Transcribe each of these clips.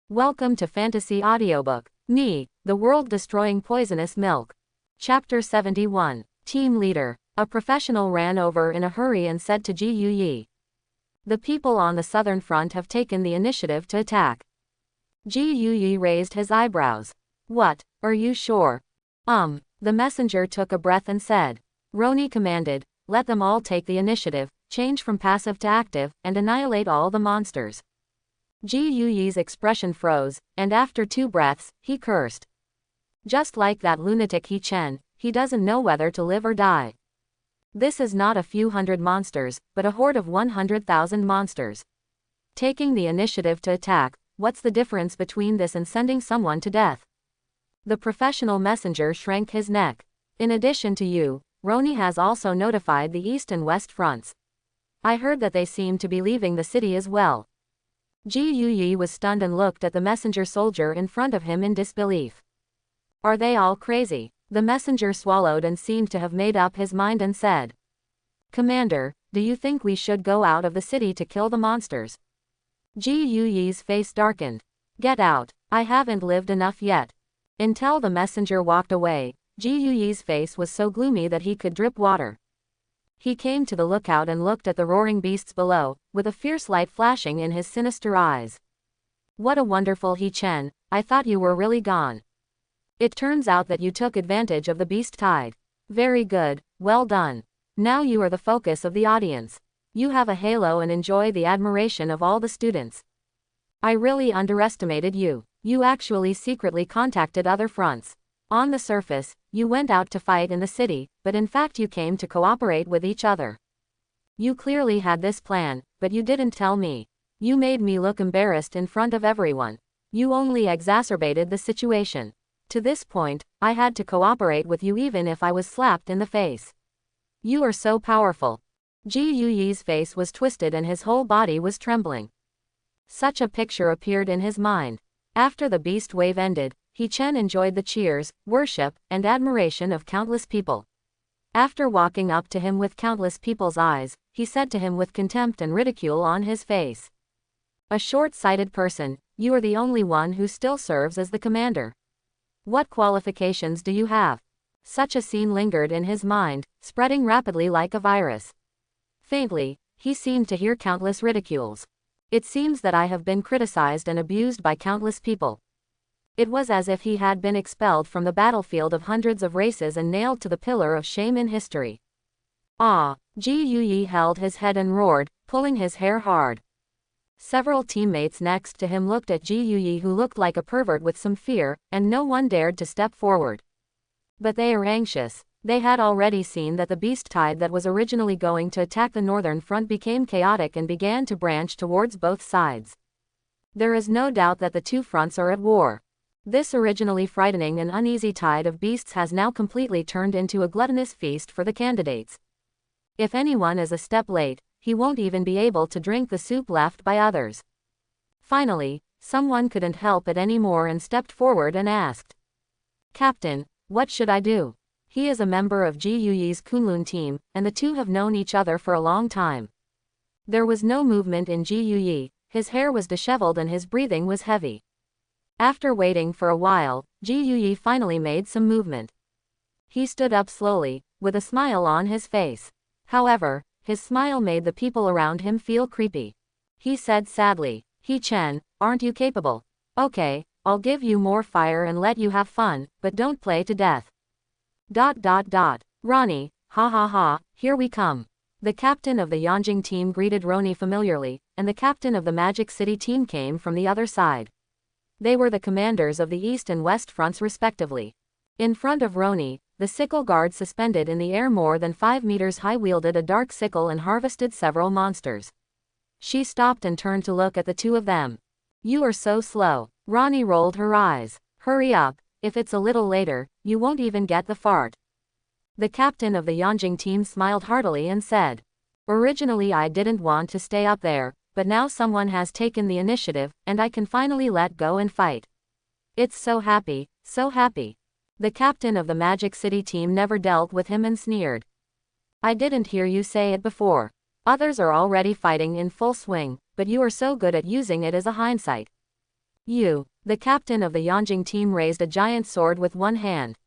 Welcome to Fantasy Audiobook. Me, the World-Destroying Poisonous Milk. Chapter 71. Team Leader. A professional ran over in a hurry and said to Ji Yi, "The people on the southern front have taken the initiative to attack." Ji Yi raised his eyebrows. "What, are you sure?" The messenger took a breath and said. Roni commanded, "Let them all take the initiative, change from passive to active, and annihilate all the monsters." Ji Yi's expression froze, and after 2 breaths, he cursed. Just like that lunatic He Chen, he doesn't know whether to live or die. This is not a few hundred monsters, but a horde of 100,000 monsters. Taking the initiative to attack, what's the difference between this and sending someone to death? The professional messenger shrank his neck. In addition to you, Roni has also notified the east and west fronts. I heard that they seem to be leaving the city as well. Ji Yi was stunned and looked at the messenger soldier in front of him in disbelief. Are they all crazy? The messenger swallowed and seemed to have made up his mind and said, "Commander, do you think we should go out of the city to kill the monsters?" Ji Yi's face darkened. "Get out, I haven't lived enough yet." Until the messenger walked away, Ji Yi's face was so gloomy that he could drip water. He came to the lookout and looked at the roaring beasts below, with a fierce light flashing in his sinister eyes. "What a wonderful He Chen, I thought you were really gone. It turns out that you took advantage of the beast tide. Very good, well done. Now you are the focus of the audience. You have a halo and enjoy the admiration of all the students. I really underestimated you. You actually secretly contacted other fronts. On the surface, you went out to fight in the city, but in fact you came to cooperate with each other. You clearly had this plan, but you didn't tell me. You made me look embarrassed in front of everyone. You only exacerbated the situation. To this point, I had to cooperate with you even if I was slapped in the face. You are so powerful." Ji Yi's face was twisted and his whole body was trembling. Such a picture appeared in his mind. After the beast wave ended, He Chen enjoyed the cheers, worship, and admiration of countless people. After walking up to him with countless people's eyes, he said to him with contempt and ridicule on his face, "A short-sighted person, you are the only one who still serves as the commander. What qualifications do you have?" Such a scene lingered in his mind, spreading rapidly like a virus. Faintly, he seemed to hear countless ridicules. "It seems that I have been criticized and abused by countless people." It was as if he had been expelled from the battlefield of hundreds of races and nailed to the pillar of shame in history. Ji Yi held his head and roared, pulling his hair hard. Several teammates next to him looked at Ji Yi, who looked like a pervert with some fear, and no one dared to step forward. But they are anxious. They had already seen that the beast tide that was originally going to attack the northern front became chaotic and began to branch towards both sides. There is no doubt that the two fronts are at war. This originally frightening and uneasy tide of beasts has now completely turned into a gluttonous feast for the candidates. If anyone is a step late, he won't even be able to drink the soup left by others. Finally, someone couldn't help it anymore and stepped forward and asked, "Captain, what should I do?" He is a member of Ji Yi's Kunlun team, and the two have known each other for a long time. There was no movement in Ji Yi, his hair was disheveled and his breathing was heavy. After waiting for a while, Ji Yi finally made some movement. He stood up slowly, with a smile on his face. However, his smile made the people around him feel creepy. He said sadly, "He Chen, aren't you capable? Okay, I'll give you more fire and let you have fun, but don't play to death. ... Roni, ha ha ha, here we come." The captain of the Yanjing team greeted Roni familiarly, and the captain of the Magic City team came from the other side. They were the commanders of the east and west fronts respectively. In front of Roni, the sickle guard suspended in the air more than 5 meters high wielded a dark sickle and harvested several monsters. She stopped and turned to look at the two of them. "You are so slow." Roni rolled her eyes. "Hurry up, if it's a little later, you won't even get the fart." The captain of the Yanjing team smiled heartily and said, "Originally I didn't want to stay up there, but now someone has taken the initiative, and I can finally let go and fight. It's so happy, so happy." The captain of the Magic City team never dealt with him and sneered. "I didn't hear you say it before. Others are already fighting in full swing, but you are so good at using it as a hindsight. You, the captain of the Yanjing team, raised a giant sword with one hand.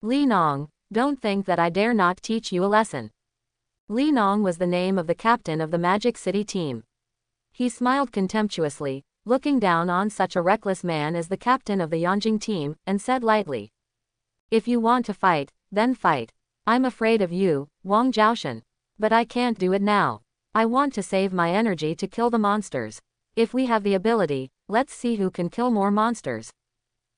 Li Nong, don't think that I dare not teach you a lesson. Li Nong was the name of the captain of the Magic City team. He smiled contemptuously, looking down on such a reckless man as the captain of the Yanjing team, and said lightly, "If you want to fight, then fight. I'm afraid of you, Wang Jiaoshan. But I can't do it now. I want to save my energy to kill the monsters. If we have the ability, let's see who can kill more monsters.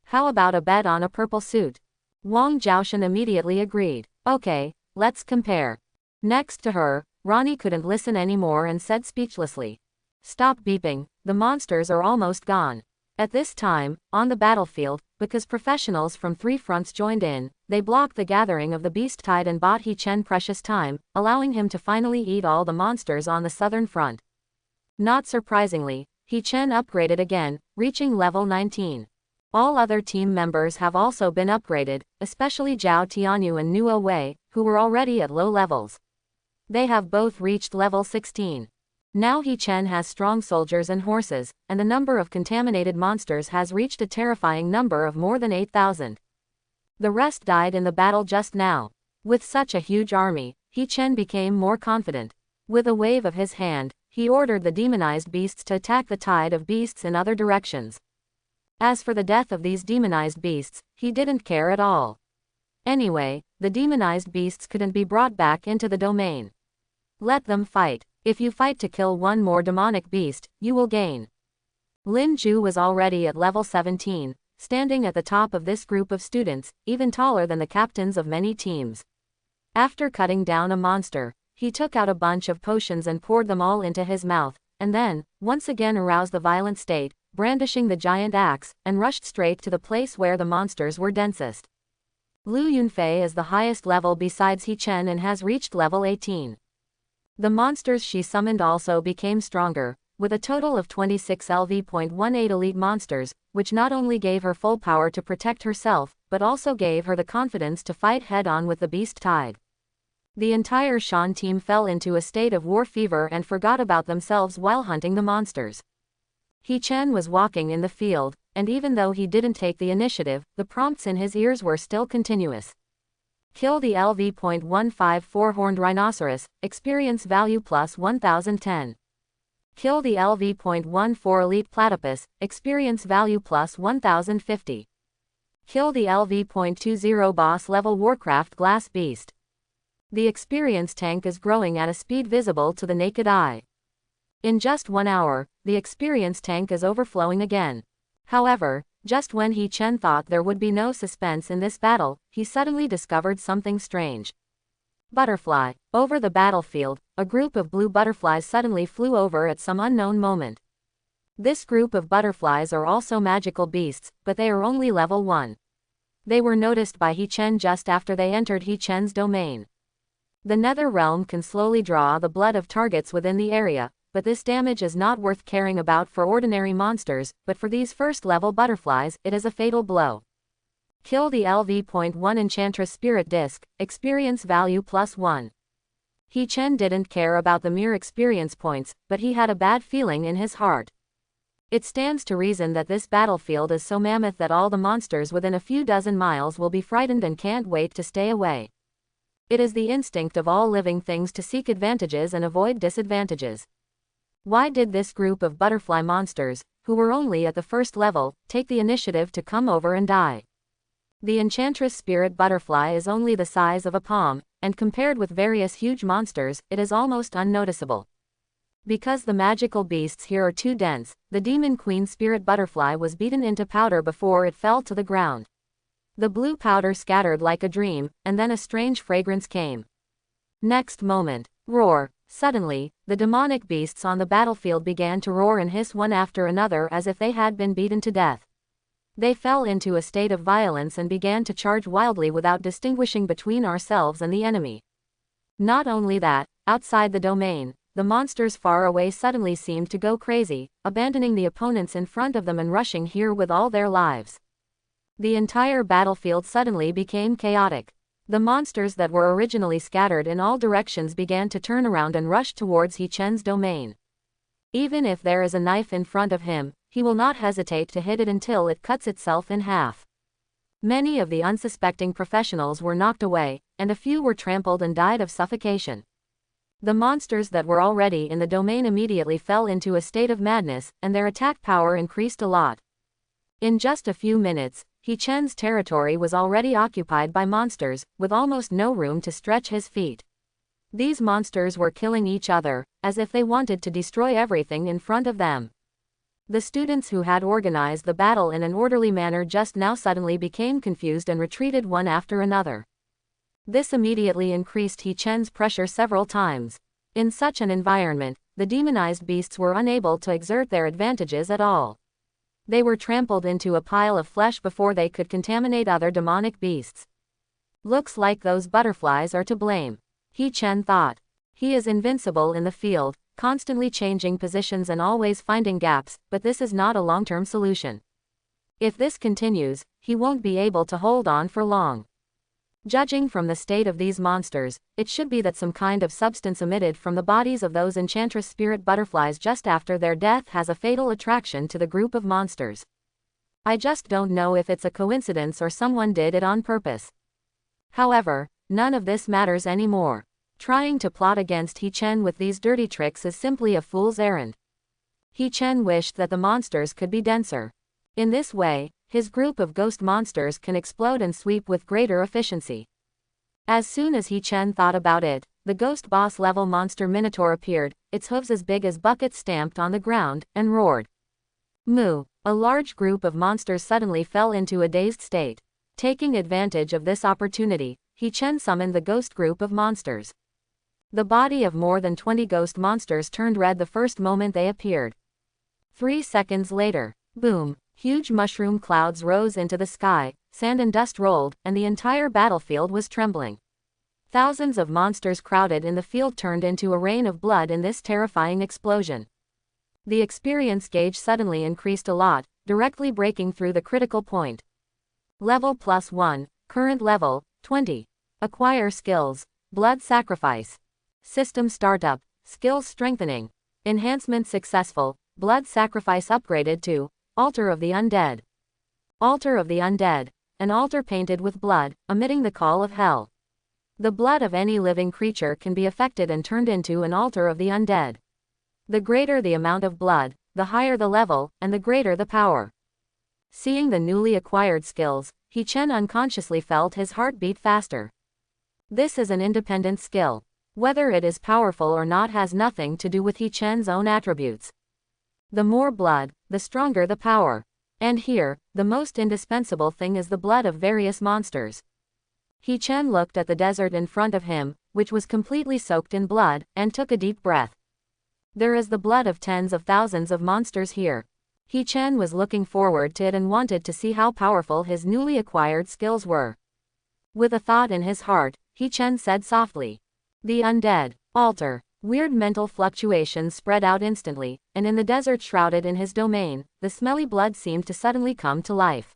How about a bet on a purple suit?" Wang Jiaoshan immediately agreed. "Okay, let's compare." Next to her, Ronnie couldn't listen anymore and said speechlessly, "Stop beeping, the monsters are almost gone." At this time, on the battlefield, because professionals from 3 fronts joined in, they blocked the gathering of the beast tide and bought He Chen precious time, allowing him to finally eat all the monsters on the southern front. Not surprisingly, He Chen upgraded again, reaching level 19. All other team members have also been upgraded, especially Zhao Tianyu and Nuo Wei, who were already at low levels. They have both reached level 16. Now He Chen has strong soldiers and horses, and the number of contaminated monsters has reached a terrifying number of more than 8,000. The rest died in the battle just now. With such a huge army, He Chen became more confident. With a wave of his hand, he ordered the demonized beasts to attack the tide of beasts in other directions. As for the death of these demonized beasts, he didn't care at all. Anyway, the demonized beasts couldn't be brought back into the domain. Let them fight. If you fight to kill one more demonic beast, you will gain. Lin Ju was already at level 17, standing at the top of this group of students, even taller than the captains of many teams. After cutting down a monster, he took out a bunch of potions and poured them all into his mouth, and then, once again aroused the violent state, brandishing the giant axe, and rushed straight to the place where the monsters were densest. Lu Yunfei is the highest level besides He Chen and has reached level 18. The monsters she summoned also became stronger, with a total of 26 LV.18 elite monsters, which not only gave her full power to protect herself, but also gave her the confidence to fight head-on with the beast tide. The entire Shan team fell into a state of war fever and forgot about themselves while hunting the monsters. He Chen was walking in the field, and even though he didn't take the initiative, the prompts in his ears were still continuous. Kill the LV.154 horned rhinoceros, experience value plus 1010. Kill the LV.14 elite platypus, experience value plus 1050. Kill the LV.20 boss level Warcraft glass beast. The experience tank is growing at a speed visible to the naked eye. In just 1 hour, the experience tank is overflowing again. However, just when He Chen thought there would be no suspense in this battle, he suddenly discovered something strange. Butterfly. Over the battlefield, a group of blue butterflies suddenly flew over at some unknown moment. This group of butterflies are also magical beasts, but they are only level 1. They were noticed by He Chen just after they entered He Chen's domain. The Nether Realm can slowly draw the blood of targets within the area, but this damage is not worth caring about for ordinary monsters, but for these first-level butterflies, it is a fatal blow. Kill the LV.1 Enchantress Spirit Disc, experience value plus 1. He Chen didn't care about the mere experience points, but he had a bad feeling in his heart. It stands to reason that this battlefield is so mammoth that all the monsters within a few dozen miles will be frightened and can't wait to stay away. It is the instinct of all living things to seek advantages and avoid disadvantages. Why did this group of butterfly monsters, who were only at the first level, take the initiative to come over and die? The Enchantress Spirit Butterfly is only the size of a palm, and compared with various huge monsters, it is almost unnoticeable. Because the magical beasts here are too dense, the Demon Queen Spirit Butterfly was beaten into powder before it fell to the ground. The blue powder scattered like a dream, and then a strange fragrance came. Next moment, roar. Suddenly, the demonic beasts on the battlefield began to roar and hiss one after another as if they had been beaten to death. They fell into a state of violence and began to charge wildly without distinguishing between ourselves and the enemy. Not only that, outside the domain, the monsters far away suddenly seemed to go crazy, abandoning the opponents in front of them and rushing here with all their lives. The entire battlefield suddenly became chaotic. The monsters that were originally scattered in all directions began to turn around and rush towards He Chen's domain. Even if there is a knife in front of him, he will not hesitate to hit it until it cuts itself in half. Many of the unsuspecting professionals were knocked away, and a few were trampled and died of suffocation. The monsters that were already in the domain immediately fell into a state of madness, and their attack power increased a lot. In just a few minutes, He Chen's territory was already occupied by monsters, with almost no room to stretch his feet. These monsters were killing each other, as if they wanted to destroy everything in front of them. The students who had organized the battle in an orderly manner just now suddenly became confused and retreated one after another. This immediately increased He Chen's pressure several times. In such an environment, the demonized beasts were unable to exert their advantages at all. They were trampled into a pile of flesh before they could contaminate other demonic beasts. Looks like those butterflies are to blame, He Chen thought. He is invincible in the field, constantly changing positions and always finding gaps, but this is not a long-term solution. If this continues, he won't be able to hold on for long. Judging from the state of these monsters, it should be that some kind of substance emitted from the bodies of those enchantress spirit butterflies just after their death has a fatal attraction to the group of monsters. I just don't know if it's a coincidence or someone did it on purpose. However, none of this matters anymore. Trying to plot against He Chen with these dirty tricks is simply a fool's errand. He Chen wished that the monsters could be denser. In this way, his group of ghost monsters can explode and sweep with greater efficiency. As soon as He Chen thought about it, the ghost boss level monster Minotaur appeared, its hooves as big as buckets stamped on the ground, and roared. Moo! A large group of monsters suddenly fell into a dazed state. Taking advantage of this opportunity, He Chen summoned the ghost group of monsters. The body of more than 20 ghost monsters turned red the first moment they appeared. 3 seconds later, boom! Huge mushroom clouds rose into the sky, sand and dust rolled, and the entire battlefield was trembling. Thousands of monsters crowded in the field turned into a rain of blood in this terrifying explosion. The experience gauge suddenly increased a lot, directly breaking through the critical point. Level +1, current level, 20. Acquire skills, blood sacrifice. System startup, skills strengthening. Enhancement successful, blood sacrifice upgraded to Altar of the Undead. Altar of the Undead, an altar painted with blood, emitting the call of hell. The blood of any living creature can be affected and turned into an altar of the undead. The greater the amount of blood, the higher the level, and the greater the power. Seeing the newly acquired skills, He Chen unconsciously felt his heart beat faster. This is an independent skill. Whether it is powerful or not has nothing to do with He Chen's own attributes. The more blood, the stronger the power. And here, the most indispensable thing is the blood of various monsters. He Chen looked at the desert in front of him, which was completely soaked in blood, and took a deep breath. There is the blood of tens of thousands of monsters here. He Chen was looking forward to it and wanted to see how powerful his newly acquired skills were. With a thought in his heart, He Chen said softly, "The undead altar." Weird mental fluctuations spread out instantly, and in the desert shrouded in his domain, the smelly blood seemed to suddenly come to life.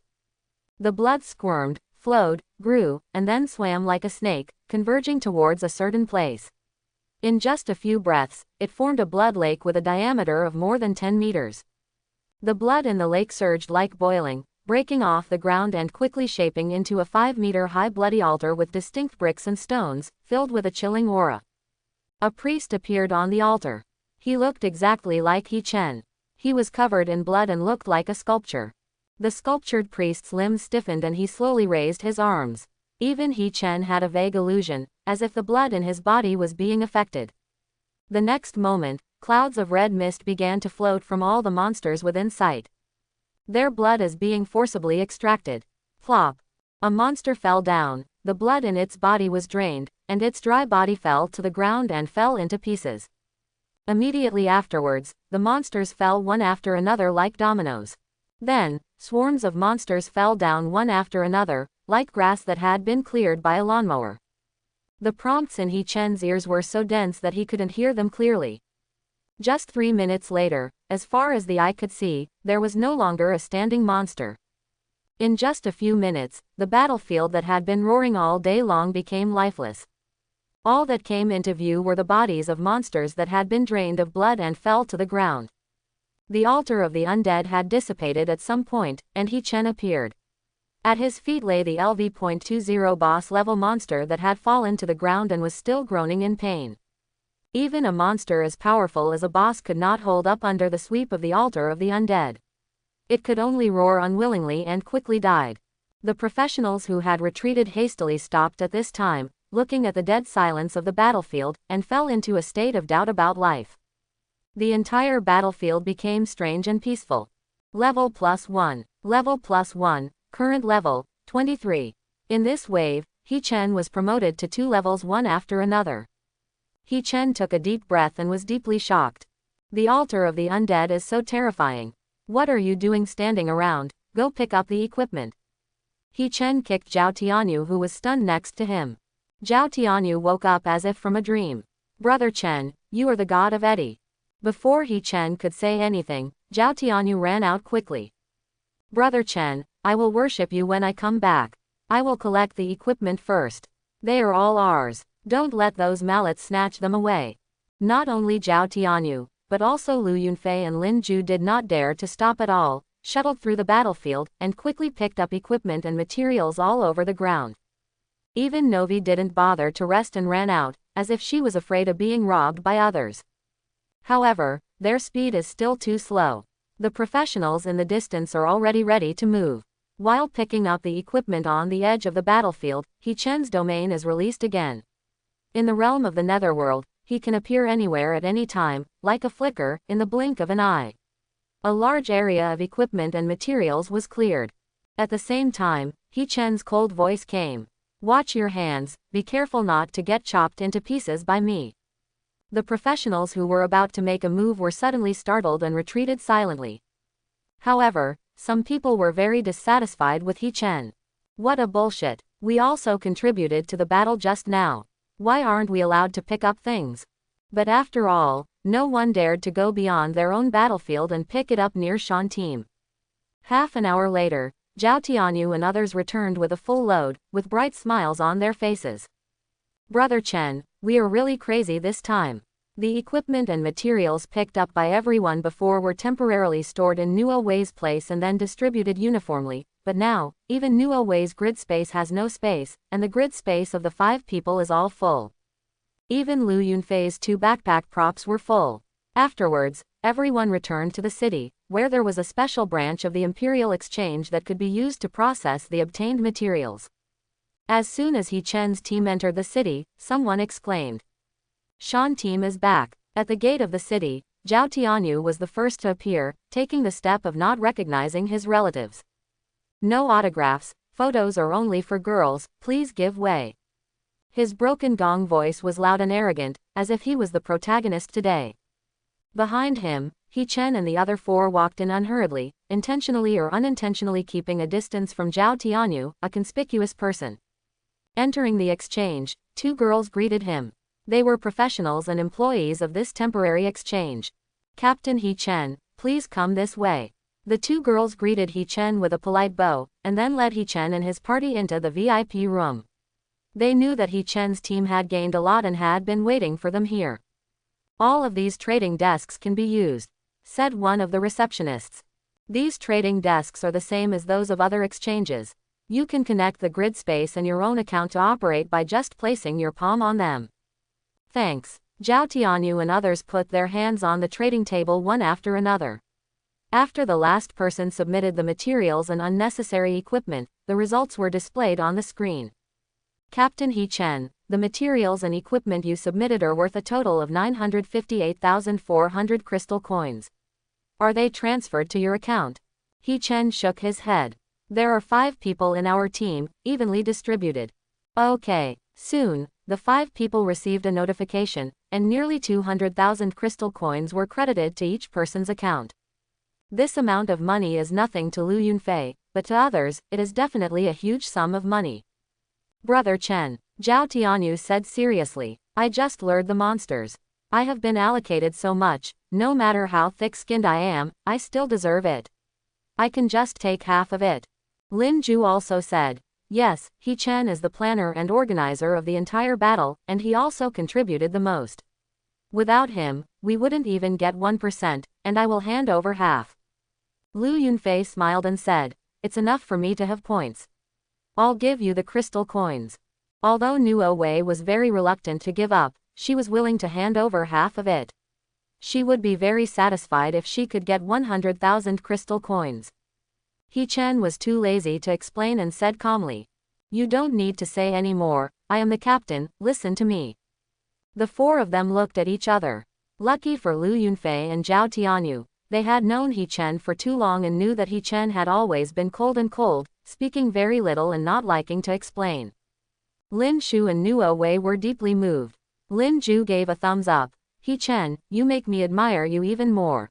The blood squirmed, flowed, grew, and then swam like a snake, converging towards a certain place. In just a few breaths, it formed a blood lake with a diameter of more than 10 meters. The blood in the lake surged like boiling, breaking off the ground and quickly shaping into a 5-meter-high bloody altar with distinct bricks and stones, filled with a chilling aura. A priest appeared on the altar. He looked exactly like He Chen. He was covered in blood and looked like a sculpture. The sculptured priest's limbs stiffened and he slowly raised his arms. Even He Chen had a vague illusion, as if the blood in his body was being affected. The next moment, clouds of red mist began to float from all the monsters within sight. Their blood is being forcibly extracted. Plop! A monster fell down, the blood in its body was drained, and its dry body fell to the ground and fell into pieces. Immediately afterwards, the monsters fell one after another like dominoes. Then, swarms of monsters fell down one after another, like grass that had been cleared by a lawnmower. The prompts in He Chen's ears were so dense that he couldn't hear them clearly. Just 3 minutes later, as far as the eye could see, there was no longer a standing monster. In just a few minutes, the battlefield that had been roaring all day long became lifeless. All that came into view were the bodies of monsters that had been drained of blood and fell to the ground. The altar of the undead had dissipated at some point, and He Chen appeared. At his feet lay the LV.20 boss-level monster that had fallen to the ground and was still groaning in pain. Even a monster as powerful as a boss could not hold up under the sweep of the altar of the undead. It could only roar unwillingly and quickly died. The professionals who had retreated hastily stopped at this time, looking at the dead silence of the battlefield, and fell into a state of doubt about life. The entire battlefield became strange and peaceful. Level +1. Level +1. Current level, 23. In this wave, He Chen was promoted to 2 levels one after another. He Chen took a deep breath and was deeply shocked. The altar of the undead is so terrifying. What are you doing standing around? Go pick up the equipment. He Chen kicked Zhao Tianyu, who was stunned next to him. Zhao Tianyu woke up as if from a dream. Brother Chen, you are the god of Eddie. Before He Chen could say anything, Zhao Tianyu ran out quickly. Brother Chen, I will worship you when I come back. I will collect the equipment first. They are all ours. Don't let those mallets snatch them away. Not only Zhao Tianyu, but also Lu Yunfei and Lin Ju did not dare to stop at all, shuttled through the battlefield, and quickly picked up equipment and materials all over the ground. Even Novi didn't bother to rest and ran out, as if she was afraid of being robbed by others. However, their speed is still too slow. The professionals in the distance are already ready to move. While picking up the equipment on the edge of the battlefield, He Chen's domain is released again. In the realm of the netherworld, he can appear anywhere at any time, like a flicker, in the blink of an eye. A large area of equipment and materials was cleared. At the same time, He Chen's cold voice came. Watch your hands, be careful not to get chopped into pieces by me. The professionals who were about to make a move were suddenly startled and retreated silently. However, some people were very dissatisfied with He Chen. What a bullshit. We also contributed to the battle just now. Why aren't we allowed to pick up things? But after all, no one dared to go beyond their own battlefield and pick it up near Shan team. Half an hour later, Zhao Tianyu and others returned with a full load, with bright smiles on their faces. Brother Chen, we are really crazy this time. The equipment and materials picked up by everyone before were temporarily stored in Nuo Wei's place and then distributed uniformly, but now, even Nuo Wei's grid space has no space, and the grid space of the 5 people is all full. Even Lu Yunfei's 2 backpack props were full. Afterwards, everyone returned to the city, where there was a special branch of the Imperial Exchange that could be used to process the obtained materials. As soon as He Chen's team entered the city, someone exclaimed, Shan team is back. At the gate of the city, Zhao Tianyu was the first to appear, taking the step of not recognizing his relatives. No autographs, photos are only for girls, please give way. His broken gong voice was loud and arrogant, as if he was the protagonist today. Behind him, He Chen and the other 4 walked in unhurriedly, intentionally or unintentionally keeping a distance from Zhao Tianyu, a conspicuous person. Entering the exchange, 2 girls greeted him. They were professionals and employees of this temporary exchange. Captain He Chen, please come this way. The 2 girls greeted He Chen with a polite bow, and then led He Chen and his party into the VIP room. They knew that He Chen's team had gained a lot and had been waiting for them here. All of these trading desks can be used, said one of the receptionists. These trading desks are the same as those of other exchanges. You can connect the grid space and your own account to operate by just placing your palm on them. Thanks. Zhao Tianyu and others put their hands on the trading table one after another. After the last person submitted the materials and unnecessary equipment, the results were displayed on the screen. Captain He Chen, the materials and equipment you submitted are worth a total of 958,400 crystal coins. Are they transferred to your account? He Chen shook his head. There are 5 people in our team, evenly distributed. Okay. Soon, the 5 people received a notification, and nearly 200,000 crystal coins were credited to each person's account. This amount of money is nothing to Lu Yunfei, but to others, it is definitely a huge sum of money. Brother Chen, Zhao Tianyu said seriously, I just lured the monsters. I have been allocated so much, no matter how thick-skinned I am, I still deserve it. I can just take half of it. Lin Ju also said, yes, He Chen is the planner and organizer of the entire battle, and he also contributed the most. Without him, we wouldn't even get 1%, and I will hand over half. Lu Yunfei smiled and said, it's enough for me to have points. I'll give you the crystal coins. Although Nuo Wei was very reluctant to give up, she was willing to hand over half of it. She would be very satisfied if she could get 100,000 crystal coins. He Chen was too lazy to explain and said calmly, you don't need to say any more, I am the captain, listen to me. The four of them looked at each other. Lucky for Lu Yunfei and Zhao Tianyu, they had known He Chen for too long and knew that He Chen had always been cold, speaking very little and not liking to explain. Lin Shu and Nuo Wei were deeply moved. Lin Ju gave a thumbs up. He Chen, you make me admire you even more.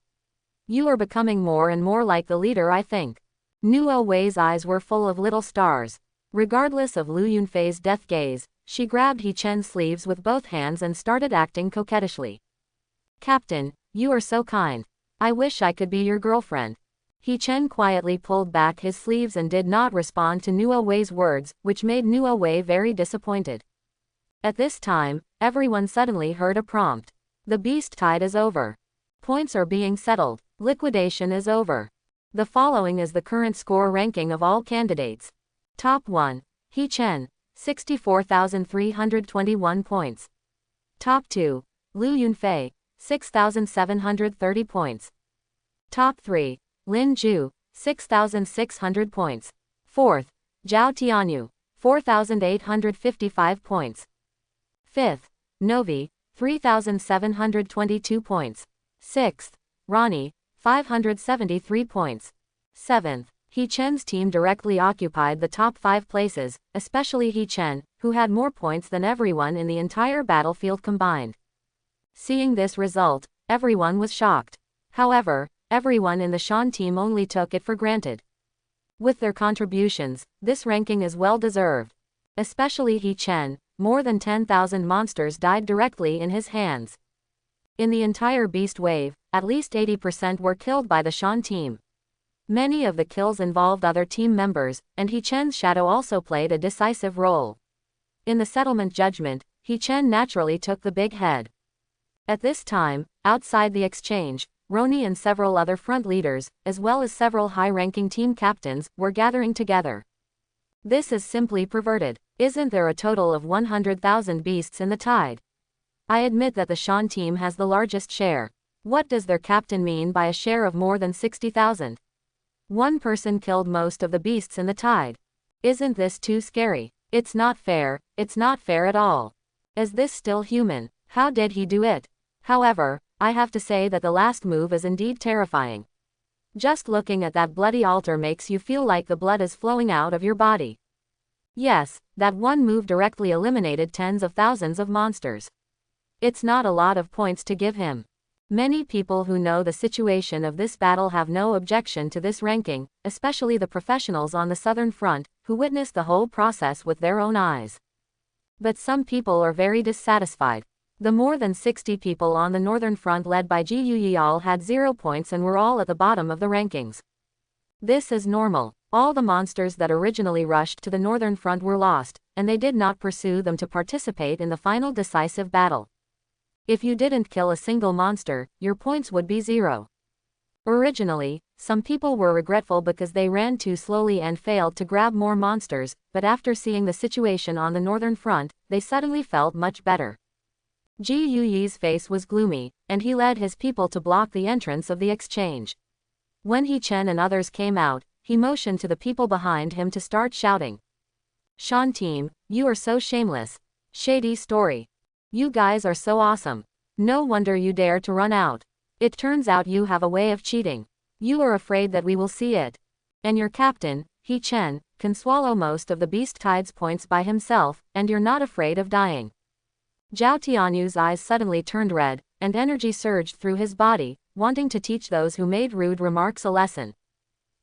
You are becoming more and more like the leader, I think. Nuo Wei's eyes were full of little stars. Regardless of Lu Yunfei's death gaze, she grabbed He Chen's sleeves with both hands and started acting coquettishly. Captain, you are so kind. I wish I could be your girlfriend. He Chen quietly pulled back his sleeves and did not respond to Nuo Wei's words, which made Nuo Wei very disappointed. At this time, everyone suddenly heard a prompt. The beast tide is over. Points are being settled. Liquidation is over. The following is the current score ranking of all candidates. Top 1. He Chen, 64,321 points. Top 2. Lu Yunfei, 6,730 points. Top 3. Lin Ju, 6,600 points. 4th. Zhao Tianyu, 4,855 points. 5th. Novi, 3,722 points. 6th. Ronnie, 573 points. 7th. He Chen's team directly occupied the top 5 places, especially He Chen, who had more points than everyone in the entire battlefield combined. Seeing this result, everyone was shocked. However, everyone in the Shan team only took it for granted. With their contributions, this ranking is well deserved. Especially He Chen, more than 10,000 monsters died directly in his hands. In the entire beast wave, at least 80% were killed by the Shan team. Many of the kills involved other team members, and He Chen's shadow also played a decisive role. In the settlement judgment, He Chen naturally took the big head. At this time, outside the exchange, Roni and several other front leaders, as well as several high-ranking team captains, were gathering together. This is simply perverted. Isn't there a total of 100,000 beasts in the tide? I admit that the Shan team has the largest share. What does their captain mean by a share of more than 60,000? One person killed most of the beasts in the tide. Isn't this too scary? It's not fair at all. Is this still human? How did he do it? However, I have to say that the last move is indeed terrifying. Just looking at that bloody altar makes you feel like the blood is flowing out of your body. Yes, that one move directly eliminated tens of thousands of monsters. It's not a lot of points to give him. Many people who know the situation of this battle have no objection to this ranking, especially the professionals on the southern front, who witnessed the whole process with their own eyes. But some people are very dissatisfied. The more than 60 people on the northern front led by Ji Yuyi all had 0 points and were all at the bottom of the rankings. This is normal. All the monsters that originally rushed to the northern front were lost, and they did not pursue them to participate in the final decisive battle. If you didn't kill a single monster, your points would be 0. Originally, some people were regretful because they ran too slowly and failed to grab more monsters, but after seeing the situation on the northern front, they suddenly felt much better. Ji Yuyi's face was gloomy, and he led his people to block the entrance of the exchange. When He Chen and others came out, he motioned to the people behind him to start shouting. Shan team, you are so shameless. Shady story. You guys are so awesome. No wonder you dare to run out. It turns out you have a way of cheating. You are afraid that we will see it. And your captain, He Chen, can swallow most of the beast tide's points by himself, and you're not afraid of dying. Zhao Tianyu's eyes suddenly turned red, and energy surged through his body, wanting to teach those who made rude remarks a lesson.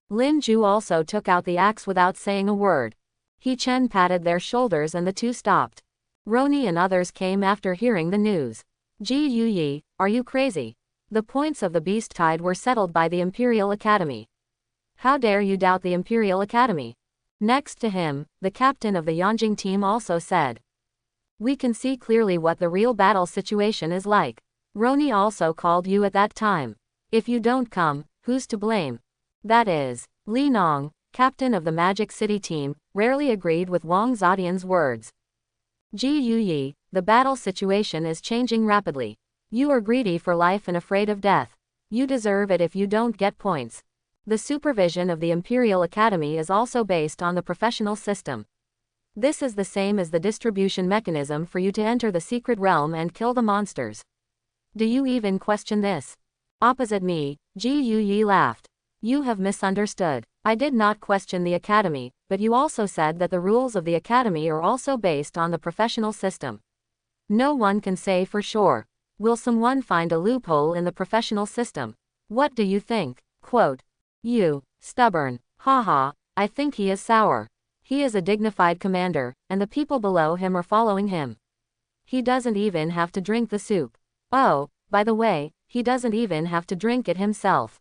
Lin Ju also took out the axe without saying a word. He Chen patted their shoulders and the two stopped. Roni and others came after hearing the news. Ji Yuyi, are you crazy? The points of the beast tide were settled by the Imperial Academy. How dare you doubt the Imperial Academy? Next to him, the captain of the Yanjing team also said. We can see clearly what the real battle situation is like. Roni also called you at that time. If you don't come, who's to blame? That is, Li Nong, captain of the Magic City team, rarely agreed with Wang Zodian's words. Ji Yuyi, the battle situation is changing rapidly. You are greedy for life and afraid of death. You deserve it if you don't get points. The supervision of the Imperial Academy is also based on the professional system. This is the same as the distribution mechanism for you to enter the secret realm and kill the monsters. Do you even question this? Opposite me, Ji Yuyi laughed. You have misunderstood. I did not question the academy, but you also said that the rules of the academy are also based on the professional system. No one can say for sure. Will someone find a loophole in the professional system? What do you think? Quote. You, stubborn. Haha, I think he is sour. He is a dignified commander, and the people below him are following him. He doesn't even have to drink the soup. Oh, by the way, he doesn't even have to drink it himself.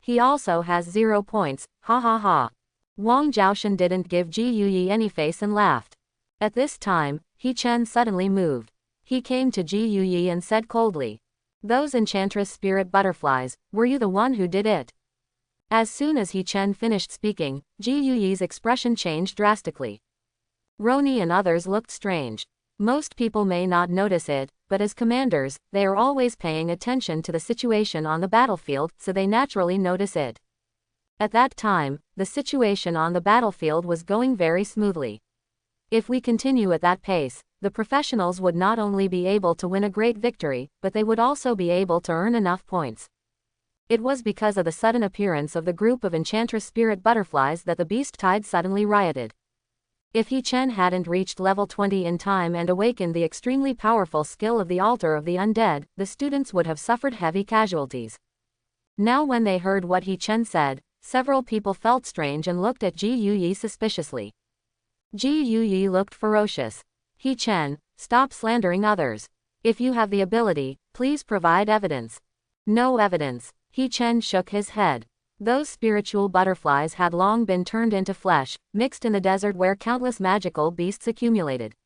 He also has 0 points, ha ha ha. Wang Zhaoshan didn't give Ji Yuyi any face and laughed. At this time, He Chen suddenly moved. He came to Ji Yuyi and said coldly, "Those enchantress spirit butterflies, were you the one who did it?" As soon as He Chen finished speaking, Ji Yuyi's expression changed drastically. Roni and others looked strange. Most people may not notice it, but as commanders, they are always paying attention to the situation on the battlefield, so they naturally notice it. At that time, the situation on the battlefield was going very smoothly. If we continue at that pace, the professionals would not only be able to win a great victory, but they would also be able to earn enough points. It was because of the sudden appearance of the group of enchantress spirit butterflies that the beast tide suddenly rioted. If He Chen hadn't reached level 20 in time and awakened the extremely powerful skill of the altar of the undead, the students would have suffered heavy casualties. Now when they heard what He Chen said, several people felt strange and looked at Ji Yuyi suspiciously. Ji Yuyi looked ferocious. He Chen, stop slandering others. If you have the ability, please provide evidence. No evidence. He Chen shook his head. Those spiritual butterflies had long been turned into flesh, mixed in the desert where countless magical beasts accumulated.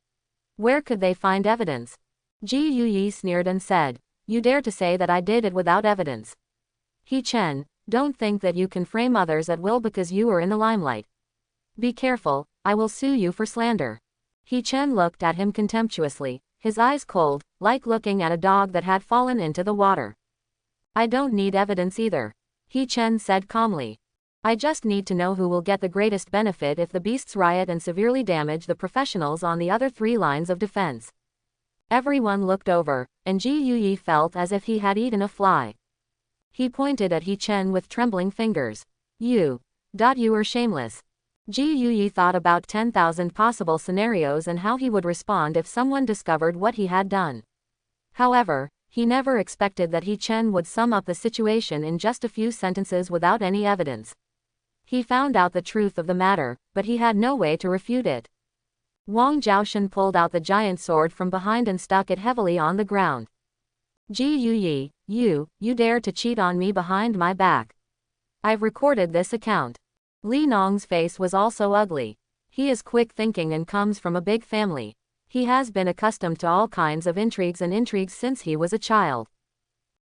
Where could they find evidence? Ji Yuyi sneered and said, "You dare to say that I did it without evidence? He Chen, don't think that you can frame others at will because you are in the limelight. Be careful, I will sue you for slander." He Chen looked at him contemptuously, his eyes cold, like looking at a dog that had fallen into the water. "I don't need evidence either," He Chen said calmly. "I just need to know who will get the greatest benefit if the beasts riot and severely damage the professionals on the other 3 lines of defense." Everyone looked over, and Ji Yuyi felt as if he had eaten a fly. He pointed at He Chen with trembling fingers. You are shameless." Ji Yuyi thought about 10,000 possible scenarios and how he would respond if someone discovered what he had done. However, he never expected that He Chen would sum up the situation in just a few sentences without any evidence. He found out the truth of the matter, but he had no way to refute it. Wang Zhaoshan pulled out the giant sword from behind and stuck it heavily on the ground. "Ji Yuyi, you dare to cheat on me behind my back. I've recorded this account." Li Nong's face was also ugly. He is quick thinking and comes from a big family. He has been accustomed to all kinds of intrigues since he was a child.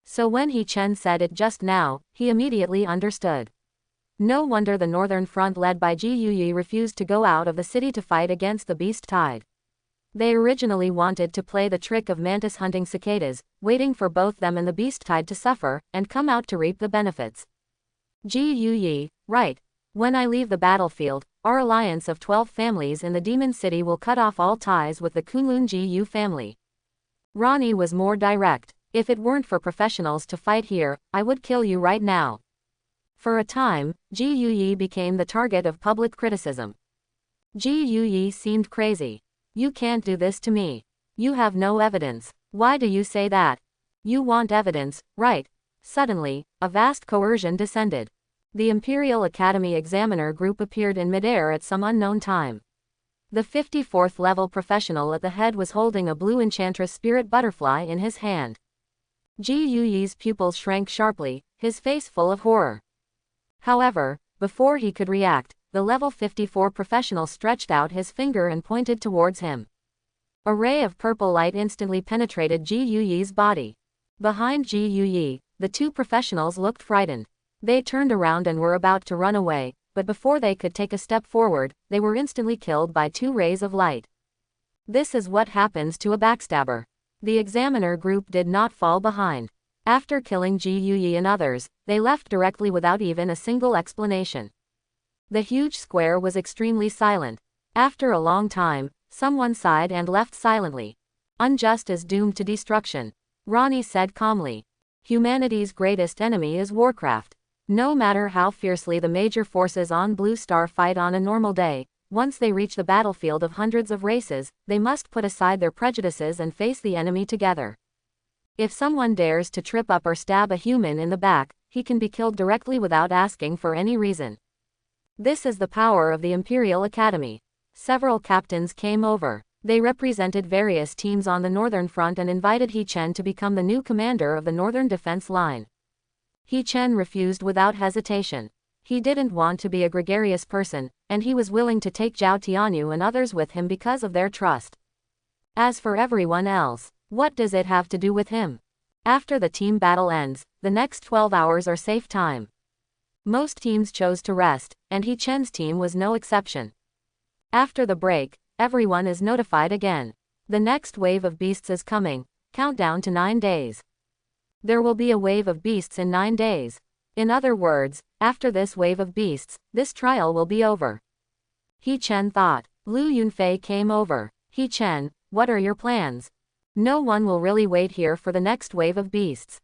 So when He Chen said it just now, he immediately understood. No wonder the northern front led by Ji Yuyi refused to go out of the city to fight against the beast tide. They originally wanted to play the trick of mantis hunting cicadas, waiting for both them and the beast tide to suffer, and come out to reap the benefits. Ji Yuyi, right. When I leave the battlefield, our alliance of 12 families in the Demon City will cut off all ties with the Kunlun Ji family. Ronnie was more direct. If it weren't for professionals to fight here, I would kill you right now. For a time, Ji Yuyi became the target of public criticism. Ji Yuyi seemed crazy. You can't do this to me. You have no evidence. Why do you say that? You want evidence, right? Suddenly, a vast coercion descended. The Imperial Academy examiner group appeared in midair at some unknown time. The 54th level professional at the head was holding a blue enchantress spirit butterfly in his hand. Ji Yuyi's pupils shrank sharply, his face full of horror. However, before he could react, the level 54 professional stretched out his finger and pointed towards him. A ray of purple light instantly penetrated Ji Yuyi's body. Behind Ji Yuyi, the two professionals looked frightened. They turned around and were about to run away, but before they could take a step forward, they were instantly killed by 2 rays of light. This is what happens to a backstabber. The examiner group did not fall behind. After killing Ji Yuyi and others, they left directly without even a single explanation. The huge square was extremely silent. After a long time, someone sighed and left silently. Unjust is doomed to destruction. Ronnie said calmly. Humanity's greatest enemy is warcraft. No matter how fiercely the major forces on Blue Star fight on a normal day, once they reach the battlefield of hundreds of races, they must put aside their prejudices and face the enemy together. If someone dares to trip up or stab a human in the back, he can be killed directly without asking for any reason. This is the power of the Imperial Academy. Several captains came over. They represented various teams on the Northern Front and invited He Chen to become the new commander of the Northern Defense Line. He Chen refused without hesitation. He didn't want to be a gregarious person, and he was willing to take Zhao Tianyu and others with him because of their trust. As for everyone else, what does it have to do with him? After the team battle ends, the next 12 hours are safe time. Most teams chose to rest, and He Chen's team was no exception. After the break, everyone is notified again. The next wave of beasts is coming. Countdown to 9 days. There will be a wave of beasts in 9 days. In other words, after this wave of beasts, this trial will be over. He Chen thought. Lu Yunfei came over. He Chen, what are your plans? No one will really wait here for the next wave of beasts.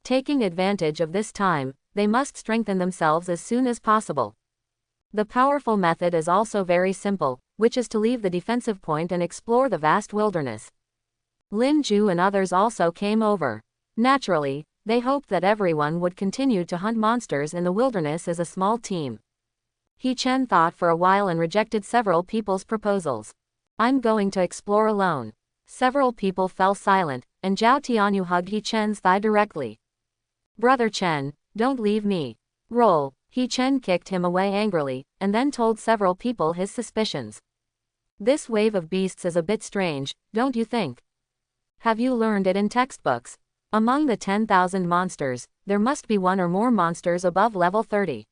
Taking advantage of this time, they must strengthen themselves as soon as possible. The powerful method is also very simple, which is to leave the defensive point and explore the vast wilderness. Lin Ju and others also came over. Naturally, they hoped that everyone would continue to hunt monsters in the wilderness as a small team. He Chen thought for a while and rejected several people's proposals. I'm going to explore alone. Several people fell silent, and Zhao Tianyu hugged He Chen's thigh directly. Brother Chen, don't leave me. Roll. He Chen kicked him away angrily, and then told several people his suspicions. This wave of beasts is a bit strange, don't you think? Have you learned it in textbooks? Among the 10,000 monsters, there must be one or more monsters above level 30.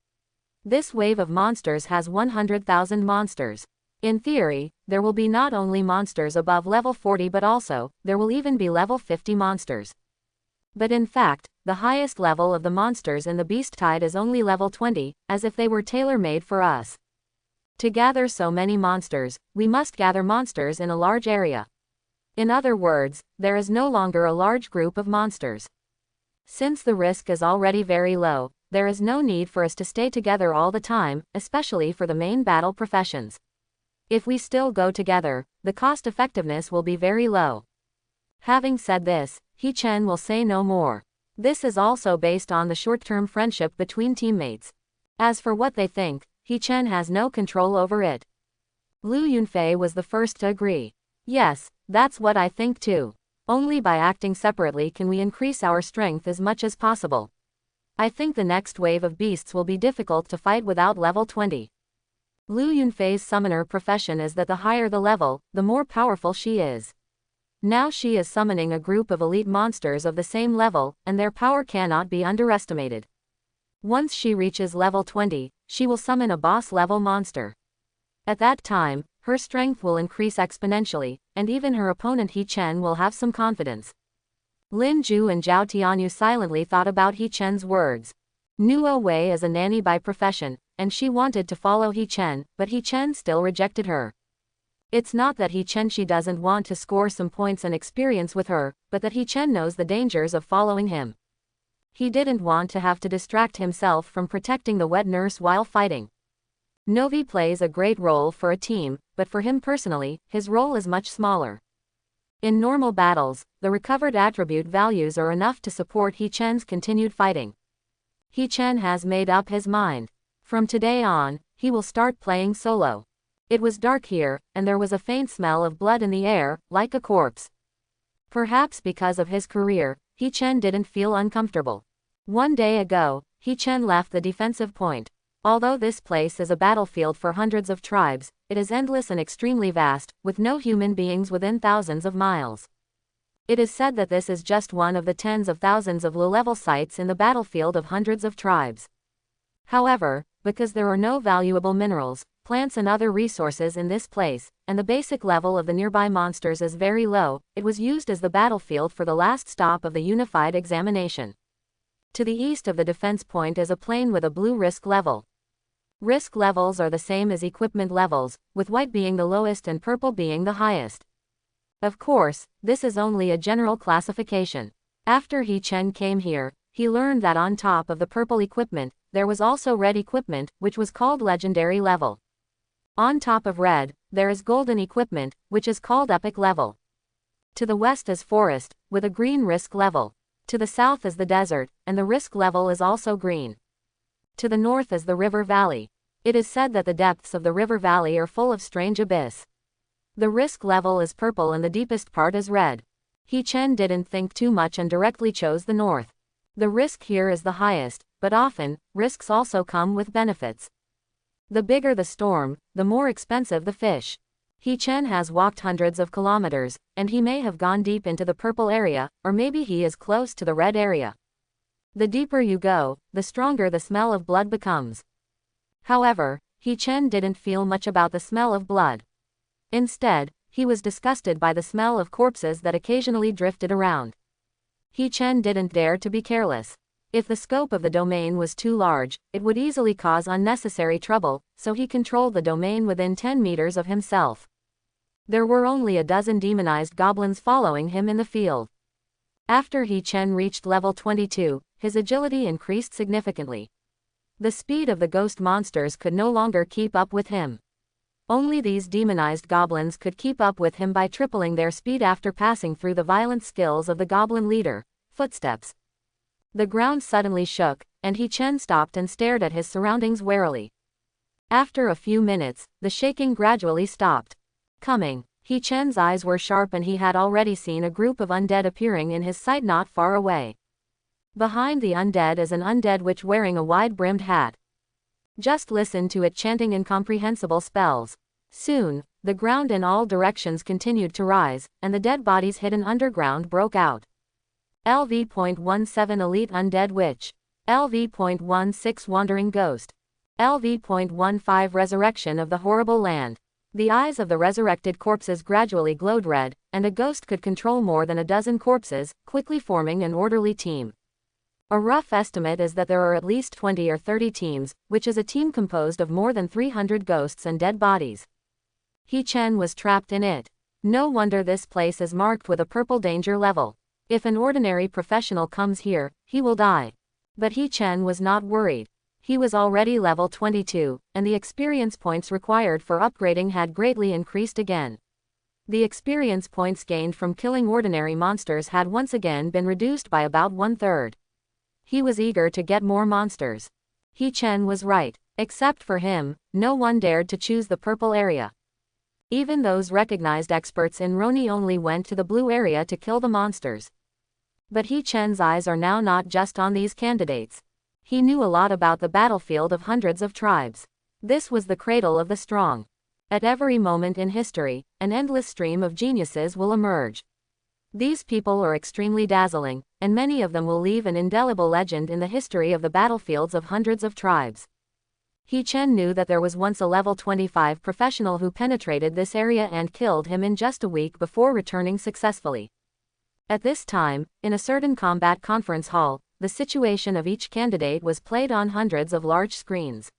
This wave of monsters has 100,000 monsters. In theory, there will be not only monsters above level 40 but also, there will even be level 50 monsters. But in fact, the highest level of the monsters in the beast tide is only level 20, as if they were tailor-made for us. To gather so many monsters, we must gather monsters in a large area. In other words, there is no longer a large group of monsters. Since the risk is already very low, there is no need for us to stay together all the time, especially for the main battle professions. If we still go together, the cost effectiveness will be very low. Having said this, He Chen will say no more. This is also based on the short-term friendship between teammates. As for what they think, He Chen has no control over it. Lu Yunfei was the first to agree. Yes, that's what I think too. Only by acting separately can we increase our strength as much as possible. I think the next wave of beasts will be difficult to fight without level 20. Lu Yunfei's summoner profession is that the higher the level, the more powerful she is. Now she is summoning a group of elite monsters of the same level, and their power cannot be underestimated. Once she reaches level 20, she will summon a boss-level monster. At that time, her strength will increase exponentially, and even her opponent He Chen will have some confidence. Lin Ju and Zhao Tianyu silently thought about He Chen's words. Nuo Wei is a nanny by profession, and she wanted to follow He Chen, but He Chen still rejected her. It's not that He Chen she doesn't want to score some points and experience with her, but that He Chen knows the dangers of following him. He didn't want to have to distract himself from protecting the wet nurse while fighting. Novi plays a great role for a team, but for him personally, his role is much smaller. In normal battles, the recovered attribute values are enough to support He Chen's continued fighting. He Chen has made up his mind. From today on, he will start playing solo. It was dark here, and there was a faint smell of blood in the air, like a corpse. Perhaps because of his career, He Chen didn't feel uncomfortable. One day ago, He Chen left the defensive point. Although this place is a battlefield for hundreds of tribes, it is endless and extremely vast, with no human beings within thousands of miles. It is said that this is just one of the tens of thousands of low-level sites in the battlefield of hundreds of tribes. However, because there are no valuable minerals, plants and other resources in this place, and the basic level of the nearby monsters is very low, it was used as the battlefield for the last stop of the unified examination. To the east of the defense point is a plain with a blue risk level. Risk levels are the same as equipment levels, with white being the lowest and purple being the highest. Of course, this is only a general classification. After He Chen came here, he learned that on top of the purple equipment, there was also red equipment, which was called legendary level. On top of red, there is golden equipment, which is called epic level. To the west is forest, with a green risk level. To the south is the desert, and the risk level is also green. To the north is the river valley. It is said that the depths of the river valley are full of strange abyss. The risk level is purple and the deepest part is red. He Chen didn't think too much and directly chose the north. The risk here is the highest, but often, risks also come with benefits. The bigger the storm, the more expensive the fish. He Chen has walked hundreds of kilometers, and he may have gone deep into the purple area, or maybe he is close to the red area. The deeper you go, the stronger the smell of blood becomes. However, He Chen didn't feel much about the smell of blood. Instead, he was disgusted by the smell of corpses that occasionally drifted around. He Chen didn't dare to be careless. If the scope of the domain was too large, it would easily cause unnecessary trouble, so he controlled the domain within 10 meters of himself. There were only a dozen demonized goblins following him in the field. After He Chen reached level 22, his agility increased significantly. The speed of the ghost monsters could no longer keep up with him. Only these demonized goblins could keep up with him by tripling their speed after passing through the violent skills of the goblin leader, footsteps. The ground suddenly shook, and He Chen stopped and stared at his surroundings warily. After a few minutes, the shaking gradually stopped. Coming, He Chen's eyes were sharp and he had already seen a group of undead appearing in his sight not far away. Behind the undead is an undead witch wearing a wide-brimmed hat. Just listen to it chanting incomprehensible spells. Soon, the ground in all directions continued to rise, and the dead bodies hidden underground broke out. LV.17 Elite Undead Witch. LV.16 Wandering Ghost. LV.15 Resurrection of the Horrible Land. The eyes of the resurrected corpses gradually glowed red, and a ghost could control more than a dozen corpses, quickly forming an orderly team. A rough estimate is that there are at least 20 or 30 teams, which is a team composed of more than 300 ghosts and dead bodies. He Chen was trapped in it. No wonder this place is marked with a purple danger level. If an ordinary professional comes here, he will die. But He Chen was not worried. He was already level 22, and the experience points required for upgrading had greatly increased again. The experience points gained from killing ordinary monsters had once again been reduced by about 1/3. He was eager to get more monsters. He Chen was right. Except for him, no one dared to choose the purple area. Even those recognized experts in Roni only went to the blue area to kill the monsters. But He Chen's eyes are now not just on these candidates. He knew a lot about the battlefield of hundreds of tribes. This was the cradle of the strong. At every moment in history, an endless stream of geniuses will emerge. These people are extremely dazzling, and many of them will leave an indelible legend in the history of the battlefields of hundreds of tribes. He Chen knew that there was once a level 25 professional who penetrated this area and killed him in just a week before returning successfully. At this time, in a certain combat conference hall, the situation of each candidate was played on hundreds of large screens.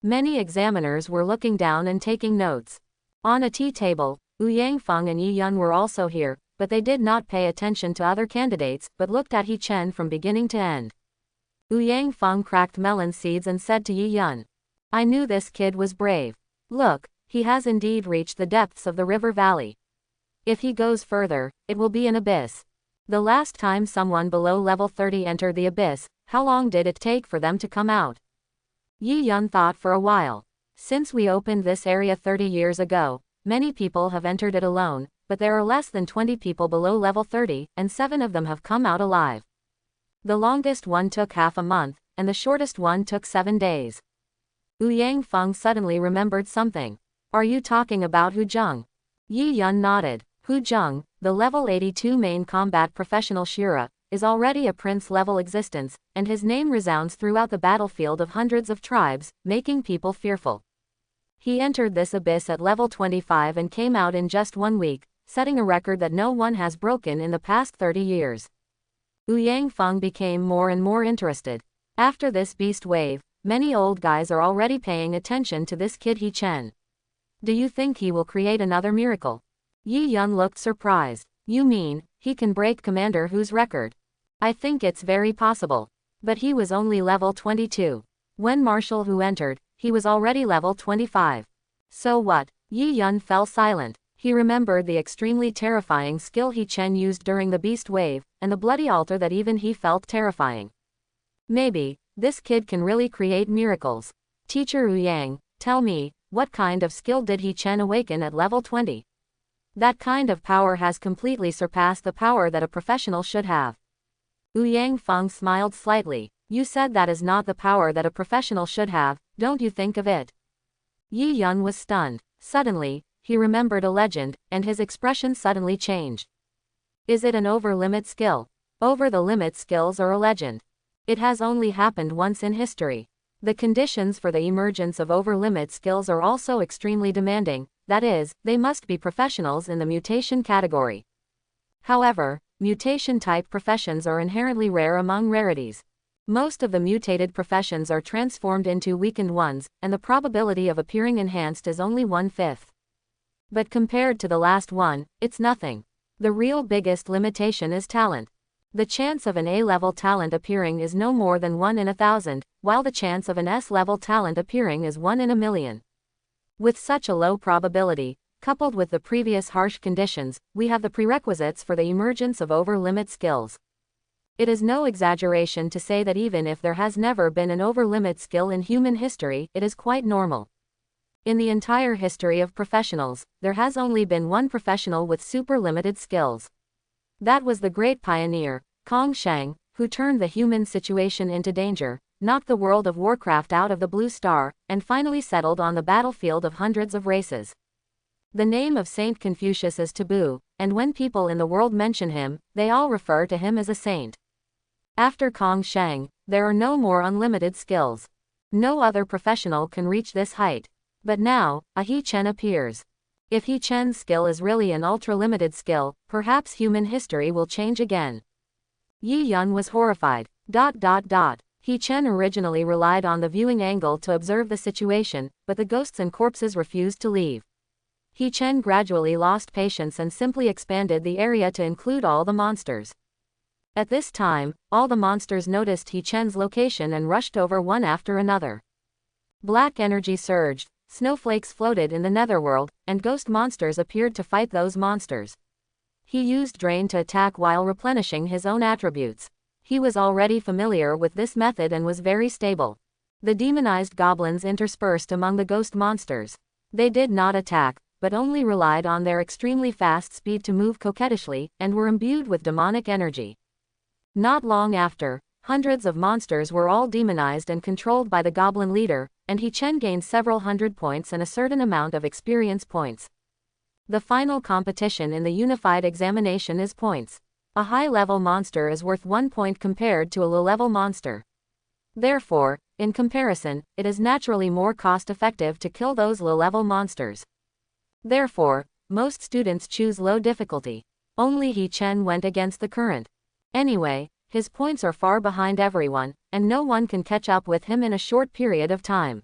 Many examiners were looking down and taking notes. On a tea table, Wu Yangfeng and Yi Yun were also here, but they did not pay attention to other candidates, but looked at He Chen from beginning to end. Wu Yangfeng cracked melon seeds and said to Yi Yun, "I knew this kid was brave. Look, he has indeed reached the depths of the river valley. If he goes further, it will be an abyss. The last time someone below level 30 entered the abyss, how long did it take for them to come out?" Yi Yun thought for a while. Since we opened this area 30 years ago, many people have entered it alone, but there are less than 20 people below level 30, and 7 of them have come out alive. The longest one took half a month, and the shortest one took 7 days. Wu Yangfeng suddenly remembered something. "Are you talking about Hu Zheng?" Yi Yun nodded. Hu Zheng, the level 82 main combat professional Shira, is already a prince-level existence, and his name resounds throughout the battlefield of hundreds of tribes, making people fearful. He entered this abyss at level 25 and came out in just 1 week, setting a record that no one has broken in the past 30 years. Wu Yangfeng became more and more interested. After this beast wave, many old guys are already paying attention to this kid He Chen. Do you think he will create another miracle? Yi Yun looked surprised. You mean, he can break Commander Hu's record? I think it's very possible. But he was only level 22. When Marshal Hu entered, he was already level 25. So what? Yi Yun fell silent. He remembered the extremely terrifying skill He Chen used during the beast wave, and the bloody altar that even he felt terrifying. Maybe, this kid can really create miracles. Teacher Wu Yang, tell me, what kind of skill did He Chen awaken at level 20? That kind of power has completely surpassed the power that a professional should have. Wu Yangfeng smiled slightly. You said that is not the power that a professional should have, don't you think of it? Yi Yun was stunned. Suddenly, he remembered a legend, and his expression suddenly changed. Is it an over-limit skill? Over-the-limit skills are a legend. It has only happened once in history. The conditions for the emergence of over-limit skills are also extremely demanding, that is, they must be professionals in the mutation category. However, mutation-type professions are inherently rare among rarities. Most of the mutated professions are transformed into weakened ones, and the probability of appearing enhanced is only 1/5. But compared to the last one, it's nothing. The real biggest limitation is talent. The chance of an A-level talent appearing is no more than 1 in 1,000, while the chance of an S-level talent appearing is 1 in 1,000,000. With such a low probability, coupled with the previous harsh conditions, we have the prerequisites for the emergence of over-limit skills. It is no exaggeration to say that even if there has never been an over-limit skill in human history, it is quite normal. In the entire history of professionals, there has only been one professional with super-limited skills. That was the great pioneer, Kong Shang, who turned the human situation into danger, knocked the world of Warcraft out of the Blue Star, and finally settled on the battlefield of hundreds of races. The name of Saint Confucius is taboo, and when people in the world mention him, they all refer to him as a saint. After Kong Shang, there are no more unlimited skills. No other professional can reach this height. But now, a He Chen appears. If He Chen's skill is really an ultra-limited skill, perhaps human history will change again. Yi Yun was horrified. He Chen originally relied on the viewing angle to observe the situation, but the ghosts and corpses refused to leave. He Chen gradually lost patience and simply expanded the area to include all the monsters. At this time, all the monsters noticed He Chen's location and rushed over one after another. Black energy surged, snowflakes floated in the netherworld, and ghost monsters appeared to fight those monsters. He used Drain to attack while replenishing his own attributes. He was already familiar with this method and was very stable. The demonized goblins interspersed among the ghost monsters. They did not attack, but only relied on their extremely fast speed to move coquettishly, and were imbued with demonic energy. Not long after, hundreds of monsters were all demonized and controlled by the goblin leader, and He Chen gained several hundred points and a certain amount of experience points. The final competition in the unified examination is points. A high-level monster is worth 1 point compared to a low-level monster. Therefore, in comparison, it is naturally more cost-effective to kill those low-level monsters. Therefore, most students choose low difficulty. Only He Chen went against the current. Anyway, his points are far behind everyone, and no one can catch up with him in a short period of time.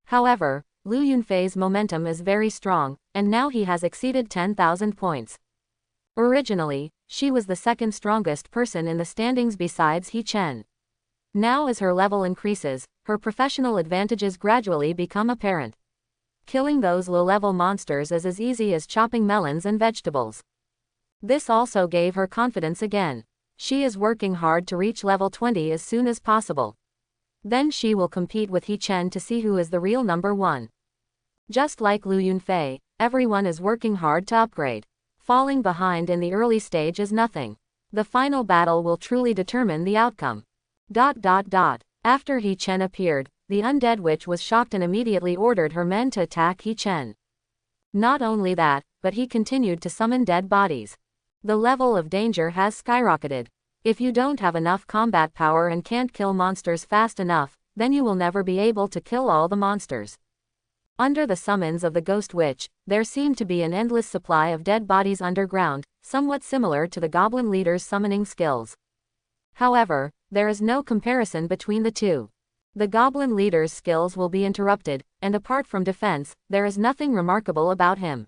However, Lu Yunfei's momentum is very strong, and now he has exceeded 10,000 points. Originally, she was the second strongest person in the standings besides He Chen. Now as her level increases, her professional advantages gradually become apparent. Killing those low-level monsters is as easy as chopping melons and vegetables. This also gave her confidence again. She is working hard to reach level 20 as soon as possible. Then she will compete with He Chen to see who is the real number one. Just like Lu Yunfei, everyone is working hard to upgrade. Falling behind in the early stage is nothing. The final battle will truly determine the outcome. After He Chen appeared, the undead witch was shocked and immediately ordered her men to attack He Chen. Not only that, but he continued to summon dead bodies. The level of danger has skyrocketed. If you don't have enough combat power and can't kill monsters fast enough, then you will never be able to kill all the monsters. Under the summons of the Ghost Witch, there seemed to be an endless supply of dead bodies underground, somewhat similar to the Goblin Leader's summoning skills. However, there is no comparison between the two. The Goblin Leader's skills will be interrupted, and apart from defense, there is nothing remarkable about him.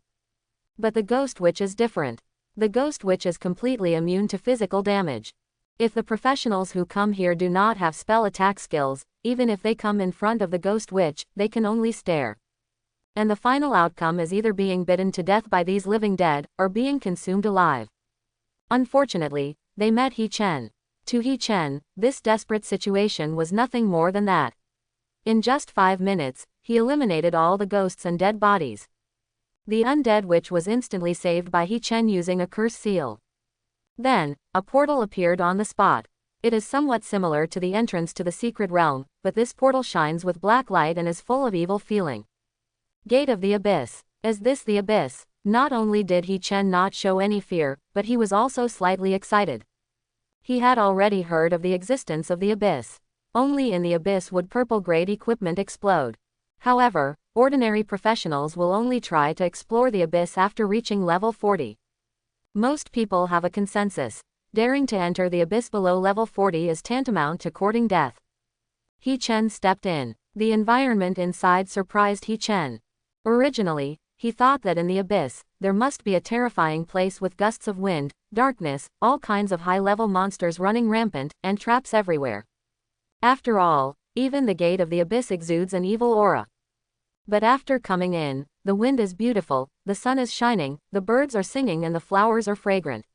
But the Ghost Witch is different. The Ghost Witch is completely immune to physical damage. If the professionals who come here do not have spell attack skills, even if they come in front of the Ghost Witch, they can only stare. And the final outcome is either being bitten to death by these living dead, or being consumed alive. Unfortunately, they met He Chen. To He Chen, this desperate situation was nothing more than that. In just 5 minutes, he eliminated all the ghosts and dead bodies. The undead witch was instantly saved by He Chen using a curse seal. Then, a portal appeared on the spot. It is somewhat similar to the entrance to the secret realm, but this portal shines with black light and is full of evil feeling. Gate of the Abyss. Is this the Abyss? Not only did He Chen not show any fear, but he was also slightly excited. He had already heard of the existence of the Abyss. Only in the Abyss would purple-grade equipment explode. However, ordinary professionals will only try to explore the Abyss after reaching level 40. Most people have a consensus. Daring to enter the Abyss below level 40 is tantamount to courting death. He Chen stepped in. The environment inside surprised He Chen. Originally, he thought that in the Abyss, there must be a terrifying place with gusts of wind, darkness, all kinds of high-level monsters running rampant, and traps everywhere. After all, even the Gate of the Abyss exudes an evil aura. But after coming in, the wind is beautiful, the sun is shining, the birds are singing and the flowers are fragrant.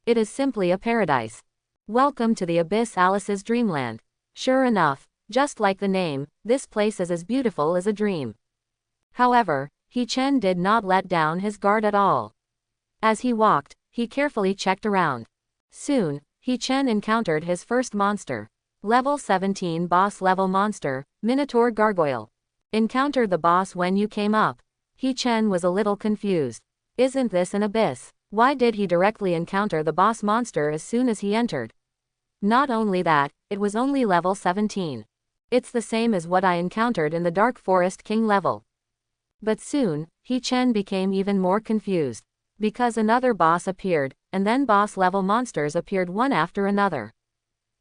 It is simply a paradise. Welcome to the Abyss, Alice's dreamland. Sure enough, just like the name, this place is as beautiful as a dream. However, He Chen did not let down his guard at all. As he walked, he carefully checked around. Soon, He Chen encountered his first monster. Level 17 boss level monster, Minotaur Gargoyle. Encountered the boss when you came up. He Chen was a little confused. Isn't this an abyss? Why did he directly encounter the boss monster as soon as he entered? Not only that, it was only level 17. It's the same as what I encountered in the Dark Forest King level. But soon, He Chen became even more confused. Because another boss appeared, and then boss level monsters appeared one after another.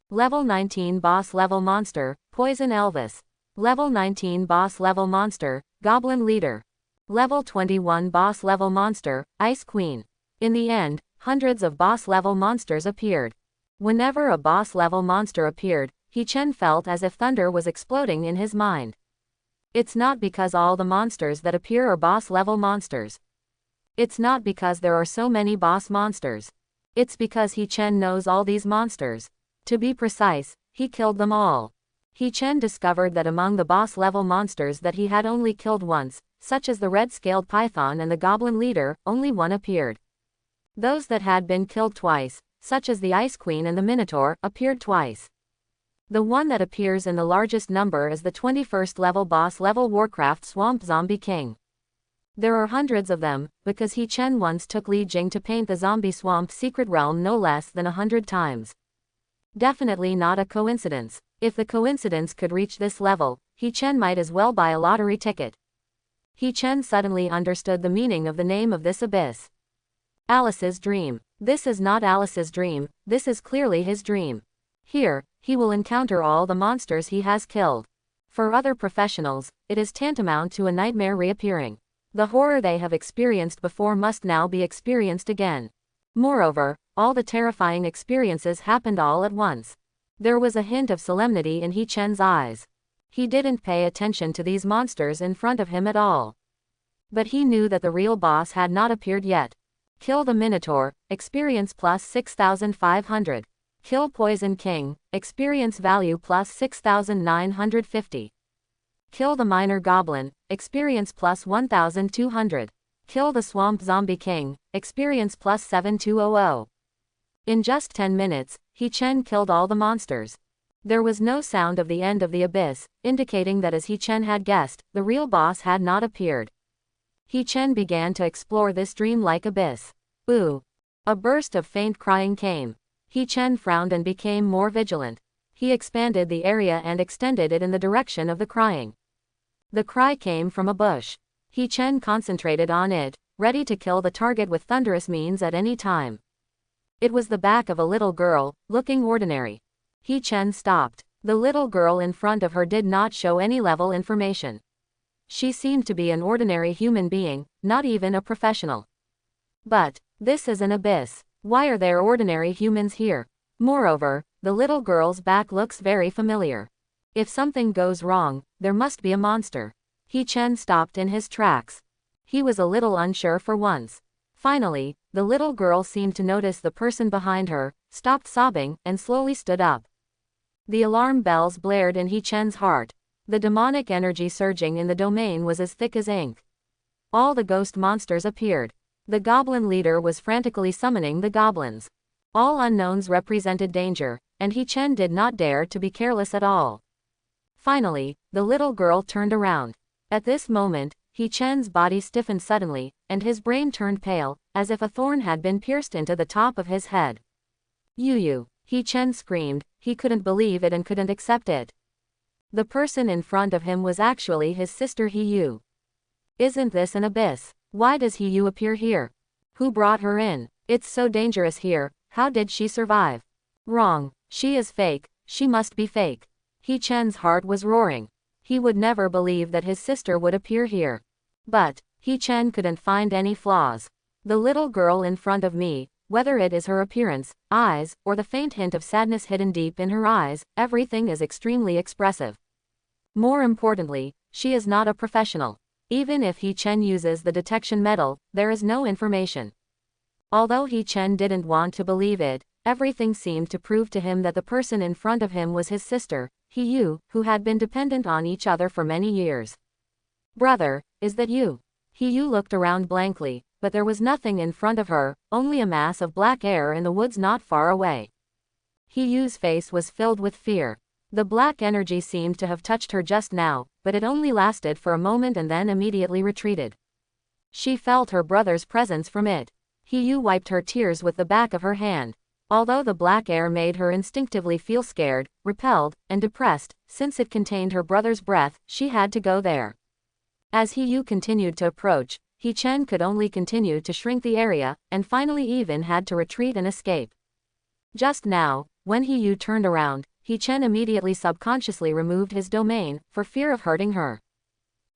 Level 19 boss level monster, Poison Elvis. Level 19 boss level monster, Goblin Leader. Level 21 boss level monster, Ice Queen. In the end, hundreds of boss level monsters appeared. Whenever a boss level monster appeared, He Chen felt as if thunder was exploding in his mind. It's not because all the monsters that appear are boss level monsters. It's not because there are so many boss monsters. It's because He Chen knows all these monsters. To be precise, he killed them all. He Chen discovered that among the boss level monsters that he had only killed once, such as the red-scaled python and the goblin leader, only one appeared. Those that had been killed twice, such as the Ice Queen and the Minotaur, appeared twice. The one that appears in the largest number is the 21st level boss level Warcraft Swamp Zombie King. There are hundreds of them, because He Chen once took Li Jing to paint the zombie swamp secret realm no less than 100 times. Definitely not a coincidence. If the coincidence could reach this level, He Chen might as well buy a lottery ticket. He Chen suddenly understood the meaning of the name of this abyss. Alice's dream. This is not Alice's dream, this is clearly his dream. Here, he will encounter all the monsters he has killed. For other professionals, it is tantamount to a nightmare reappearing. The horror they have experienced before must now be experienced again. Moreover, all the terrifying experiences happened all at once. There was a hint of solemnity in He Chen's eyes. He didn't pay attention to these monsters in front of him at all. But he knew that the real boss had not appeared yet. Kill the Minotaur, experience plus 6,500. Kill Poison King, experience value plus 6,950. Kill the Minor Goblin, experience plus 1,200. Kill the Swamp Zombie King, experience plus 7,200. In just 10 minutes, He Chen killed all the monsters. There was no sound of the end of the abyss, indicating that as He Chen had guessed, the real boss had not appeared. He Chen began to explore this dream-like abyss. Ooh. A burst of faint crying came. He Chen frowned and became more vigilant. He expanded the area and extended it in the direction of the crying. The cry came from a bush. He Chen concentrated on it, ready to kill the target with thunderous means at any time. It was the back of a little girl, looking ordinary. He Chen stopped. The little girl in front of her did not show any level information. She seemed to be an ordinary human being, not even a professional. But this is an abyss. Why are there ordinary humans here? Moreover, the little girl's back looks very familiar. If something goes wrong, there must be a monster. He Chen stopped in his tracks. He was a little unsure for once. Finally, the little girl seemed to notice the person behind her, stopped sobbing, and slowly stood up. The alarm bells blared in He Chen's heart. The demonic energy surging in the domain was as thick as ink. All the ghost monsters appeared. The goblin leader was frantically summoning the goblins. All unknowns represented danger, and He Chen did not dare to be careless at all. Finally, the little girl turned around. At this moment, He Chen's body stiffened suddenly, and his brain turned pale, as if a thorn had been pierced into the top of his head. Yu! He Chen screamed. He couldn't believe it and couldn't accept it. The person in front of him was actually his sister He Yu. Isn't this an abyss? Why does He Yu appear here? Who brought her in? It's so dangerous here. How did she survive? Wrong. She is fake. She must be fake. He Chen's heart was roaring. He would never believe that his sister would appear here. But He Chen couldn't find any flaws. The little girl in front of me, whether it is her appearance, eyes, or the faint hint of sadness hidden deep in her eyes, everything is extremely expressive. More importantly, she is not a professional. Even if He Chen uses the detection metal, there is no information. Although He Chen didn't want to believe it, everything seemed to prove to him that the person in front of him was his sister, He Yu, who had been dependent on each other for many years. Brother, is that you? He Yu looked around blankly, but there was nothing in front of her, only a mass of black air in the woods not far away. He Yu's face was filled with fear. The black energy seemed to have touched her just now, but it only lasted for a moment and then immediately retreated. She felt her brother's presence from it. He Yu wiped her tears with the back of her hand. Although the black air made her instinctively feel scared, repelled, and depressed, since it contained her brother's breath, she had to go there. As He Yu continued to approach, He Chen could only continue to shrink the area, and finally even had to retreat and escape. Just now, when He Yu turned around, He Chen immediately subconsciously removed his domain, for fear of hurting her.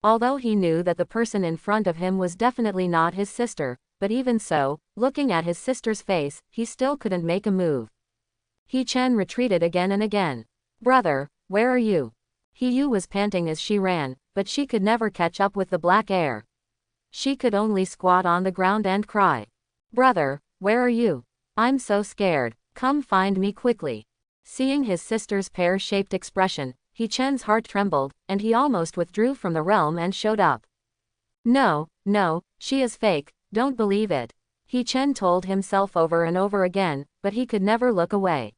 Although he knew that the person in front of him was definitely not his sister, but even so, looking at his sister's face, he still couldn't make a move. He Chen retreated again and again. Brother, where are you? He Yu was panting as she ran, but she could never catch up with the black air. She could only squat on the ground and cry. Brother, where are you? I'm so scared. Come find me quickly. Seeing his sister's pear-shaped expression, He Chen's heart trembled, and he almost withdrew from the realm and showed up. No, she is fake, don't believe it. He Chen told himself over and over again, but he could never look away.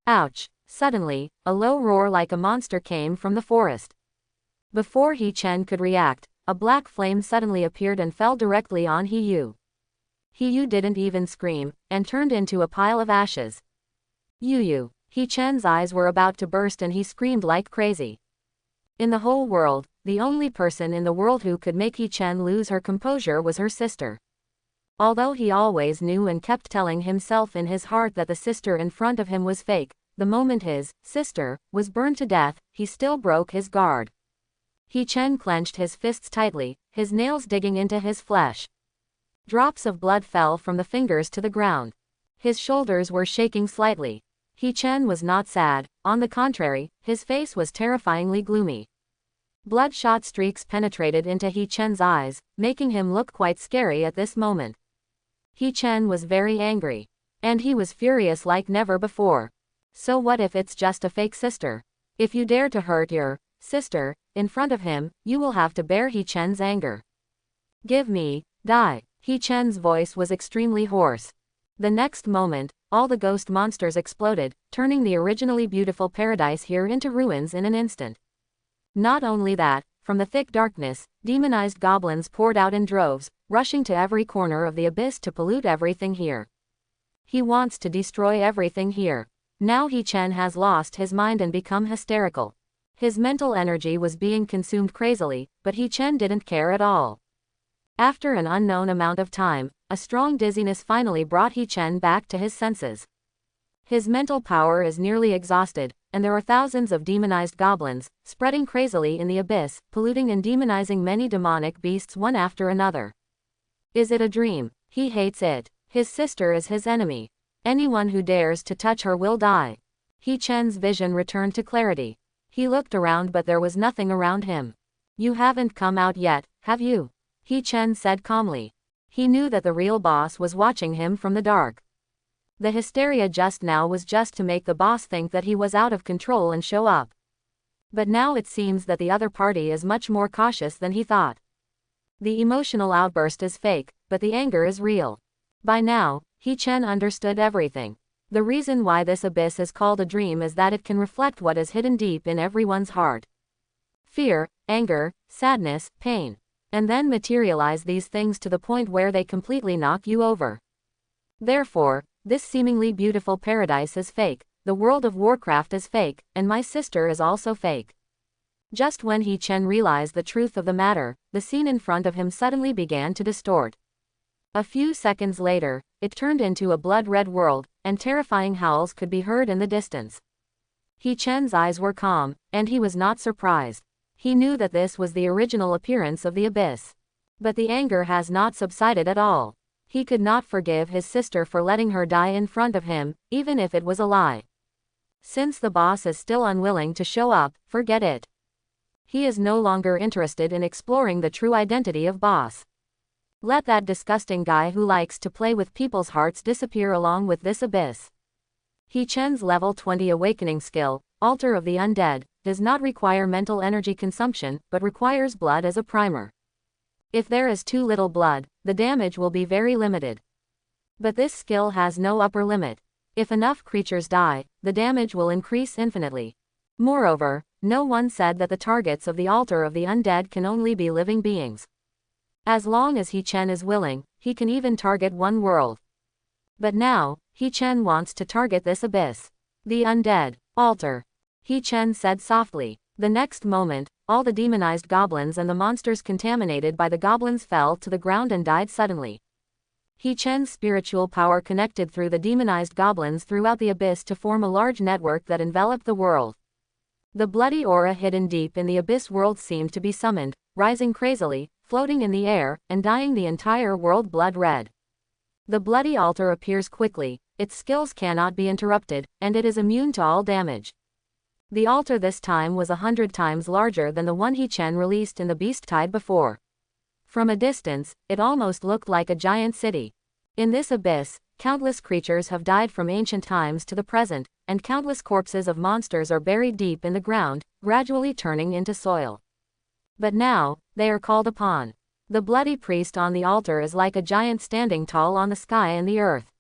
Ouch! Suddenly, a low roar like a monster came from the forest. Before He Chen could react, a black flame suddenly appeared and fell directly on He Yu. He Yu didn't even scream, and turned into a pile of ashes. Yu! He Chen's eyes were about to burst and he screamed like crazy. In the whole world, the only person in the world who could make He Chen lose her composure was her sister. Although he always knew and kept telling himself in his heart that the sister in front of him was fake, the moment his sister was burned to death, he still broke his guard. He Chen clenched his fists tightly, his nails digging into his flesh. Drops of blood fell from the fingers to the ground. His shoulders were shaking slightly. He Chen was not sad, on the contrary, his face was terrifyingly gloomy. Bloodshot streaks penetrated into He Chen's eyes, making him look quite scary at this moment. He Chen was very angry. And he was furious like never before. So what if it's just a fake sister? If you dare to hurt your sister in front of him, you will have to bear He Chen's anger. Give me, die. He Chen's voice was extremely hoarse. The next moment, all the ghost monsters exploded, turning the originally beautiful paradise here into ruins in an instant. Not only that, from the thick darkness, demonized goblins poured out in droves, rushing to every corner of the abyss to pollute everything here. He wants to destroy everything here. Now He Chen has lost his mind and become hysterical. His mental energy was being consumed crazily, but He Chen didn't care at all. After an unknown amount of time, a strong dizziness finally brought He Chen back to his senses. His mental power is nearly exhausted, and there are thousands of demonized goblins, spreading crazily in the abyss, polluting and demonizing many demonic beasts one after another. Is it a dream? He hates it. His sister is his enemy. Anyone who dares to touch her will die. He Chen's vision returned to clarity. He looked around but there was nothing around him. You haven't come out yet, have you? He Chen said calmly. He knew that the real boss was watching him from the dark. The hysteria just now was just to make the boss think that he was out of control and show up. But now it seems that the other party is much more cautious than he thought. The emotional outburst is fake, but the anger is real. By now, He Chen understood everything. The reason why this abyss is called a dream is that it can reflect what is hidden deep in everyone's heart. Fear, anger, sadness, pain. And then materialize these things to the point where they completely knock you over. Therefore, this seemingly beautiful paradise is fake, the world of Warcraft is fake, and my sister is also fake. Just when He Chen realized the truth of the matter, the scene in front of him suddenly began to distort. A few seconds later, it turned into a blood-red world, and terrifying howls could be heard in the distance. He Chen's eyes were calm, and he was not surprised. He knew that this was the original appearance of the abyss. But the anger has not subsided at all. He could not forgive his sister for letting her die in front of him, even if it was a lie. Since the boss is still unwilling to show up, forget it. He is no longer interested in exploring the true identity of boss. Let that disgusting guy who likes to play with people's hearts disappear along with this abyss. He Chen's level 20 awakening skill, Altar of the Undead, does not require mental energy consumption, but requires blood as a primer. If there is too little blood, the damage will be very limited. But this skill has no upper limit. If enough creatures die, the damage will increase infinitely. Moreover, no one said that the targets of the Altar of the Undead can only be living beings. As long as He Chen is willing, he can even target one world. But now, He Chen wants to target this abyss. The Undead Altar. He Chen said softly. The next moment, all the demonized goblins and the monsters contaminated by the goblins fell to the ground and died suddenly. He Chen's spiritual power connected through the demonized goblins throughout the abyss to form a large network that enveloped the world. The bloody aura hidden deep in the abyss world seemed to be summoned, rising crazily, floating in the air, and dyeing the entire world blood red. The bloody altar appears quickly, its skills cannot be interrupted, and it is immune to all damage. The altar this time was 100 times larger than the one He Chen released in the Beast Tide before. From a distance, it almost looked like a giant city. In this abyss, countless creatures have died from ancient times to the present, and countless corpses of monsters are buried deep in the ground, gradually turning into soil. But now, they are called upon. The bloody priest on the altar is like a giant standing tall on the sky and the earth.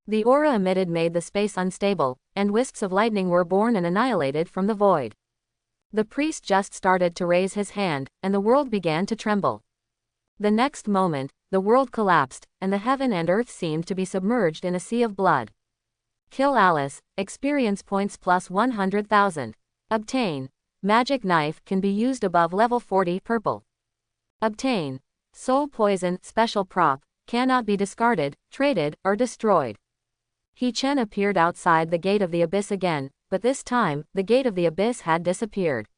The aura emitted made the space unstable, and wisps of lightning were born and annihilated from the void. The priest just started to raise his hand, and the world began to tremble. The next moment, the world collapsed, and the heaven and earth seemed to be submerged in a sea of blood. Kill Alice, experience points plus 100,000. Obtain. Magic knife can be used above level 40 purple. Obtain. Soul poison, special prop, cannot be discarded, traded, or destroyed. He Chen appeared outside the gate of the abyss again, but this time, the gate of the abyss had disappeared.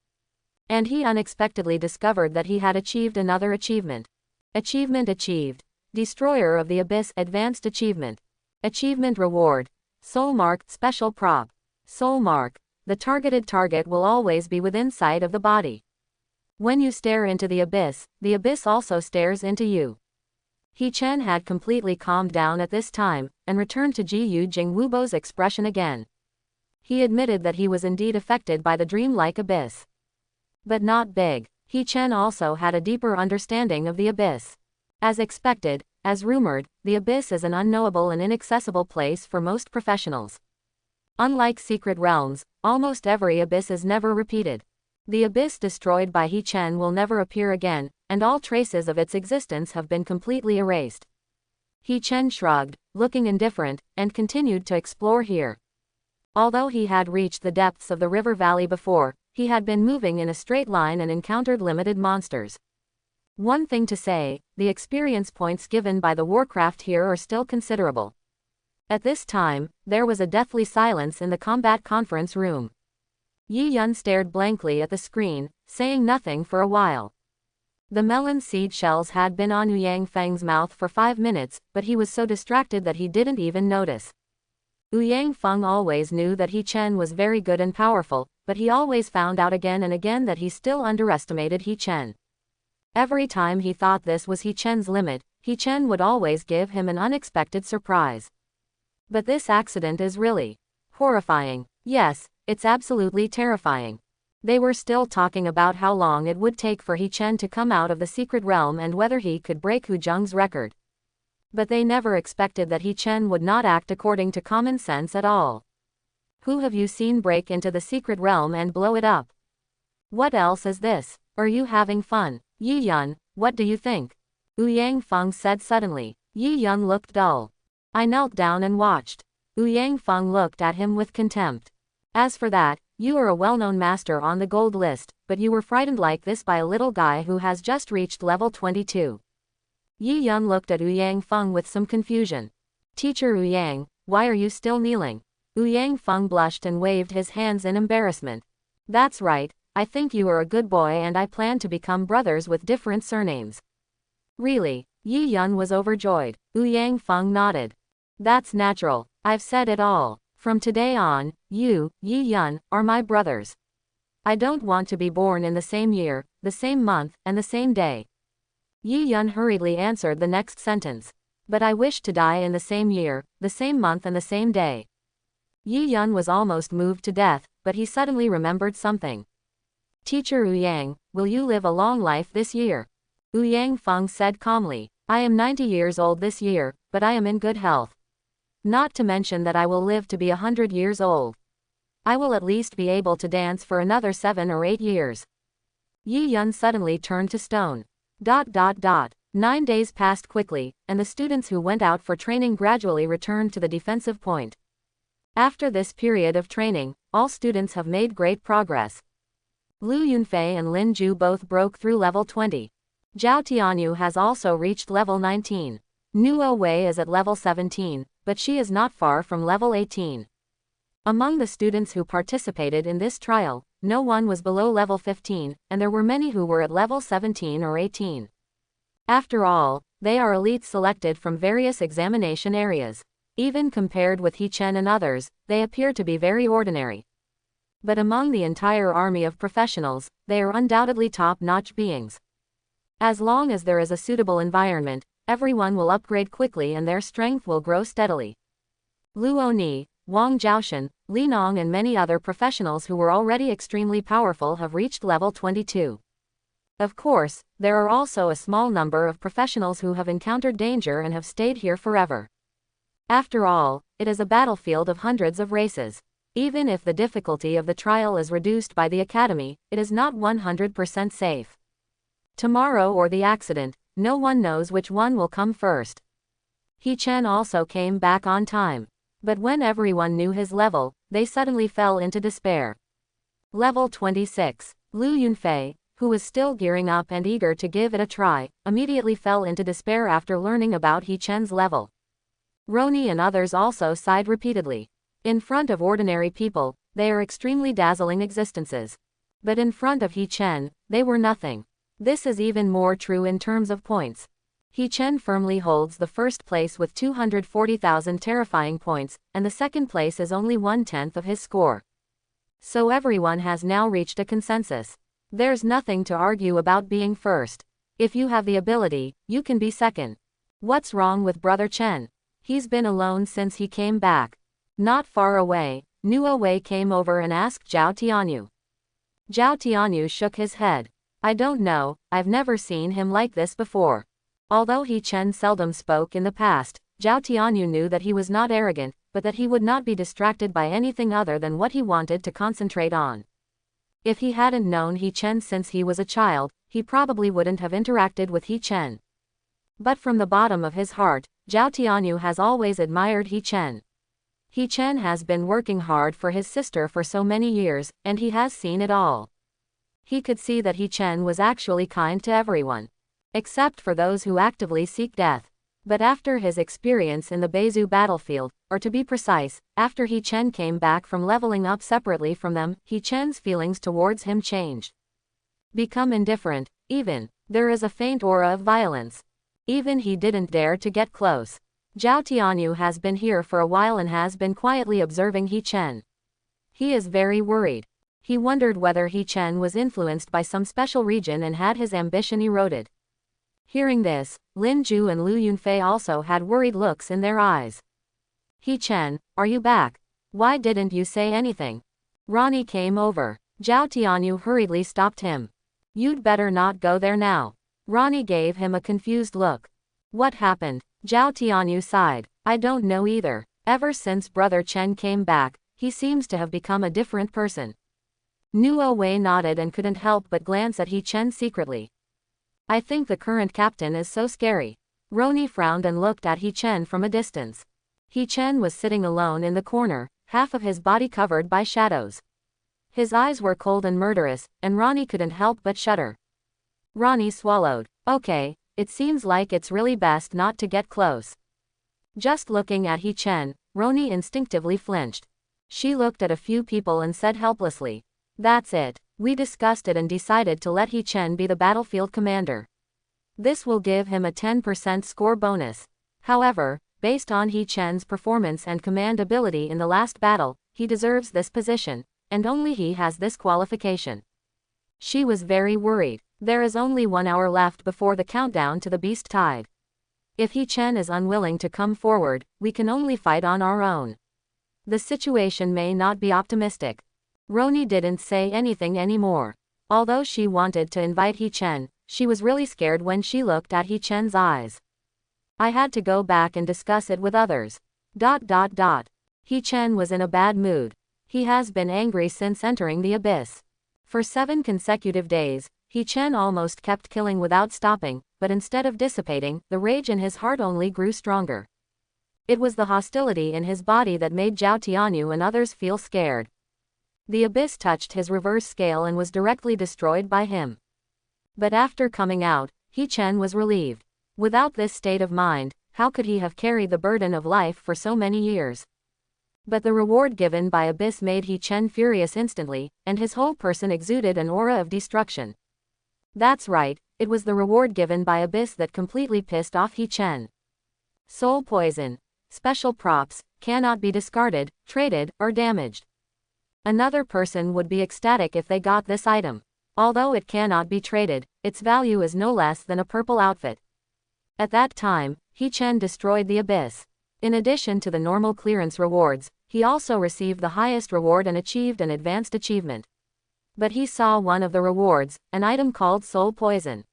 And he unexpectedly discovered that he had achieved another achievement. Achievement achieved. Destroyer of the Abyss Advanced Achievement. Achievement reward. Soul mark special prop. Soul mark. The targeted target will always be within sight of the body. When you stare into the abyss also stares into you. He Chen had completely calmed down at this time, and returned to Jiyu Jingwubo's expression again. He admitted that he was indeed affected by the dreamlike abyss. But not big. He Chen also had a deeper understanding of the abyss. As expected, as rumored, the abyss is an unknowable and inaccessible place for most professionals. Unlike secret realms, almost every abyss is never repeated. The abyss destroyed by He Chen will never appear again, and all traces of its existence have been completely erased. He Chen shrugged, looking indifferent, and continued to explore here. Although he had reached the depths of the river valley before, he had been moving in a straight line and encountered limited monsters. One thing to say, the experience points given by the Warcraft here are still considerable. At this time, there was a deathly silence in the combat conference room. Yi Yun stared blankly at the screen, saying nothing for a while. The melon seed shells had been on Ouyang Feng's mouth for 5 minutes, but he was so distracted that he didn't even notice. Ouyang Feng always knew that He Chen was very good and powerful, but he always found out again and again that he still underestimated He Chen. Every time he thought this was He Chen's limit, He Chen would always give him an unexpected surprise. But this accident is really horrifying. Yes, it's absolutely terrifying. They were still talking about how long it would take for He Chen to come out of the secret realm and whether he could break Hu Zheng's record. But they never expected that He Chen would not act according to common sense at all. Who have you seen break into the secret realm and blow it up? What else is this? Are you having fun? Yi Yun, what do you think? Ouyang Feng said suddenly. Yi Yun looked dull. I knelt down and watched. Ouyang Feng looked at him with contempt. As for that, you are a well-known master on the gold list, but you were frightened like this by a little guy who has just reached level 22. Yi Yun looked at Ouyang Feng with some confusion. Teacher Ouyang, why are you still kneeling? Ouyang Feng blushed and waved his hands in embarrassment. That's right, I think you are a good boy and I plan to become brothers with different surnames. Really? Yi Yun was overjoyed. Ouyang Feng nodded. That's natural, I've said it all. From today on, you, Yi Yun, are my brothers. I don't want to be born in the same year, the same month, and the same day. Yi Yun hurriedly answered the next sentence. But I wish to die in the same year, the same month and the same day. Yi Yun was almost moved to death, but he suddenly remembered something. Teacher Ouyang, will you live a long life this year? Ouyang Feng said calmly. I am 90 years old this year, but I am in good health. Not to mention that I will live to be 100 years old. I will at least be able to dance for another 7 or 8 years. Yi Yun suddenly turned to stone. 9 days passed quickly, and the students who went out for training gradually returned to the defensive point. After this period of training, all students have made great progress. Lu Yunfei and Lin Ju both broke through level 20. Zhao Tianyu has also reached level 19. Nuo Wei is at level 17, but she is not far from level 18. Among the students who participated in this trial, no one was below level 15, and there were many who were at level 17 or 18. After all, they are elites selected from various examination areas. Even compared with He Chen and others, they appear to be very ordinary. But among the entire army of professionals, they are undoubtedly top-notch beings. As long as there is a suitable environment, everyone will upgrade quickly and their strength will grow steadily. Lu Oni, Wang Zhaoshan, Li Nong and many other professionals who were already extremely powerful have reached level 22. Of course, there are also a small number of professionals who have encountered danger and have stayed here forever. After all, it is a battlefield of hundreds of races. Even if the difficulty of the trial is reduced by the academy, it is not 100% safe. Tomorrow or the accident, no one knows which one will come first. He Chen also came back on time. But when everyone knew his level, they suddenly fell into despair. Level 26. Lu Yunfei, who was still gearing up and eager to give it a try, immediately fell into despair after learning about He Chen's level. Roni and others also sighed repeatedly. In front of ordinary people, they are extremely dazzling existences. But in front of He Chen, they were nothing. This is even more true in terms of points. He Chen firmly holds the first place with 240,000 terrifying points, and the second place is only 1/10 of his score. So everyone has now reached a consensus. There's nothing to argue about being first. If you have the ability, you can be second. What's wrong with Brother Chen? He's been alone since he came back. Not far away, Nuo Wei came over and asked Zhao Tianyu. Zhao Tianyu shook his head. I don't know, I've never seen him like this before. Although He Chen seldom spoke in the past, Zhao Tianyu knew that he was not arrogant, but that he would not be distracted by anything other than what he wanted to concentrate on. If he hadn't known He Chen since he was a child, he probably wouldn't have interacted with He Chen. But from the bottom of his heart, Zhao Tianyu has always admired He Chen. He Chen has been working hard for his sister for so many years, and he has seen it all. He could see that He Chen was actually kind to everyone. Except for those who actively seek death. But after his experience in the Beizu battlefield, or to be precise, after He Chen came back from leveling up separately from them, He Chen's feelings towards him changed. Become indifferent, even. There is a faint aura of violence. Even he didn't dare to get close. Zhao Tianyu has been here for a while and has been quietly observing He Chen. He is very worried. He wondered whether He Chen was influenced by some special region and had his ambition eroded. Hearing this, Lin Ju and Lu Yunfei also had worried looks in their eyes. He Chen, are you back? Why didn't you say anything? Ronnie came over. Zhao Tianyu hurriedly stopped him. You'd better not go there now. Ronnie gave him a confused look. What happened? Zhao Tianyu sighed. I don't know either. Ever since Brother Chen came back, he seems to have become a different person. Nuo Wei nodded and couldn't help but glance at He Chen secretly. I think the current captain is so scary. Ronnie frowned and looked at He Chen from a distance. He Chen was sitting alone in the corner, half of his body covered by shadows. His eyes were cold and murderous, and Ronnie couldn't help but shudder. Ronnie swallowed. Okay, it seems like it's really best not to get close. Just looking at He Chen, Ronnie instinctively flinched. She looked at a few people and said helplessly, "That's it. We discussed it and decided to let He Chen be the battlefield commander. This will give him a 10% score bonus. However, based on He Chen's performance and command ability in the last battle, he deserves this position, and only he has this qualification." She was very worried. There is only 1 hour left before the countdown to the Beast Tide. If He Chen is unwilling to come forward, we can only fight on our own. The situation may not be optimistic. Ronnie didn't say anything anymore. Although she wanted to invite He Chen, she was really scared when she looked at He Chen's eyes. I had to go back and discuss it with others. He Chen was in a bad mood. He has been angry since entering the abyss. For 7 consecutive days, He Chen almost kept killing without stopping, but instead of dissipating, the rage in his heart only grew stronger. It was the hostility in his body that made Zhao Tianyu and others feel scared. The abyss touched his reverse scale and was directly destroyed by him. But after coming out, He Chen was relieved. Without this state of mind, how could he have carried the burden of life for so many years? But the reward given by abyss made He Chen furious instantly, and his whole person exuded an aura of destruction. That's right, it was the reward given by abyss that completely pissed off He Chen. Soul poison. Special props, cannot be discarded, traded, or damaged. Another person would be ecstatic if they got this item. Although it cannot be traded, its value is no less than a purple outfit. At that time, He Chen destroyed the abyss. In addition to the normal clearance rewards, he also received the highest reward and achieved an advanced achievement. But he saw one of the rewards, an item called soul poison.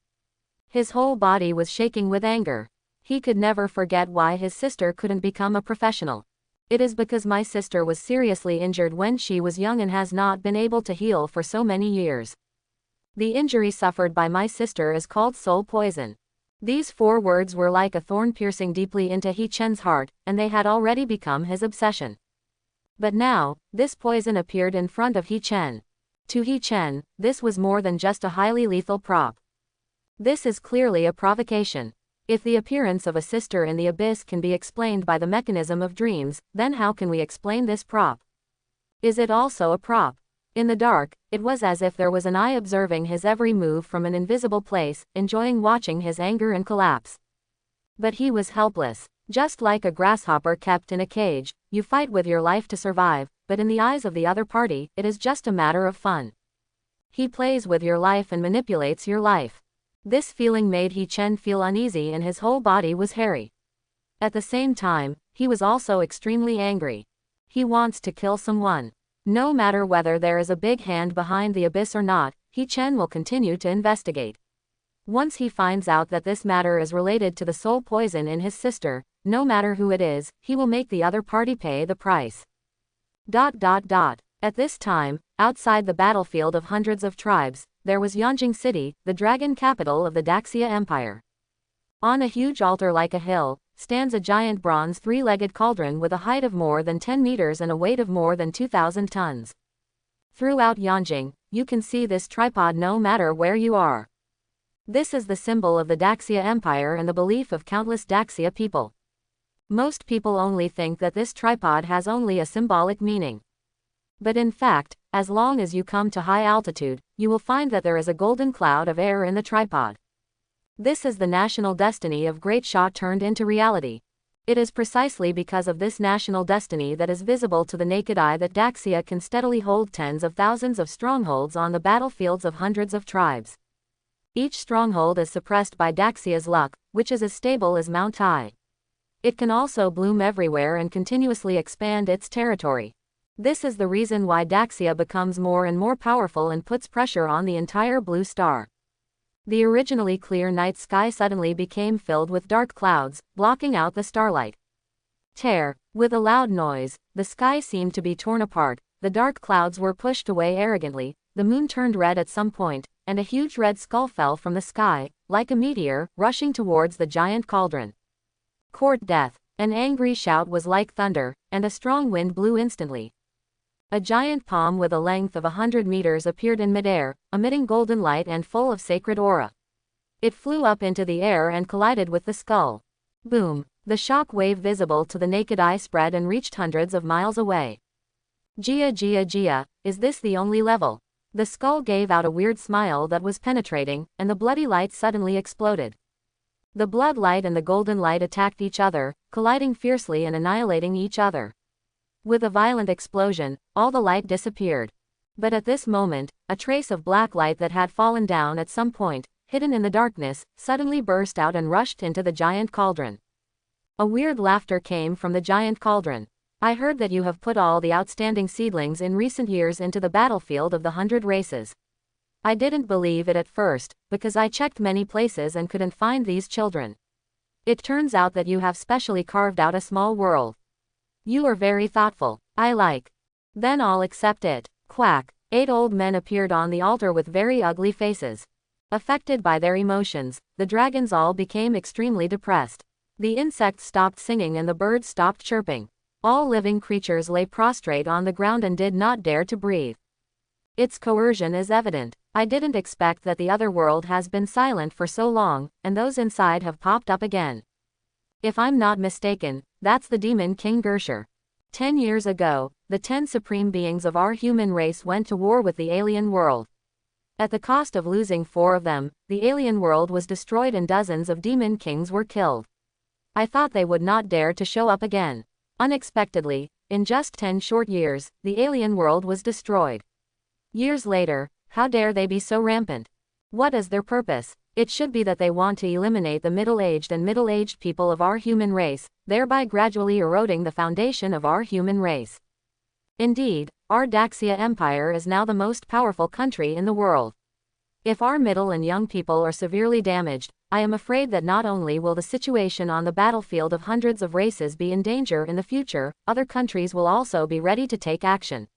His whole body was shaking with anger. He could never forget why his sister couldn't become a professional. It is because my sister was seriously injured when she was young and has not been able to heal for so many years. The injury suffered by my sister is called soul poison. These 4 words were like a thorn piercing deeply into He Chen's heart, and they had already become his obsession. But now, this poison appeared in front of He Chen. To He Chen, this was more than just a highly lethal prop. This is clearly a provocation. If the appearance of a sister in the abyss can be explained by the mechanism of dreams, then how can we explain this prop? Is it also a prop? In the dark, it was as if there was an eye observing his every move from an invisible place, enjoying watching his anger and collapse. But he was helpless. Just like a grasshopper kept in a cage, you fight with your life to survive, but in the eyes of the other party, it is just a matter of fun. He plays with your life and manipulates your life. This feeling made He Chen feel uneasy and his whole body was hairy. At the same time, he was also extremely angry. He wants to kill someone. No matter whether there is a big hand behind the abyss or not, He Chen will continue to investigate. Once he finds out that this matter is related to the soul poison in his sister, no matter who it is, he will make the other party pay the price. At this time, outside the battlefield of hundreds of tribes, there was Yanjing City, the dragon capital of the Daxia Empire. On a huge altar like a hill, stands a giant bronze three-legged cauldron with a height of more than 10 meters and a weight of more than 2,000 tons. Throughout Yanjing, you can see this tripod no matter where you are. This is the symbol of the Daxia Empire and the belief of countless Daxia people. Most people only think that this tripod has only a symbolic meaning. But in fact, as long as you come to high altitude, you will find that there is a golden cloud of air in the tripod. This is the national destiny of Great Shah turned into reality. It is precisely because of this national destiny that is visible to the naked eye that Daxia can steadily hold tens of thousands of strongholds on the battlefields of hundreds of tribes. Each stronghold is suppressed by Daxia's luck, which is as stable as Mount Tai. It can also bloom everywhere and continuously expand its territory. This is the reason why Daxia becomes more and more powerful and puts pressure on the entire blue star. The originally clear night sky suddenly became filled with dark clouds, blocking out the starlight. With a loud noise, the sky seemed to be torn apart, the dark clouds were pushed away arrogantly, the moon turned red at some point, and a huge red skull fell from the sky, like a meteor, rushing towards the giant cauldron. Court death. An angry shout was like thunder, and a strong wind blew instantly. A giant palm with a length of 100 meters appeared in midair, emitting golden light and full of sacred aura. It flew up into the air and collided with the skull. Boom! The shock wave visible to the naked eye spread and reached hundreds of miles away. Gia, is this the only level? The skull gave out a weird smile that was penetrating, and the bloody light suddenly exploded. The blood light and the golden light attacked each other, colliding fiercely and annihilating each other. With a violent explosion, all the light disappeared. But at this moment, a trace of black light that had fallen down at some point, hidden in the darkness, suddenly burst out and rushed into the giant cauldron. A weird laughter came from the giant cauldron. I heard that you have put all the outstanding seedlings in recent years into the battlefield of the 100 races. I didn't believe it at first, because I checked many places and couldn't find these children. It turns out that you have specially carved out a small world. You are very thoughtful. I like. Then I'll accept it. Quack. 8 old men appeared on the altar with very ugly faces. Affected by their emotions, the dragons all became extremely depressed. The insects stopped singing and the birds stopped chirping. All living creatures lay prostrate on the ground and did not dare to breathe. Its coercion is evident. I didn't expect that the other world has been silent for so long, and those inside have popped up again. If I'm not mistaken, that's the demon King Gersher. 10 years ago, the 10 supreme beings of our human race went to war with the alien world. At the cost of losing 4 of them, the alien world was destroyed and dozens of demon kings were killed. I thought they would not dare to show up again. Unexpectedly, in just 10 short years, the alien world was destroyed. Years later, how dare they be so rampant? What is their purpose? It should be that they want to eliminate the middle-aged and middle-aged people of our human race, thereby gradually eroding the foundation of our human race. Indeed, our Daxia Empire is now the most powerful country in the world. If our middle and young people are severely damaged, I am afraid that not only will the situation on the battlefield of hundreds of races be in danger in the future, other countries will also be ready to take action.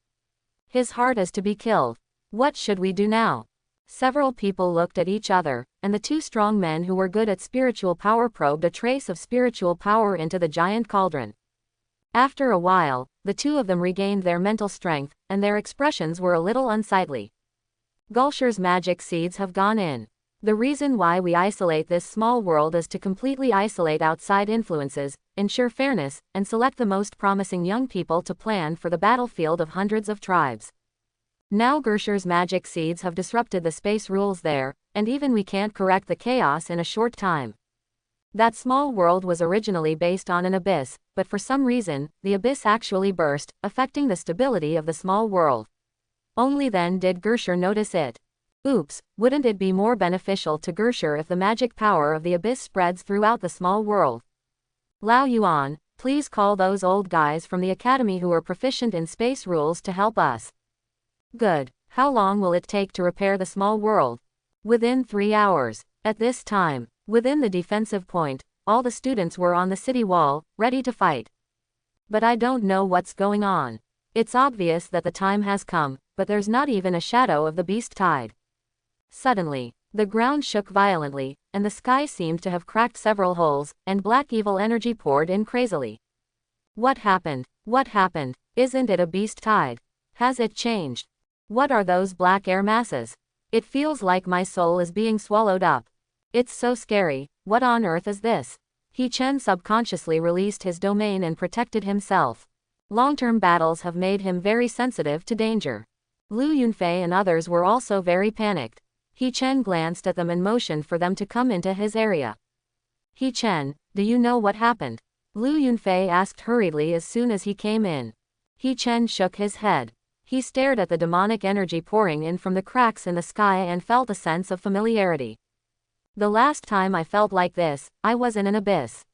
His heart is to be killed. What should we do now? Several people looked at each other, and the 2 strong men who were good at spiritual power probed a trace of spiritual power into the giant cauldron. After a while, the 2 of them regained their mental strength, and their expressions were a little unsightly. Gulsher's magic seeds have gone in. The reason why we isolate this small world is to completely isolate outside influences, ensure fairness, and select the most promising young people to plan for the battlefield of hundreds of tribes. Now Gersher's magic seeds have disrupted the space rules there, and even we can't correct the chaos in a short time. That small world was originally based on an abyss, but for some reason, the abyss actually burst, affecting the stability of the small world. Only then did Gersher notice it. Oops, wouldn't it be more beneficial to Gersher if the magic power of the abyss spreads throughout the small world? Lao Yuan, please call those old guys from the academy who are proficient in space rules to help us. Good. How long will it take to repair the small world? Within 3 hours. At this time, within the defensive point, all the students were on the city wall, ready to fight. But I don't know what's going on. It's obvious that the time has come, but there's not even a shadow of the beast tide. Suddenly, The ground shook violently, and the sky seemed to have cracked several holes, and black evil energy poured in crazily. What happened? What happened? Isn't it a beast tide? Has it changed? What are those black air masses? It feels like my soul is being swallowed up. It's so scary. What on earth is this? He Chen subconsciously released his domain and protected himself. Long-term battles have made him very sensitive to danger. Lu Yunfei and others were also very panicked. He Chen glanced at them and motioned for them to come into his area. He Chen, do you know what happened? Lu Yunfei asked hurriedly as soon as he came in. He Chen shook his head. He stared at the demonic energy pouring in from the cracks in the sky and felt a sense of familiarity. The last time I felt like this, I was in an abyss.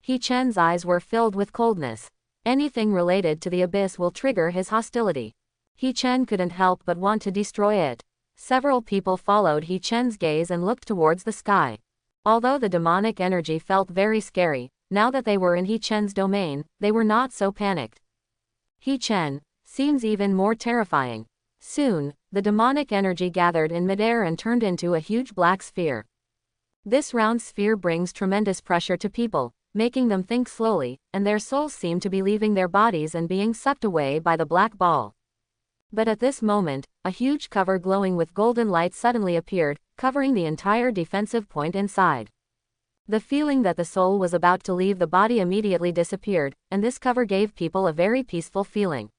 He Chen's eyes were filled with coldness. Anything related to the abyss will trigger his hostility. He Chen couldn't help but want to destroy it. Several people followed He Chen's gaze and looked towards the sky. Although the demonic energy felt very scary, now that they were in He Chen's domain, they were not so panicked. He Chen seems even more terrifying. Soon, the demonic energy gathered in midair and turned into a huge black sphere. This round sphere brings tremendous pressure to people, making them think slowly, and their souls seem to be leaving their bodies and being sucked away by the black ball. But at this moment, a huge cover glowing with golden light suddenly appeared, covering the entire defensive point inside. The feeling that the soul was about to leave the body immediately disappeared, and this cover gave people a very peaceful feeling.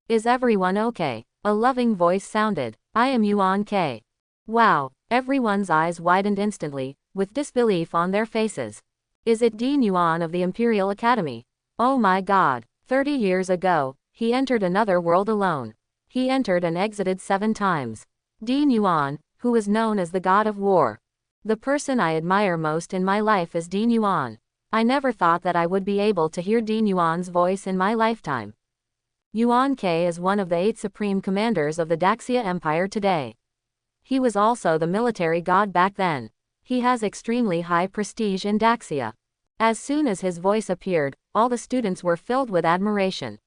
Is everyone okay? A loving voice sounded. I am Yuan K. Wow, everyone's eyes widened instantly, with disbelief on their faces. Is it Dean Yuan of the Imperial Academy? Oh my god, 30 years ago, he entered another world alone. He entered and exited 7 times. Dean Yuan, who is known as the God of War. The person I admire most in my life is Dean Yuan. I never thought that I would be able to hear Dean Yuan's voice in my lifetime. Yuan K is one of the 8 supreme commanders of the Daxia Empire today. He was also the military god back then. He has extremely high prestige in Daxia. As soon as his voice appeared, all the students were filled with admiration.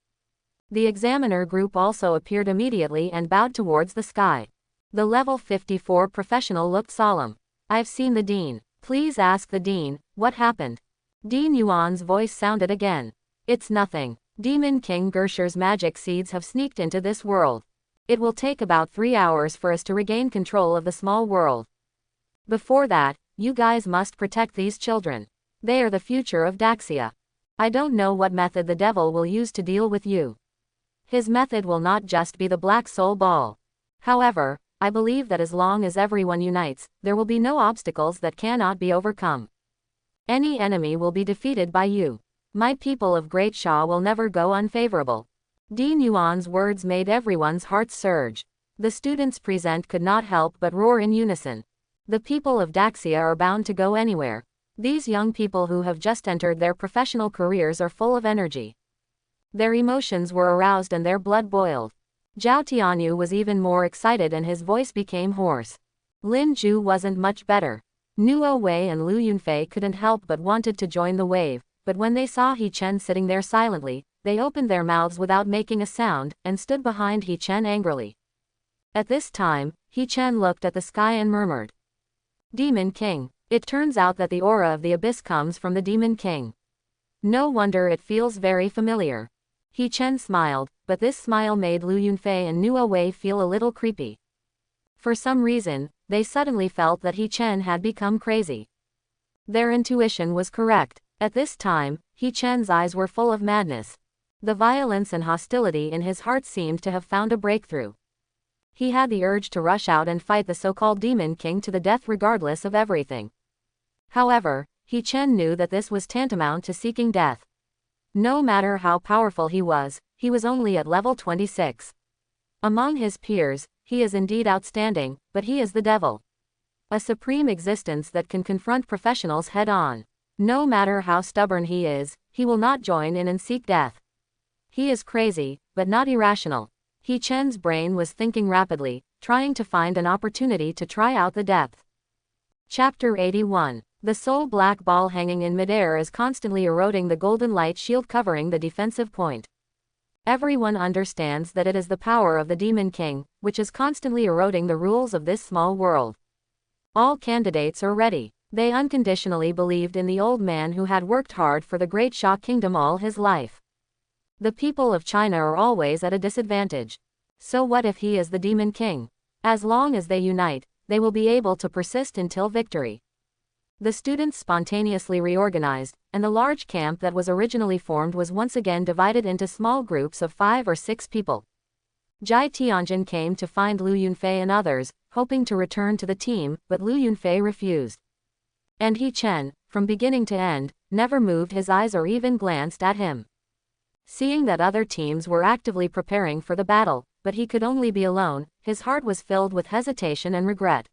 The examiner group also appeared immediately and bowed towards the sky. The level 54 professional looked solemn. I've seen the dean. Please ask the dean, what happened? Dean Yuan's voice sounded again. It's nothing. Demon King Gersher's magic seeds have sneaked into this world. It will take about 3 hours for us to regain control of the small world. Before that, you guys must protect these children. They are the future of Daxia. I don't know what method the devil will use to deal with you. His method will not just be the Black Soul Ball. However, I believe that as long as everyone unites, there will be no obstacles that cannot be overcome. Any enemy will be defeated by you. My people of Great Sha will never go unfavorable. Dean Yuan's words made everyone's hearts surge. The students present could not help but roar in unison. The people of Daxia are bound to go anywhere. These young people who have just entered their professional careers are full of energy. Their emotions were aroused and their blood boiled. Zhao Tianyu was even more excited and his voice became hoarse. Lin Zhu wasn't much better. Nuo Wei and Lu Yunfei couldn't help but wanted to join the wave, but when they saw He Chen sitting there silently, they opened their mouths without making a sound, and stood behind He Chen angrily. At this time, He Chen looked at the sky and murmured. Demon King. It turns out that the aura of the abyss comes from the Demon King. No wonder it feels very familiar. He Chen smiled, but this smile made Lu Yunfei and Nuo Wei feel a little creepy. For some reason, they suddenly felt that He Chen had become crazy. Their intuition was correct. At this time, He Chen's eyes were full of madness. The violence and hostility in his heart seemed to have found a breakthrough. He had the urge to rush out and fight the so-called Demon King to the death regardless of everything. However, He Chen knew that this was tantamount to seeking death. No matter how powerful he was only at level 26. Among his peers, he is indeed outstanding, but he is the devil. A supreme existence that can confront professionals head-on. No matter how stubborn he is, he will not join in and seek death. He is crazy, but not irrational. He Chen's brain was thinking rapidly, trying to find an opportunity to try out the depth. Chapter 81. The soul black ball hanging in midair is constantly eroding the golden light shield covering the defensive point. Everyone understands that it is the power of the Demon King, which is constantly eroding the rules of this small world. All candidates are ready. They unconditionally believed in the old man who had worked hard for the great Xia kingdom all his life. The people of China are always at a disadvantage. So what if he is the Demon King? As long as they unite, they will be able to persist until victory. The students spontaneously reorganized, and the large camp that was originally formed was once again divided into small groups of 5 or 6 people. Jai Tianjin came to find Lu Yunfei and others, hoping to return to the team, but Lu Yunfei refused. And He Chen, from beginning to end, never moved his eyes or even glanced at him. Seeing that other teams were actively preparing for the battle, but he could only be alone, his heart was filled with hesitation and regret.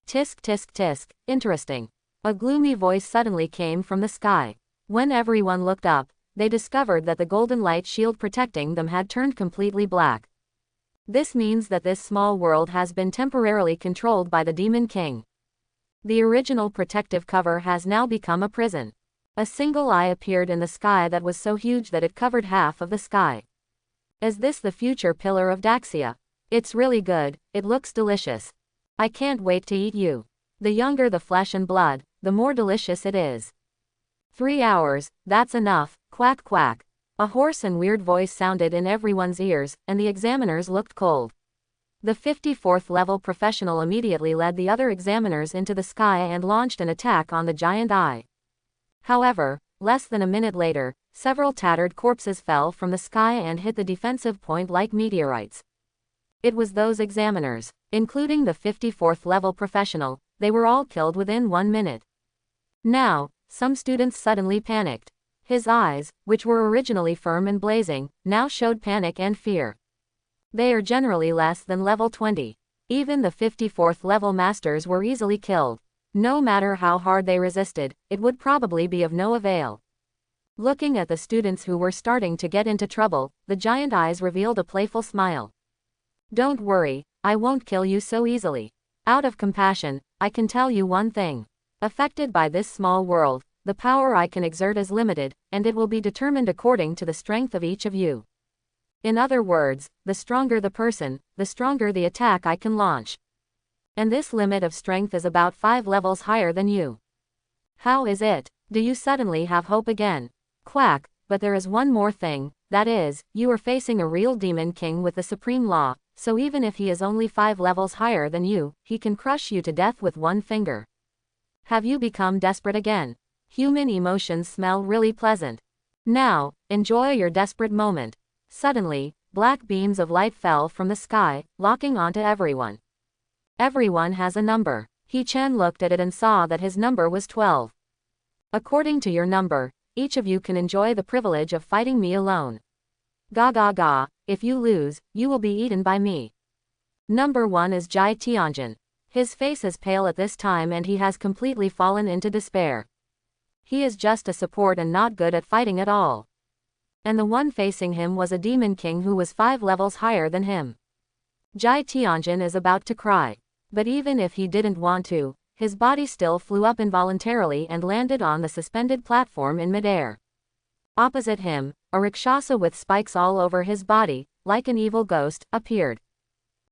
Tisk tisk tisk, interesting. A gloomy voice suddenly came from the sky. When everyone looked up, they discovered that the golden light shield protecting them had turned completely black. This means that this small world has been temporarily controlled by the Demon King. The original protective cover has now become a prison. A single eye appeared in the sky that was so huge that it covered half of the sky. Is this the future pillar of Daxia? It's really good, it looks delicious. I can't wait to eat you. The younger the flesh and blood, the more delicious it is. 3 hours, that's enough, quack quack. A hoarse and weird voice sounded in everyone's ears, and the examiners looked cold. The 54th level professional immediately led the other examiners into the sky and launched an attack on the giant eye. However, less than a minute later, several tattered corpses fell from the sky and hit the defensive point like meteorites. It was those examiners, including the 54th level professional, they were all killed within 1 minute. Now, some students suddenly panicked. His eyes, which were originally firm and blazing, now showed panic and fear. They are generally less than level 20. Even the 54th level masters were easily killed. No matter how hard they resisted, it would probably be of no avail. Looking at the students who were starting to get into trouble, the giant eyes revealed a playful smile. Don't worry, I won't kill you so easily. Out of compassion, I can tell you one thing. Affected by this small world, the power I can exert is limited, and it will be determined according to the strength of each of you. In other words, the stronger the person, the stronger the attack I can launch. And this limit of strength is about 5 levels higher than you. How is it? Do you suddenly have hope again? Quack, but there is one more thing, that is, you are facing a real demon king with the supreme law, so even if he is only 5 levels higher than you, he can crush you to death with one finger. Have you become desperate again? Human emotions smell really pleasant. Now, enjoy your desperate moment. Suddenly, black beams of light fell from the sky, locking onto everyone. Everyone has a number. He Chen looked at it and saw that his number was 12. According to your number, each of you can enjoy the privilege of fighting me alone. Ga ga ga, if you lose, you will be eaten by me. Number 1 is Jai Tianjin. His face is pale at this time and he has completely fallen into despair. He is just a support and not good at fighting at all. And the one facing him was a demon king who was 5 levels higher than him. Jai Tianjin is about to cry. But even if he didn't want to, his body still flew up involuntarily and landed on the suspended platform in midair. Opposite him, a Rakshasa with spikes all over his body, like an evil ghost, appeared.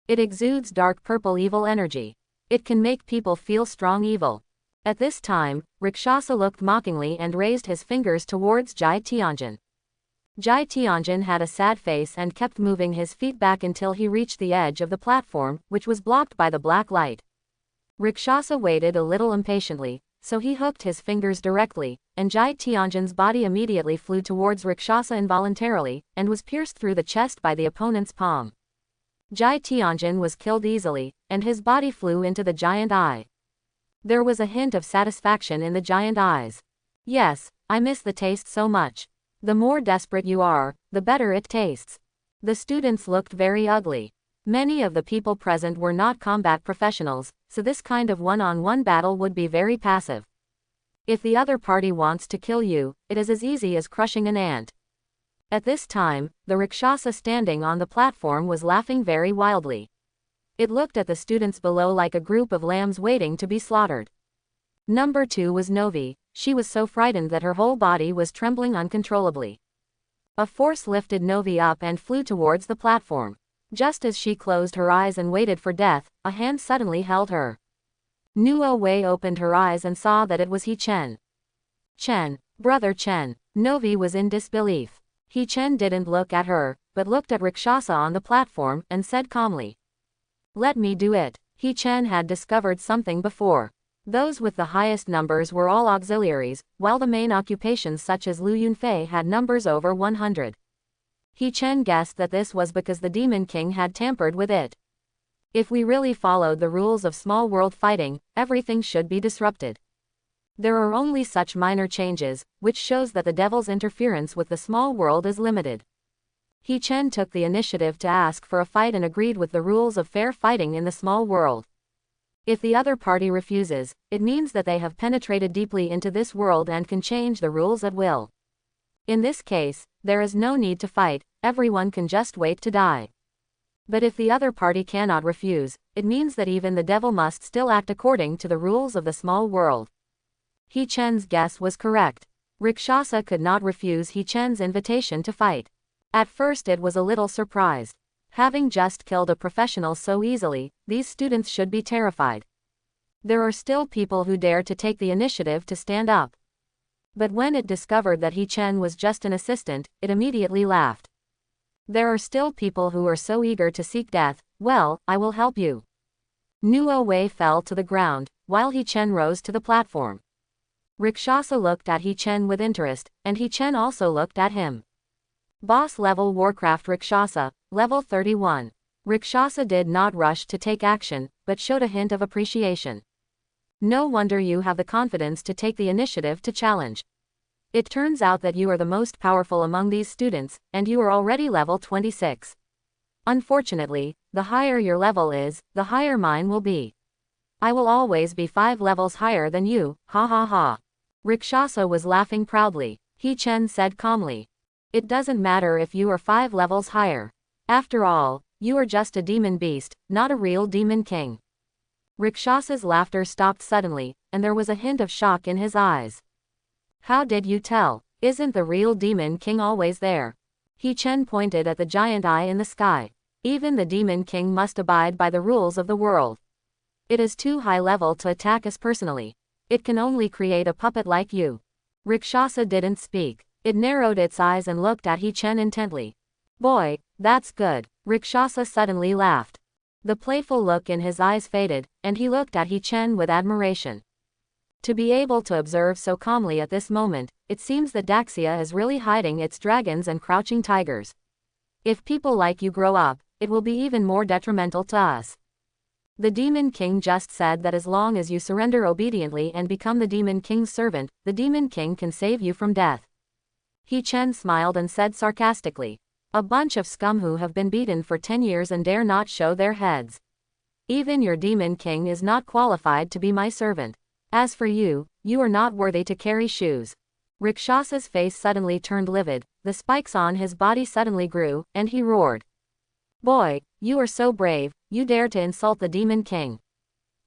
It exudes dark purple evil energy. It can make people feel strong evil. At this time, Rakshasa looked mockingly and raised his fingers towards Jai Tianjin. Jai Tianjin had a sad face and kept moving his feet back until he reached the edge of the platform, which was blocked by the black light. Rakshasa waited a little impatiently, so he hooked his fingers directly, and Jai Tianjin's body immediately flew towards Rakshasa involuntarily, and was pierced through the chest by the opponent's palm. Jai Tianjin was killed easily, and his body flew into the giant eye. There was a hint of satisfaction in the giant eyes. Yes, I miss the taste so much. The more desperate you are, the better it tastes. The students looked very ugly. Many of the people present were not combat professionals, so this kind of one-on-one battle would be very passive. If the other party wants to kill you, it is as easy as crushing an ant. At this time, the Rakshasa standing on the platform was laughing very wildly. It looked at the students below like a group of lambs waiting to be slaughtered. Number 2 was Novi. She was so frightened that her whole body was trembling uncontrollably. A force lifted Novi up and flew towards the platform. Just as she closed her eyes and waited for death, a hand suddenly held her. Nuo Wei opened her eyes and saw that it was He Chen. Chen, brother Chen. Novi was in disbelief. He Chen didn't look at her, but looked at Rakshasa on the platform and said calmly, "Let me do it." He Chen had discovered something before. Those with the highest numbers were all auxiliaries, while the main occupations such as Lu Yunfei had numbers over 100. He Chen guessed that this was because the Demon King had tampered with it. If we really followed the rules of small world fighting, everything should be disrupted. There are only such minor changes, which shows that the devil's interference with the small world is limited. He Chen took the initiative to ask for a fight and agreed with the rules of fair fighting in the small world. If the other party refuses, it means that they have penetrated deeply into this world and can change the rules at will. In this case, there is no need to fight, everyone can just wait to die. But if the other party cannot refuse, it means that even the devil must still act according to the rules of the small world. He Chen's guess was correct. Rakshasa could not refuse He Chen's invitation to fight. At first it was a little surprised. Having just killed a professional so easily, these students should be terrified. There are still people who dare to take the initiative to stand up. But when it discovered that He Chen was just an assistant, it immediately laughed. There are still people who are so eager to seek death. Well, I will help you. Nuo Wei fell to the ground, while He Chen rose to the platform. Rakshasa looked at He Chen with interest, and He Chen also looked at him. Boss level Warcraft Rakshasa, level 31. Rakshasa did not rush to take action, but showed a hint of appreciation. No wonder you have the confidence to take the initiative to challenge. It turns out that you are the most powerful among these students, and you are already level 26. Unfortunately, the higher your level is, the higher mine will be. I will always be 5 levels higher than you, ha ha ha. Rakshasa was laughing proudly. He Chen said calmly. It doesn't matter if you are 5 levels higher. After all, you are just a demon beast, not a real demon king. Rakshasa's laughter stopped suddenly, and there was a hint of shock in his eyes. How did you tell? Isn't the real demon king always there? He Chen pointed at the giant eye in the sky. Even the demon king must abide by the rules of the world. It is too high level to attack us personally. It can only create a puppet like you. Rakshasa didn't speak. It narrowed its eyes and looked at He Chen intently. Boy, that's good. Rakshasa suddenly laughed. The playful look in his eyes faded, and he looked at He Chen with admiration. To be able to observe so calmly at this moment, it seems that Daxia is really hiding its dragons and crouching tigers. If people like you grow up, it will be even more detrimental to us. The Demon King just said that as long as you surrender obediently and become the Demon King's servant, the Demon King can save you from death. He Chen smiled and said sarcastically. A bunch of scum who have been beaten for 10 years and dare not show their heads. Even your Demon King is not qualified to be my servant. As for you, you are not worthy to carry shoes. Rakshasa's face suddenly turned livid, the spikes on his body suddenly grew, and he roared. Boy, you are so brave, you dare to insult the Demon King.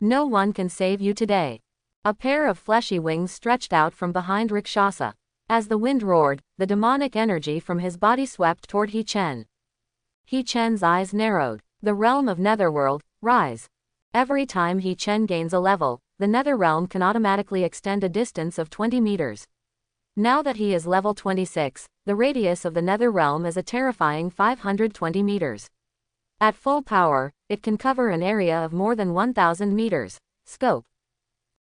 No one can save you today. A pair of fleshy wings stretched out from behind Rakshasa. As the wind roared, the demonic energy from his body swept toward He Chen. He Chen's eyes narrowed. The realm of Netherworld, rise. Every time He Chen gains a level, the Nether realm can automatically extend a distance of 20 meters. Now that he is level 26, the radius of the Nether realm is a terrifying 520 meters. At full power, it can cover an area of more than 1,000 meters. Scope.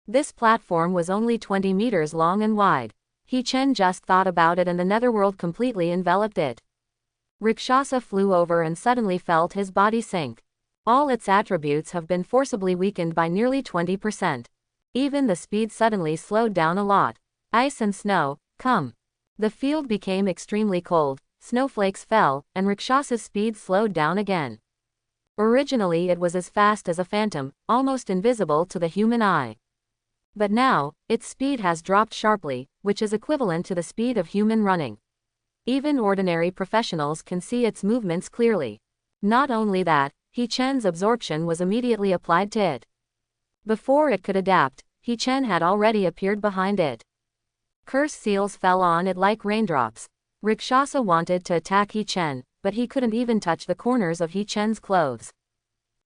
This platform was only 20 meters long and wide. He Chen just thought about it and the netherworld completely enveloped it. Rakshasa flew over and suddenly felt his body sink. All its attributes have been forcibly weakened by nearly 20%. Even the speed suddenly slowed down a lot. Ice and snow, come. The field became extremely cold, snowflakes fell, and Rakshasa's speed slowed down again. Originally it was as fast as a phantom, almost invisible to the human eye. But now, its speed has dropped sharply, which is equivalent to the speed of human running. Even ordinary professionals can see its movements clearly. Not only that, He Chen's absorption was immediately applied to it. Before it could adapt, He Chen had already appeared behind it. Curse seals fell on it like raindrops. Rakshasa wanted to attack He Chen, but he couldn't even touch the corners of He Chen's clothes.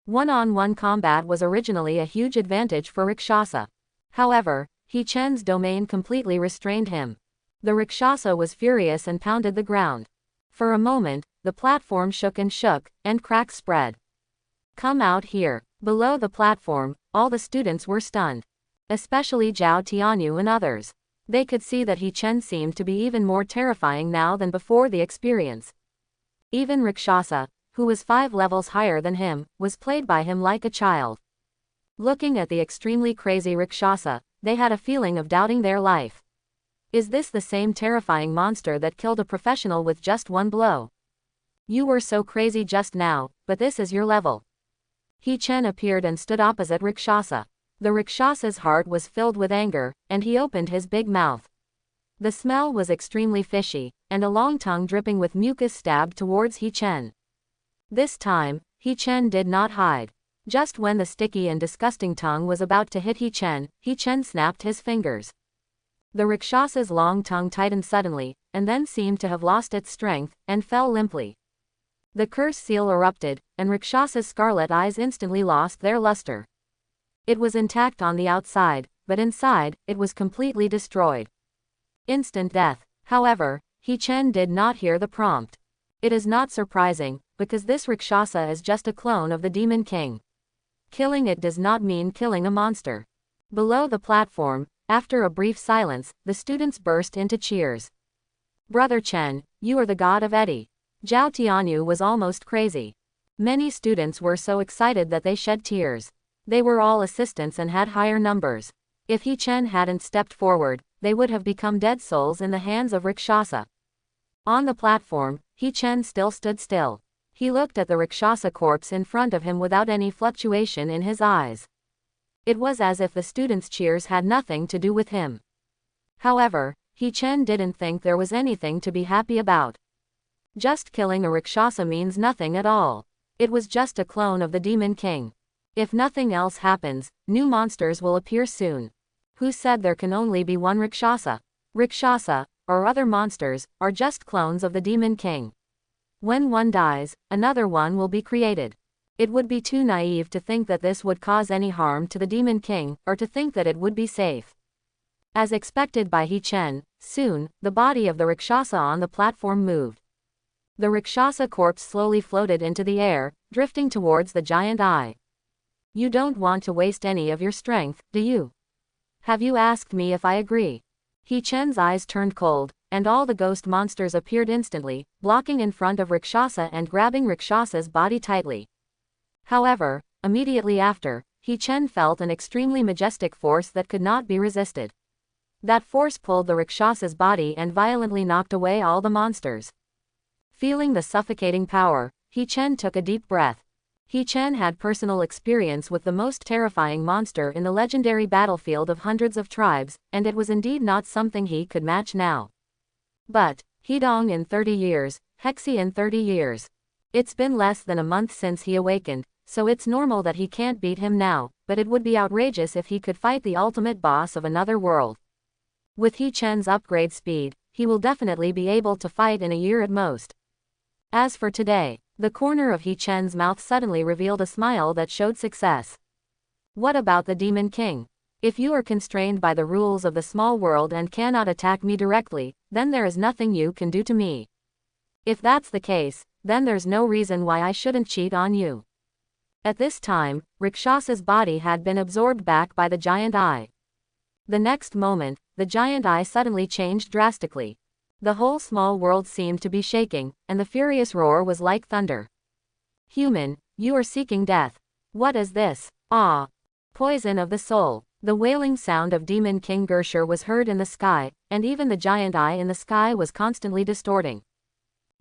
One-on-one combat was originally a huge advantage for Rakshasa. However, He Chen's domain completely restrained him. The Rakshasa was furious and pounded the ground. For a moment, the platform shook, and cracks spread. "Come out here." Below the platform, all the students were stunned. Especially Zhao Tianyu and others. They could see that He Chen seemed to be even more terrifying now than before the experience. Even Rakshasa, who was 5 levels higher than him, was played by him like a child. Looking at the extremely crazy Rakshasa, they had a feeling of doubting their life. Is this the same terrifying monster that killed a professional with just one blow? You were so crazy just now, but this is your level. He Chen appeared and stood opposite Rakshasa. The Rakshasa's heart was filled with anger, and he opened his big mouth. The smell was extremely fishy, and a long tongue dripping with mucus stabbed towards He Chen. This time, He Chen did not hide. Just when the sticky and disgusting tongue was about to hit He Chen snapped his fingers. The Rakshasa's long tongue tightened suddenly, and then seemed to have lost its strength, and fell limply. The curse seal erupted, and Rakshasa's scarlet eyes instantly lost their luster. It was intact on the outside, but inside, it was completely destroyed. Instant death. However, He Chen did not hear the prompt. It is not surprising, because this Rakshasa is just a clone of the Demon King. Killing it does not mean killing a monster. Below the platform, after a brief silence, the students burst into cheers. "Brother Chen, you are the god of Eddie." Zhao Tianyu was almost crazy. Many students were so excited that they shed tears. They were all assistants and had higher numbers. If He Chen hadn't stepped forward, they would have become dead souls in the hands of Rakshasa. On the platform, He Chen still stood still. He looked at the Rakshasa corpse in front of him without any fluctuation in his eyes. It was as if the students' cheers had nothing to do with him. However, He Chen didn't think there was anything to be happy about. Just killing a Rakshasa means nothing at all. It was just a clone of the Demon King. If nothing else happens, new monsters will appear soon. Who said there can only be one Rakshasa? Rakshasa, or other monsters, are just clones of the Demon King. When one dies, another one will be created. It would be too naive to think that this would cause any harm to the Demon King, or to think that it would be safe. As expected by He Chen, soon, the body of the Rakshasa on the platform moved. The Rakshasa corpse slowly floated into the air, drifting towards the giant eye. "You don't want to waste any of your strength, do you? Have you asked me if I agree?" He Chen's eyes turned cold, and all the ghost monsters appeared instantly, blocking in front of Rakshasa and grabbing Rakshasa's body tightly. However, immediately after, He Chen felt an extremely majestic force that could not be resisted. That force pulled the Rakshasa's body and violently knocked away all the monsters. Feeling the suffocating power, He Chen took a deep breath. He Chen had personal experience with the most terrifying monster in the legendary battlefield of hundreds of tribes, and it was indeed not something he could match now. But, Hedong in 30 years, Hexi in 30 years. It's been less than a month since he awakened, so it's normal that he can't beat him now, but it would be outrageous if he could fight the ultimate boss of another world. With He Chen's upgrade speed, he will definitely be able to fight in a year at most. As for today, the corner of He Chen's mouth suddenly revealed a smile that showed success. "What about the Demon King? If you are constrained by the rules of the small world and cannot attack me directly, then there is nothing you can do to me. If that's the case, then there's no reason why I shouldn't cheat on you." At this time, Rakshasa's body had been absorbed back by the giant eye. The next moment, the giant eye suddenly changed drastically. The whole small world seemed to be shaking, and the furious roar was like thunder. "Human, you are seeking death. What is this? Ah! Poison of the soul." The wailing sound of Demon King Gershur was heard in the sky, and even the giant eye in the sky was constantly distorting.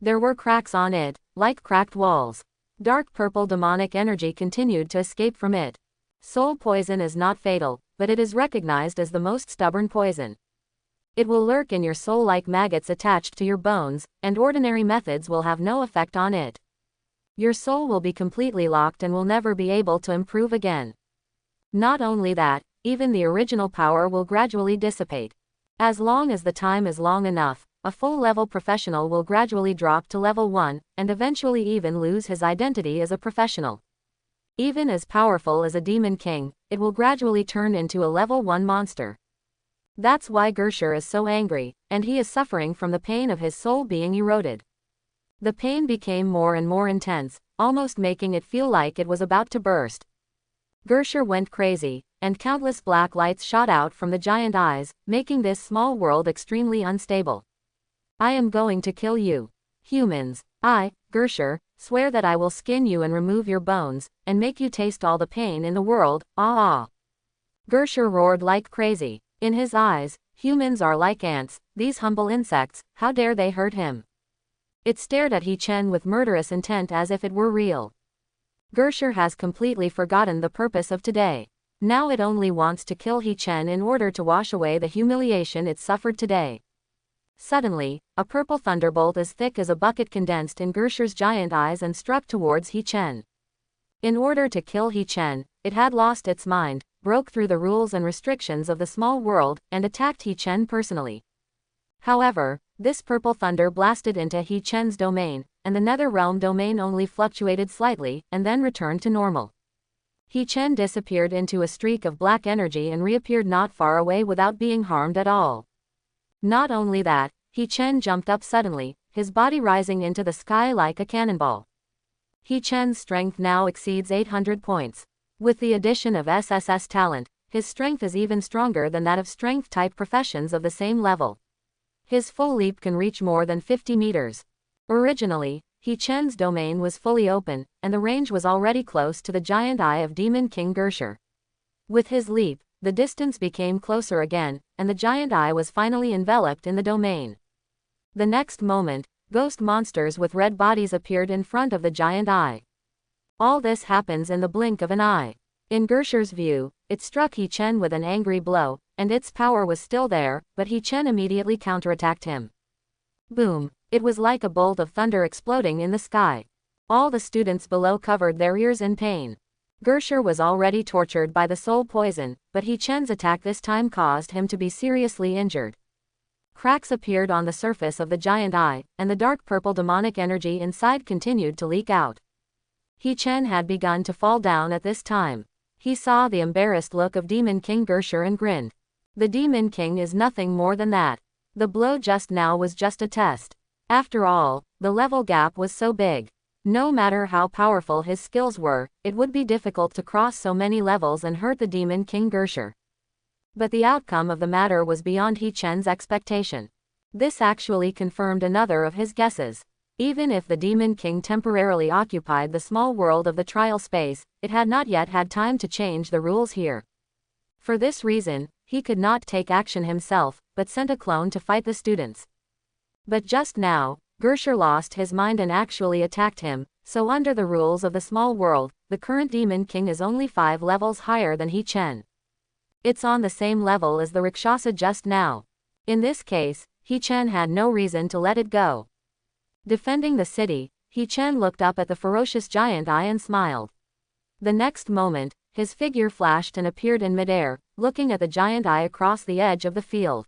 There were cracks on it, like cracked walls. Dark purple demonic energy continued to escape from it. Soul poison is not fatal, but it is recognized as the most stubborn poison. It will lurk in your soul like maggots attached to your bones, and ordinary methods will have no effect on it. Your soul will be completely locked and will never be able to improve again. Not only that, even the original power will gradually dissipate. As long as the time is long enough, a full-level professional will gradually drop to level 1, and eventually even lose his identity as a professional. Even as powerful as a demon king, it will gradually turn into a level 1 monster. That's why Gersher is so angry, and he is suffering from the pain of his soul being eroded. The pain became more and more intense, almost making it feel like it was about to burst. Gersher went crazy, and countless black lights shot out from the giant eyes, making this small world extremely unstable. I am going to kill you. Humans, I, Gersher, swear that I will skin you and remove your bones, and make you taste all the pain in the world, ah ah. Gersher roared like crazy. In his eyes, humans are like ants, these humble insects, how dare they hurt him? It stared at He Chen with murderous intent as if it were real. Gersher has completely forgotten the purpose of today. Now it only wants to kill He Chen in order to wash away the humiliation it suffered today. Suddenly, a purple thunderbolt as thick as a bucket condensed in Gersher's giant eyes and struck towards He Chen. In order to kill He Chen, it had lost its mind, broke through the rules and restrictions of the small world, and attacked He Chen personally. However, this purple thunder blasted into He Chen's domain, and the nether realm domain only fluctuated slightly, and then returned to normal. He Chen disappeared into a streak of black energy and reappeared not far away without being harmed at all. Not only that, He Chen jumped up suddenly, his body rising into the sky like a cannonball. He Chen's strength now exceeds 800 points. With the addition of SSS talent, his strength is even stronger than that of strength-type professions of the same level. His full leap can reach more than 50 meters. Originally, He Chen's domain was fully open, and the range was already close to the giant eye of Demon King Gersher. With his leap, the distance became closer again, and the giant eye was finally enveloped in the domain. The next moment, ghost monsters with red bodies appeared in front of the giant eye. All this happens in the blink of an eye. In Gersher's view, it struck He Chen with an angry blow, and its power was still there, but He Chen immediately counterattacked him. Boom! It was like a bolt of thunder exploding in the sky. All the students below covered their ears in pain. Gersher was already tortured by the soul poison, but He Chen's attack this time caused him to be seriously injured. Cracks appeared on the surface of the giant eye, and the dark purple demonic energy inside continued to leak out. He Chen had begun to fall down at this time. He saw the embarrassed look of Demon King Gersher and grinned. The Demon King is nothing more than that. The blow just now was just a test. After all, the level gap was so big. No matter how powerful his skills were, it would be difficult to cross so many levels and hurt the Demon King Gersher. But the outcome of the matter was beyond He Chen's expectation. This actually confirmed another of his guesses. Even if the Demon King temporarily occupied the small world of the trial space, it had not yet had time to change the rules here. For this reason, he could not take action himself, but sent a clone to fight the students. But just now, Gersher lost his mind and actually attacked him, so under the rules of the small world, the current Demon King is only 5 levels higher than He Chen. It's on the same level as the Rakshasa just now. In this case, He Chen had no reason to let it go. Defending the city, He Chen looked up at the ferocious giant eye and smiled. The next moment, his figure flashed and appeared in midair, looking at the giant eye across the edge of the field.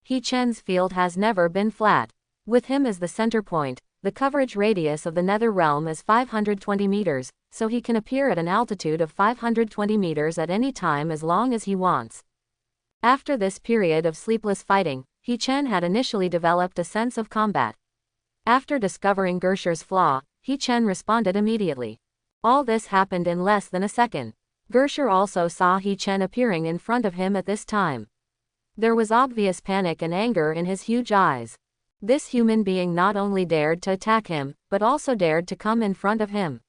He Chen's field has never been flat. With him as the center point, the coverage radius of the nether realm is 520 meters, so he can appear at an altitude of 520 meters at any time as long as he wants. After this period of sleepless fighting, He Chen had initially developed a sense of combat. After discovering Gersher's flaw, He Chen responded immediately. All this happened in less than a second. Gersher also saw He Chen appearing in front of him at this time. There was obvious panic and anger in his huge eyes. This human being not only dared to attack him, but also dared to come in front of him.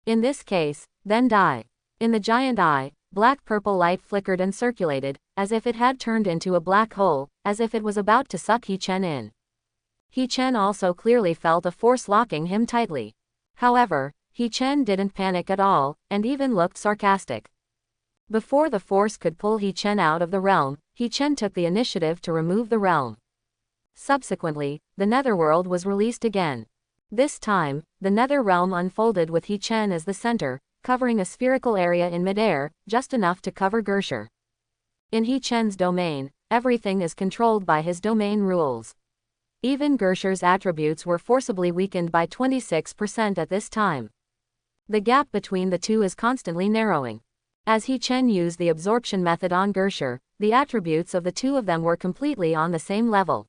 In this case, then die. In the giant eye, black-purple light flickered and circulated, as if it had turned into a black hole, as if it was about to suck He Chen in. He Chen also clearly felt a force locking him tightly. However, He Chen didn't panic at all, and even looked sarcastic. Before the force could pull He Chen out of the realm, He Chen took the initiative to remove the realm. Subsequently, the netherworld was released again. This time, the nether realm unfolded with He Chen as the center, covering a spherical area in midair, just enough to cover Gersher. In He Chen's domain, everything is controlled by his domain rules. Even Gersher's attributes were forcibly weakened by 26% at this time. The gap between the two is constantly narrowing. As He Chen used the absorption method on Gersher, the attributes of the two of them were completely on the same level.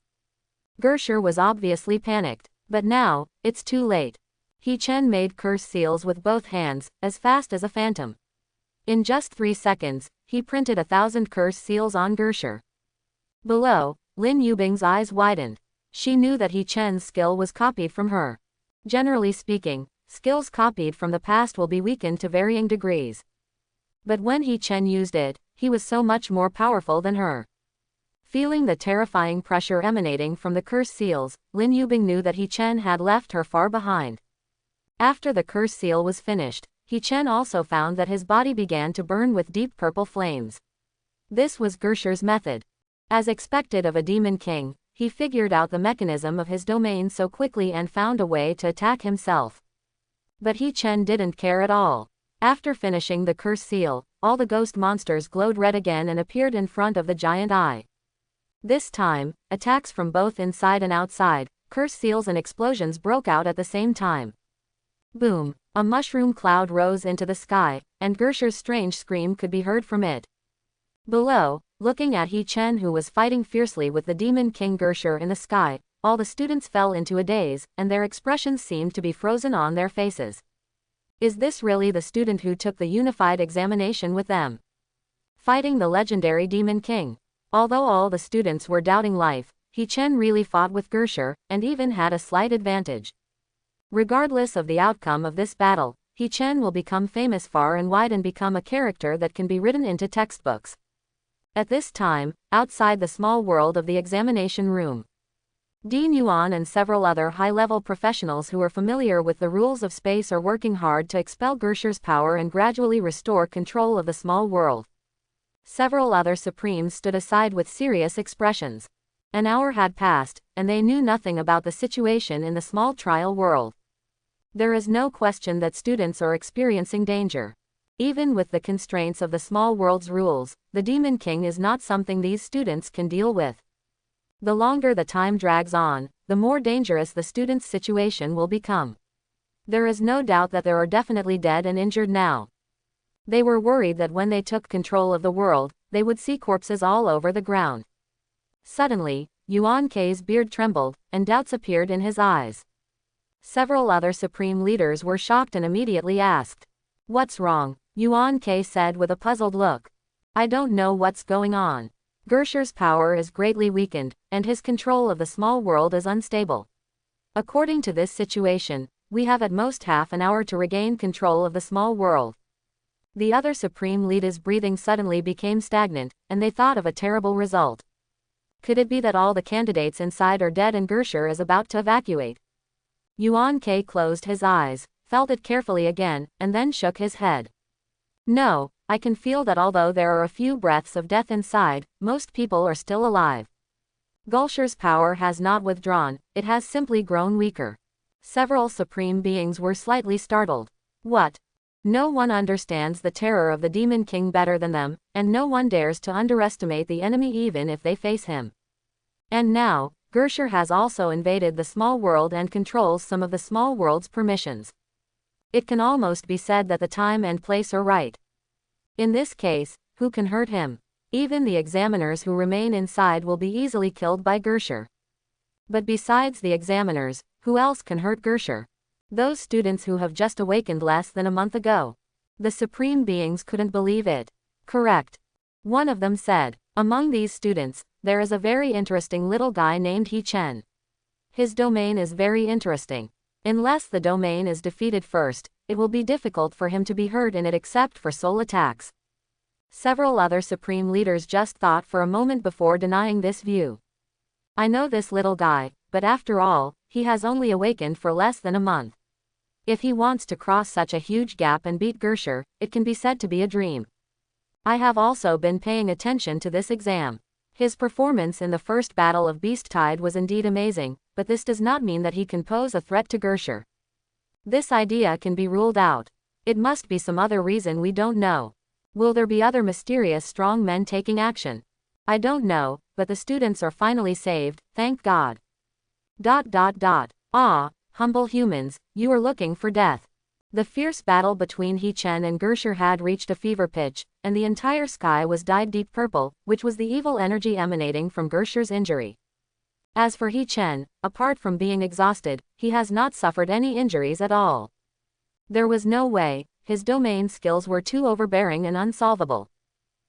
Gersher was obviously panicked, but now, it's too late. He Chen made curse seals with both hands, as fast as a phantom. In just 3 seconds, he printed 1,000 curse seals on Gersher. Below, Lin Yubing's eyes widened. She knew that He Chen's skill was copied from her. Generally speaking, skills copied from the past will be weakened to varying degrees. But when He Chen used it, he was so much more powerful than her. Feeling the terrifying pressure emanating from the curse seals, Lin Yubing knew that He Chen had left her far behind. After the curse seal was finished, He Chen also found that his body began to burn with deep purple flames. This was Gersher's method. As expected of a demon king, he figured out the mechanism of his domain so quickly and found a way to attack himself. But He Chen didn't care at all. After finishing the curse seal, all the ghost monsters glowed red again and appeared in front of the giant eye. This time, attacks from both inside and outside, curse seals and explosions broke out at the same time. Boom! A mushroom cloud rose into the sky, and Gersher's strange scream could be heard from it. Below, looking at He Chen who was fighting fiercely with the demon king Gersher in the sky, all the students fell into a daze, and their expressions seemed to be frozen on their faces. Is this really the student who took the unified examination with them? Fighting the legendary demon king. Although all the students were doubting life, He Chen really fought with Gersher, and even had a slight advantage. Regardless of the outcome of this battle, He Chen will become famous far and wide and become a character that can be written into textbooks. At this time, outside the small world of the examination room, Dean Yuan and several other high-level professionals who were familiar with the rules of space are working hard to expel Gersher's power and gradually restore control of the small world. Several other Supremes stood aside with serious expressions. An hour had passed, and they knew nothing about the situation in the small trial world. There is no question that students are experiencing danger. Even with the constraints of the small world's rules, the Demon King is not something these students can deal with. The longer the time drags on, the more dangerous the students' situation will become. There is no doubt that there are definitely dead and injured now. They were worried that when they took control of the world, they would see corpses all over the ground. Suddenly, Yuan Kei's beard trembled, and doubts appeared in his eyes. Several other supreme leaders were shocked and immediately asked, "What's wrong?" Yuan Kei said with a puzzled look. "I don't know what's going on. Gersher's power is greatly weakened, and his control of the small world is unstable. According to this situation, we have at most half an hour to regain control of the small world." The other supreme leaders' breathing suddenly became stagnant, and they thought of a terrible result. Could it be that all the candidates inside are dead and Gersher is about to evacuate? Yuan Kei closed his eyes, felt it carefully again, and then shook his head. "No, I can feel that although there are a few breaths of death inside, most people are still alive. Gersher's power has not withdrawn, it has simply grown weaker." Several supreme beings were slightly startled. What? No one understands the terror of the Demon King better than them, and no one dares to underestimate the enemy even if they face him. And now, Gersher has also invaded the small world and controls some of the small world's permissions. It can almost be said that the time and place are right. In this case, who can hurt him? Even the examiners who remain inside will be easily killed by Gersher. But besides the examiners, who else can hurt Gersher? Those students who have just awakened less than a month ago. The supreme beings couldn't believe it. Correct. One of them said, "Among these students, there is a very interesting little guy named He Chen. His domain is very interesting. Unless the domain is defeated first, it will be difficult for him to be hurt in it except for soul attacks." Several other supreme leaders just thought for a moment before denying this view. "I know this little guy, but after all, he has only awakened for less than a month. If he wants to cross such a huge gap and beat Gersher, it can be said to be a dream. I have also been paying attention to this exam. His performance in the first battle of Beast Tide was indeed amazing, but this does not mean that he can pose a threat to Gersher. This idea can be ruled out. It must be some other reason we don't know. Will there be other mysterious strong men taking action? I don't know, but the students are finally saved, thank God. Ah, humble humans, you are looking for death. The fierce battle between He Chen and Gersher had reached a fever pitch, and the entire sky was dyed deep purple, which was the evil energy emanating from Gersher's injury. As for He Chen, apart from being exhausted, he has not suffered any injuries at all. There was no way, his domain skills were too overbearing and unsolvable.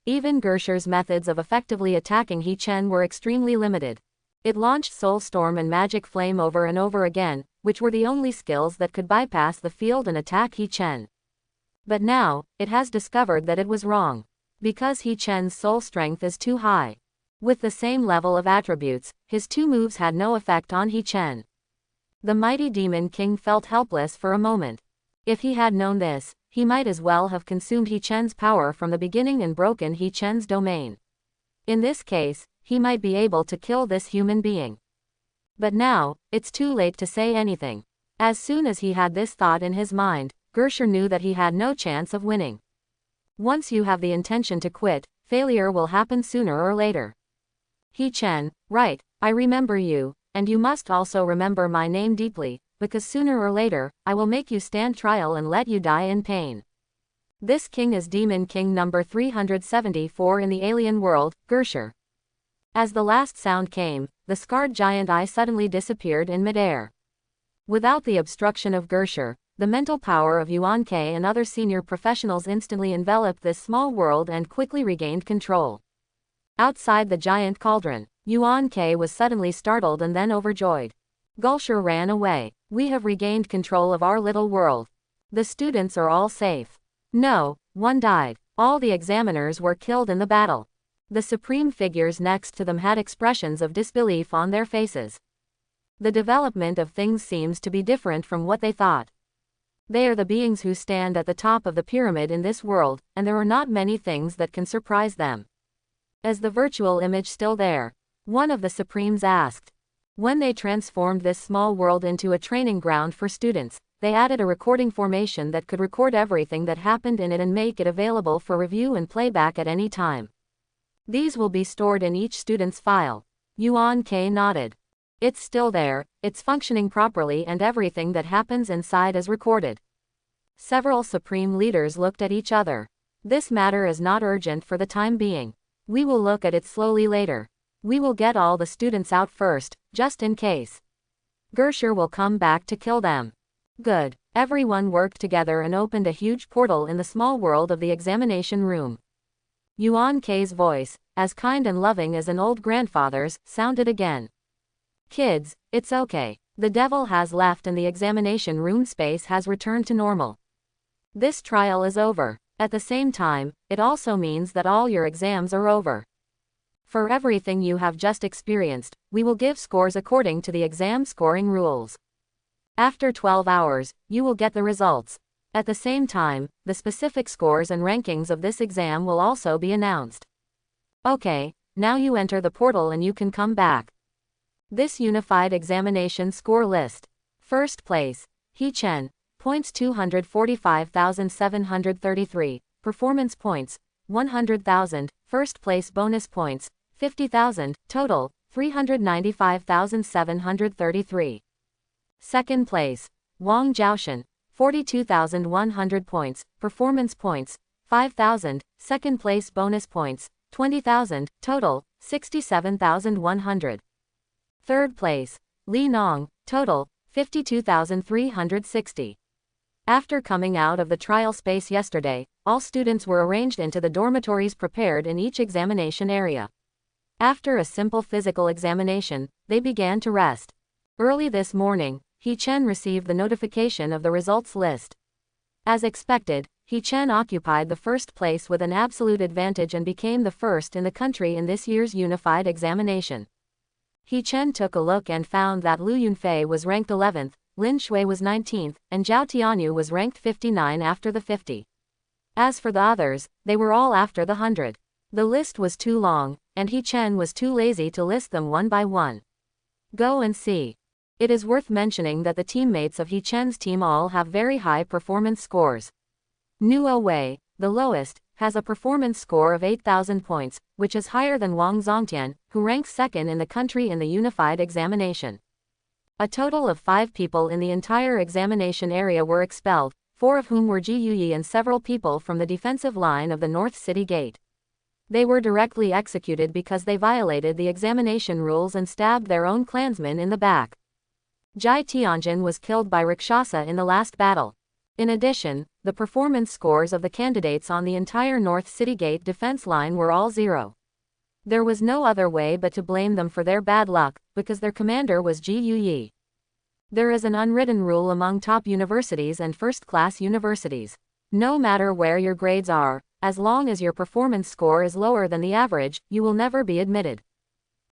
Even Gersher's methods of effectively attacking He Chen were extremely limited. It launched Soul Storm and Magic Flame over and over again, which were the only skills that could bypass the field and attack He Chen. But now, it has discovered that it was wrong. Because He Chen's soul strength is too high. With the same level of attributes, his two moves had no effect on He Chen. The mighty Demon King felt helpless for a moment. If he had known this, he might as well have consumed He Chen's power from the beginning and broken He Chen's domain. In this case, he might be able to kill this human being. But now, it's too late to say anything. As soon as he had this thought in his mind, Gersher knew that he had no chance of winning. Once you have the intention to quit, failure will happen sooner or later. He Chen, right, I remember you, and you must also remember my name deeply, because sooner or later, I will make you stand trial and let you die in pain. This king is Demon King number 374 in the alien world, Gersher. As the last sound came, the scarred giant eye suddenly disappeared in midair. Without the obstruction of Gersher, the mental power of Yuan Ke and other senior professionals instantly enveloped this small world and quickly regained control. Outside the giant cauldron, Yuan Ke was suddenly startled and then overjoyed. Gersher ran away. We have regained control of our little world. The students are all safe. No, one died. All the examiners were killed in the battle. The supreme figures next to them had expressions of disbelief on their faces. The development of things seems to be different from what they thought. They are the beings who stand at the top of the pyramid in this world, and there are not many things that can surprise them. Is the virtual image still there? One of the Supremes asked. When they transformed this small world into a training ground for students, they added a recording formation that could record everything that happened in it and make it available for review and playback at any time. These will be stored in each student's file. Yuan Ke nodded. It's still there, it's functioning properly, and everything that happens inside is recorded. Several supreme leaders looked at each other. This matter is not urgent for the time being. We will look at it slowly later. We will get all the students out first, just in case. Gersher will come back to kill them. Good. Everyone worked together and opened a huge portal in the small world of the examination room. Yuan Ke's voice, as kind and loving as an old grandfather's, sounded again. Kids, it's okay. The devil has left and the examination room space has returned to normal. This trial is over. At the same time, it also means that all your exams are over. For everything you have just experienced, we will give scores according to the exam scoring rules. After 12 hours, you will get the results. At the same time, the specific scores and rankings of this exam will also be announced. Okay, now you enter the portal and you can come back. This unified examination score list. First place, He Chen, points 245,733, performance points, 100,000, first place bonus points, 50,000, total, 395,733. Second place, Wang Jiaoshan, 42,100 points, performance points, 5,000, second place bonus points, 20,000, total, 67,100. Third place, Li Nong, total, 52,360. After coming out of the trial space yesterday, all students were arranged into the dormitories prepared in each examination area. After a simple physical examination, they began to rest. Early this morning, He Chen received the notification of the results list. As expected, He Chen occupied the first place with an absolute advantage and became the first in the country in this year's unified examination. He Chen took a look and found that Lu Yunfei was ranked 11th, Lin Shui was 19th, and Zhao Tianyu was ranked 59 after the 50. As for the others, they were all after the 100. The list was too long, and He Chen was too lazy to list them one by one. Go and see. It is worth mentioning that the teammates of He Chen's team all have very high performance scores. Nuo Wei, the lowest, has a performance score of 8,000 points, which is higher than Wang Zongtian, who ranks second in the country in the unified examination. A total of 5 people in the entire examination area were expelled, 4 of whom were Ji Yuyi and several people from the defensive line of the North City Gate. They were directly executed because they violated the examination rules and stabbed their own clansmen in the back. Jai Tianjin was killed by Rakshasa in the last battle. In addition, the performance scores of the candidates on the entire North City Gate defense line were all 0. There was no other way but to blame them for their bad luck, because their commander was Ji Yuyi. There is an unwritten rule among top universities and first-class universities. No matter where your grades are, as long as your performance score is lower than the average, you will never be admitted.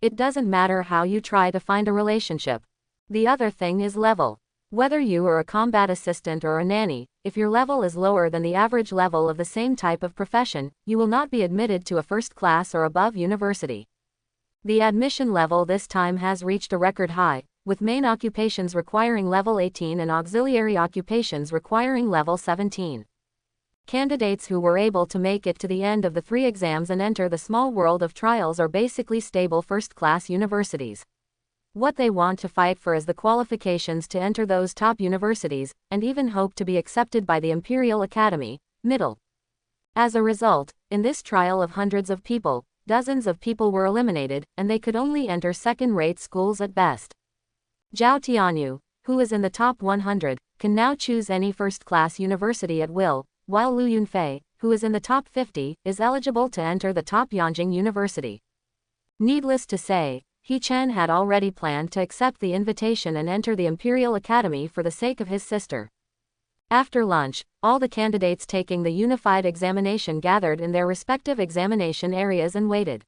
It doesn't matter how you try to find a relationship. The other thing is level. Whether you are a combat assistant or a nanny, if your level is lower than the average level of the same type of profession, you will not be admitted to a first-class or above university. The admission level this time has reached a record high, with main occupations requiring level 18 and auxiliary occupations requiring level 17. Candidates who were able to make it to the end of the 3 exams and enter the small world of trials are basically stable first-class universities. What they want to fight for is the qualifications to enter those top universities, and even hope to be accepted by the Imperial Academy, middle. As a result, in this trial of hundreds of people, dozens of people were eliminated, and they could only enter second-rate schools at best. Zhao Tianyu, who is in the top 100, can now choose any first-class university at will, while Lu Yunfei, who is in the top 50, is eligible to enter the top Yanjing University. Needless to say, He Chen had already planned to accept the invitation and enter the Imperial Academy for the sake of his sister. After lunch, all the candidates taking the unified examination gathered in their respective examination areas and waited.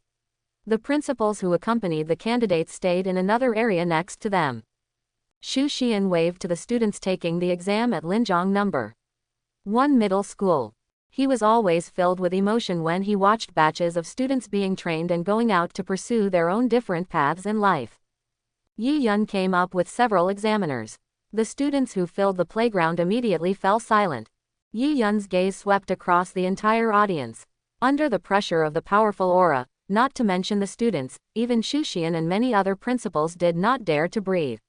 The principals who accompanied the candidates stayed in another area next to them. Xu Xian waved to the students taking the exam at Linjiang No. 1 Middle School. He was always filled with emotion when he watched batches of students being trained and going out to pursue their own different paths in life. Yi Yun came up with several examiners. The students who filled the playground immediately fell silent. Yi Yun's gaze swept across the entire audience. Under the pressure of the powerful aura, not to mention the students, even Xu Xian and many other principals did not dare to breathe.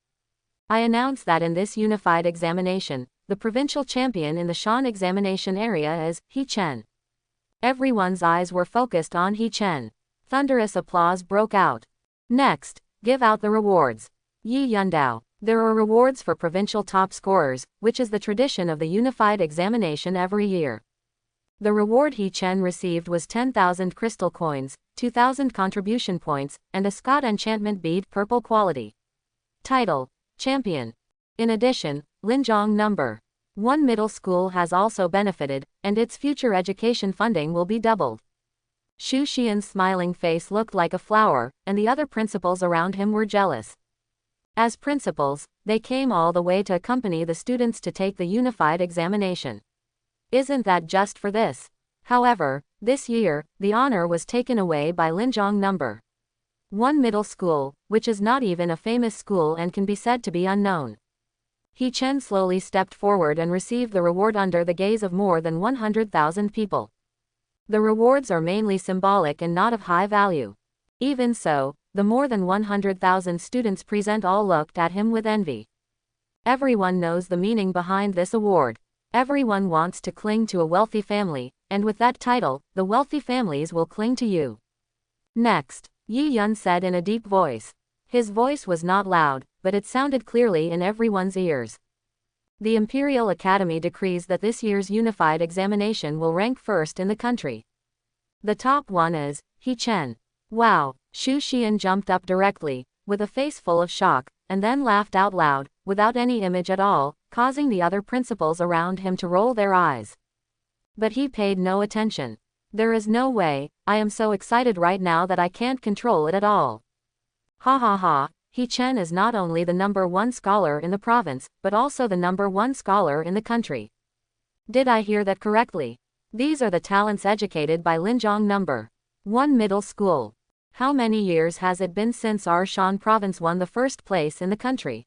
I announce that in this unified examination, the provincial champion in the Shan examination area is He Chen. Everyone's eyes were focused on He Chen. Thunderous applause broke out. Next, give out the rewards. Yi Yundao. There are rewards for provincial top scorers, which is the tradition of the unified examination every year. The reward He Chen received was 10,000 crystal coins, 2,000 contribution points, and a Scott enchantment bead purple quality. Title: Champion. In addition, Linjiang No. 1 Middle School has also benefited, and its future education funding will be doubled. Xu Xian's smiling face looked like a flower, and the other principals around him were jealous. As principals, they came all the way to accompany the students to take the unified examination. Isn't that just for this? However, this year, the honor was taken away by Linjiang No. 1 Middle School, which is not even a famous school and can be said to be unknown. He Chen slowly stepped forward and received the reward under the gaze of more than 100,000 people. The rewards are mainly symbolic and not of high value. Even so, the more than 100,000 students present all looked at him with envy. Everyone knows the meaning behind this award. Everyone wants to cling to a wealthy family, and with that title, the wealthy families will cling to you. Next, Yi Yun said in a deep voice. His voice was not loud, but it sounded clearly in everyone's ears. The Imperial Academy decrees that this year's unified examination will rank first in the country. The top one is He Chen. Wow! Xu Xian jumped up directly, with a face full of shock, and then laughed out loud, without any image at all, causing the other principals around him to roll their eyes. But he paid no attention. There is no way, I am so excited right now that I can't control it at all. Ha ha ha, He Chen is not only the number 1 scholar in the province, but also the number 1 scholar in the country. Did I hear that correctly? These are the talents educated by Linjiang No. 1 Middle School. How many years has it been since our Shan province won the first place in the country?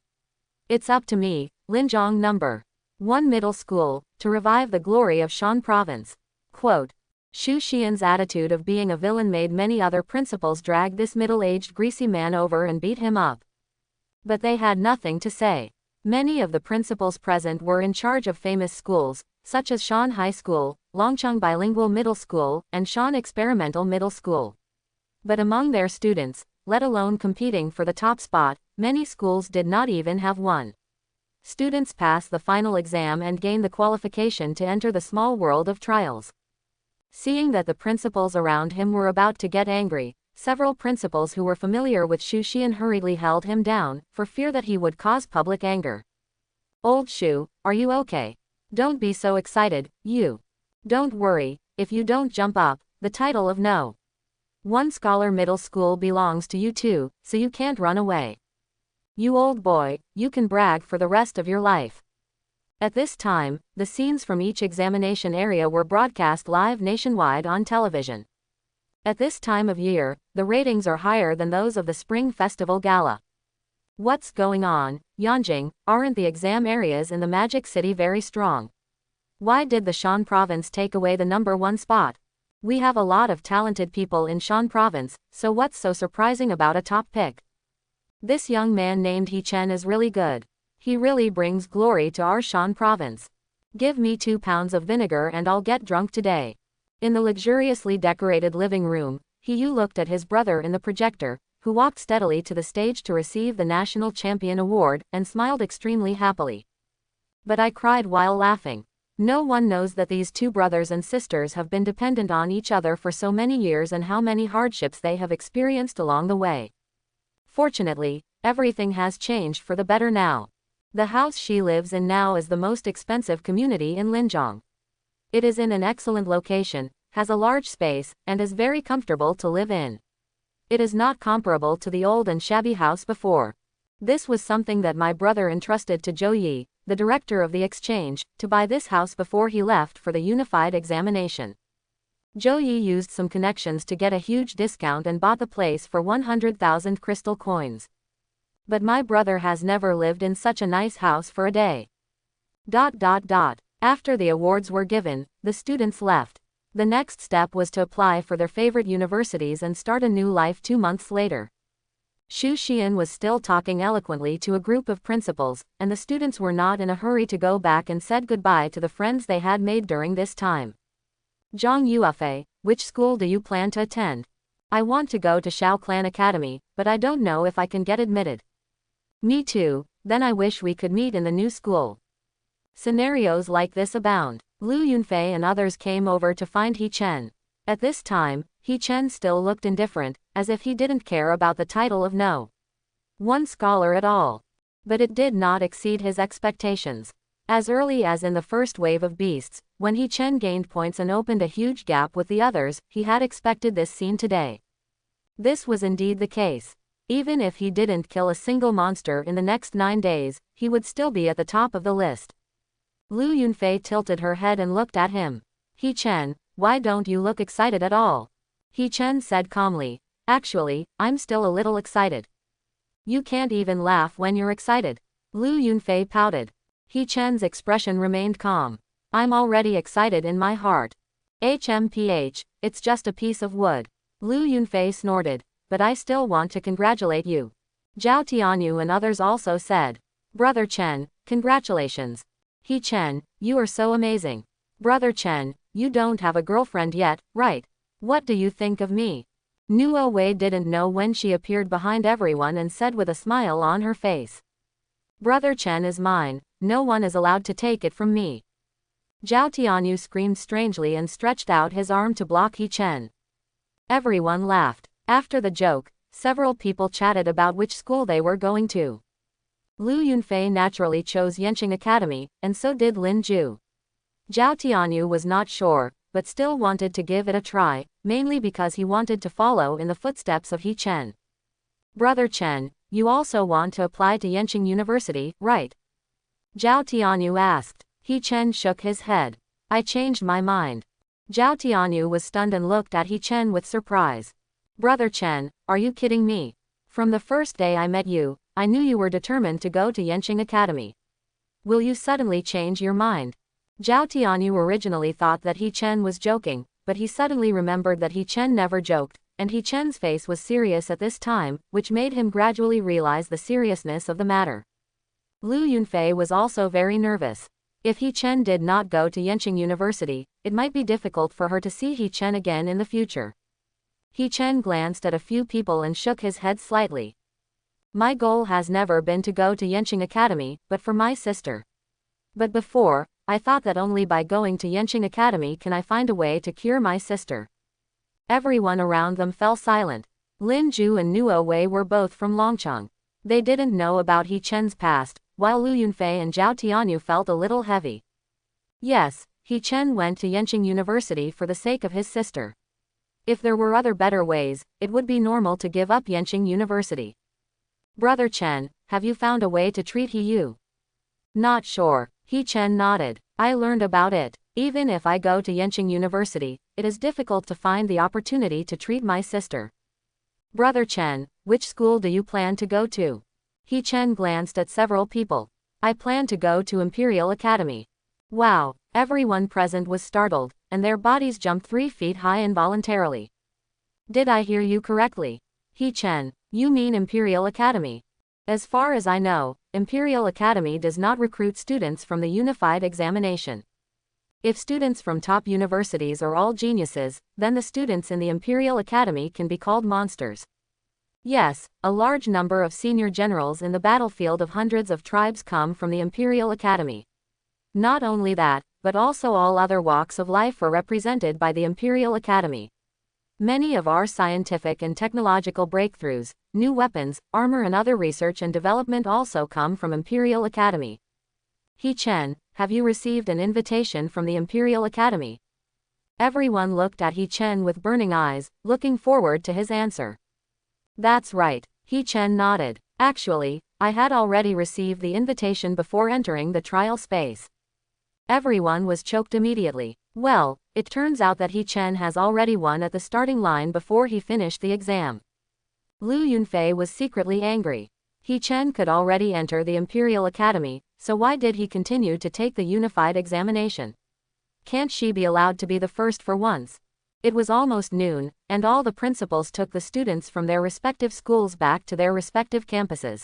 It's up to me, Linjiang No. 1 Middle School, to revive the glory of Shan province. Quote. Xu Xian's attitude of being a villain made many other principals drag this middle-aged greasy man over and beat him up. But they had nothing to say. Many of the principals present were in charge of famous schools, such as Shan High School, Longcheng Bilingual Middle School, and Shan Experimental Middle School. But among their students, let alone competing for the top spot, many schools did not even have one. Students pass the final exam and gain the qualification to enter the small world of trials. Seeing that the principals around him were about to get angry, several principals who were familiar with Xu Xian hurriedly held him down, for fear that he would cause public anger. "Old Xu, are you okay? Don't be so excited, you. Don't worry, if you don't jump up, the title of No. 1 Scholar Middle School belongs to you too, so you can't run away. You old boy, you can brag for the rest of your life." At this time, the scenes from each examination area were broadcast live nationwide on television. At this time of year, the ratings are higher than those of the Spring Festival Gala. What's going on, Yanjing? Aren't the exam areas in the Magic City very strong? Why did the Shan Province take away the number 1 spot? We have a lot of talented people in Shan Province, so what's so surprising about a top pick? This young man named He Chen is really good. He really brings glory to our Shan Province. Give me 2 pounds of vinegar and I'll get drunk today. In the luxuriously decorated living room, He Yu looked at his brother in the projector, who walked steadily to the stage to receive the National Champion Award, and smiled extremely happily. But I cried while laughing. No one knows that these 2 brothers and sisters have been dependent on each other for so many years and how many hardships they have experienced along the way. Fortunately, everything has changed for the better now. The house she lives in now is the most expensive community in Linjiang. It is in an excellent location, has a large space, and is very comfortable to live in. It is not comparable to the old and shabby house before. This was something that my brother entrusted to Zhou Yi, the director of the exchange, to buy this house before he left for the unified examination. Zhou Yi used some connections to get a huge discount and bought the place for 100,000 crystal coins. But my brother has never lived in such a nice house for a day. After the awards were given, the students left. The next step was to apply for their favorite universities and start a new life 2 months later. Xu Xian was still talking eloquently to a group of principals, and the students were not in a hurry to go back and said goodbye to the friends they had made during this time. "Zhang Yuefei, which school do you plan to attend?" "I want to go to Shao Clan Academy, but I don't know if I can get admitted." "Me too, then I wish we could meet in the new school." Scenarios like this abound. Lu Yunfei and others came over to find He Chen. At this time, He Chen still looked indifferent, as if he didn't care about the title of No. 1 Scholar at all. But it did not exceed his expectations. As early as in the first wave of beasts, when He Chen gained points and opened a huge gap with the others, he had expected this scene today. This was indeed the case. Even if he didn't kill a single monster in the next 9 days, he would still be at the top of the list. Lu Yunfei tilted her head and looked at him. "He Chen, why don't you look excited at all?" He Chen said calmly. "Actually, I'm still a little excited." "You can't even laugh when you're excited." Lu Yunfei pouted. He Chen's expression remained calm. "I'm already excited in my heart." "HMPH, it's just a piece of wood." Lu Yunfei snorted. "But I still want to congratulate you." Zhao Tianyu and others also said. "Brother Chen, congratulations." "He Chen, you are so amazing." "Brother Chen, you don't have a girlfriend yet, right? What do you think of me?" Nuo Wei didn't know when she appeared behind everyone and said with a smile on her face. "Brother Chen is mine, no one is allowed to take it from me." Zhao Tianyu screamed strangely and stretched out his arm to block He Chen. Everyone laughed. After the joke, several people chatted about which school they were going to. Lu Yunfei naturally chose Yanqing Academy, and so did Lin Ju. Zhao Tianyu was not sure, but still wanted to give it a try, mainly because he wanted to follow in the footsteps of He Chen. "Brother Chen, you also want to apply to Yanqing University, right?" Zhao Tianyu asked. He Chen shook his head. "I changed my mind." Zhao Tianyu was stunned and looked at He Chen with surprise. "Brother Chen, are you kidding me? From the first day I met you, I knew you were determined to go to Yanqing Academy. Will you suddenly change your mind?" Zhao Tianyu originally thought that He Chen was joking, but he suddenly remembered that He Chen never joked, and He Chen's face was serious at this time, which made him gradually realize the seriousness of the matter. Liu Yunfei was also very nervous. If He Chen did not go to Yenching University, it might be difficult for her to see He Chen again in the future. He Chen glanced at a few people and shook his head slightly. My goal has never been to go to Yenching Academy, but for my sister. But before, I thought that only by going to Yenching Academy can I find a way to cure my sister. Everyone around them fell silent. Lin Ju and Nuo Wei were both from Longcheng. They didn't know about He Chen's past, while Liu Yunfei and Zhao Tianyu felt a little heavy. Yes, He Chen went to Yenching University for the sake of his sister. If there were other better ways, it would be normal to give up Yenching University. Brother Chen, have you found a way to treat He Yu? Not sure. He Chen nodded. I learned about it. Even if I go to Yenching University, it is difficult to find the opportunity to treat my sister. Brother Chen, which school do you plan to go to? He Chen glanced at several people. I plan to go to Imperial Academy. Wow, everyone present was startled, and their bodies jumped 3 feet high involuntarily. Did I hear you correctly? He Chen, you mean Imperial Academy? As far as I know, Imperial Academy does not recruit students from the unified examination. If students from top universities are all geniuses, then the students in the Imperial Academy can be called monsters. Yes, a large number of senior generals in the battlefield of hundreds of tribes come from the Imperial Academy. Not only that, but also all other walks of life are represented by the Imperial Academy. Many of our scientific and technological breakthroughs, new weapons, armor and other research and development also come from Imperial Academy. He Chen, have you received an invitation from the Imperial Academy? Everyone looked at He Chen with burning eyes, looking forward to his answer. That's right, He Chen nodded. Actually, I had already received the invitation before entering the trial space. Everyone was choked immediately. Well, it turns out that He Chen has already won at the starting line before he finished the exam. Liu Yunfei was secretly angry. He Chen could already enter the Imperial Academy, so why did he continue to take the unified examination? Can't she be allowed to be the first for once? It was almost noon, and all the principals took the students from their respective schools back to their respective campuses.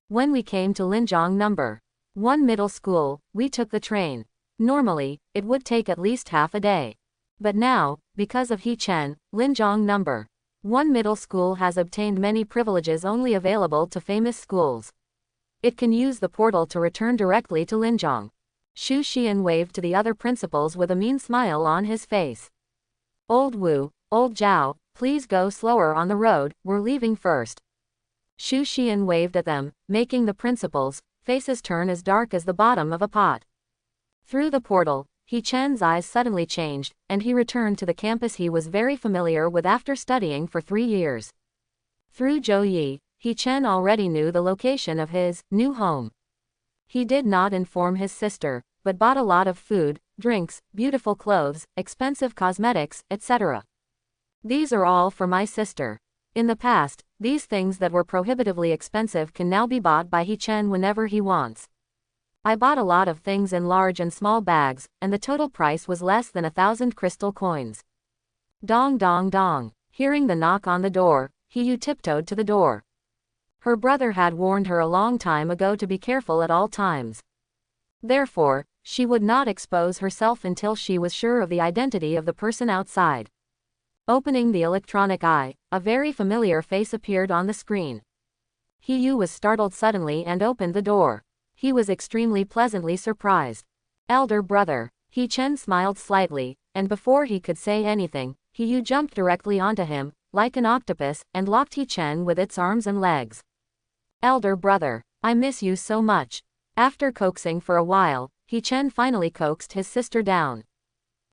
When we came to Linjiang No. 1 middle school, we took the train. Normally, it would take at least half a day. But now, because of He Chen, Linjiang No. 1 middle school has obtained many privileges only available to famous schools. It can use the portal to return directly to Linjiang. Xu Xian waved to the other principals with a mean smile on his face. Old Wu, Old Zhao, please go slower on the road, we're leaving first. Xu Xian waved at them, making the principals' faces turn as dark as the bottom of a pot. Through the portal, He Chen's eyes suddenly changed, and he returned to the campus he was very familiar with after studying for 3 years. Through Zhou Yi, He Chen already knew the location of his new home. He did not inform his sister, but bought a lot of food, drinks, beautiful clothes, expensive cosmetics, etc. These are all for my sister. In the past, these things that were prohibitively expensive can now be bought by He Chen whenever he wants. I bought a lot of things in large and small bags, and the total price was less than 1,000 crystal coins. Dong dong dong. Hearing the knock on the door, He Yu tiptoed to the door. Her brother had warned her a long time ago to be careful at all times. Therefore, she would not expose herself until she was sure of the identity of the person outside. Opening the electronic eye, a very familiar face appeared on the screen. He Yu was startled suddenly and opened the door. He was extremely pleasantly surprised. Elder brother. He Chen smiled slightly, and before he could say anything, He Yu jumped directly onto him, like an octopus, and locked He Chen with its arms and legs. Elder brother, I miss you so much. After coaxing for a while, He Chen finally coaxed his sister down.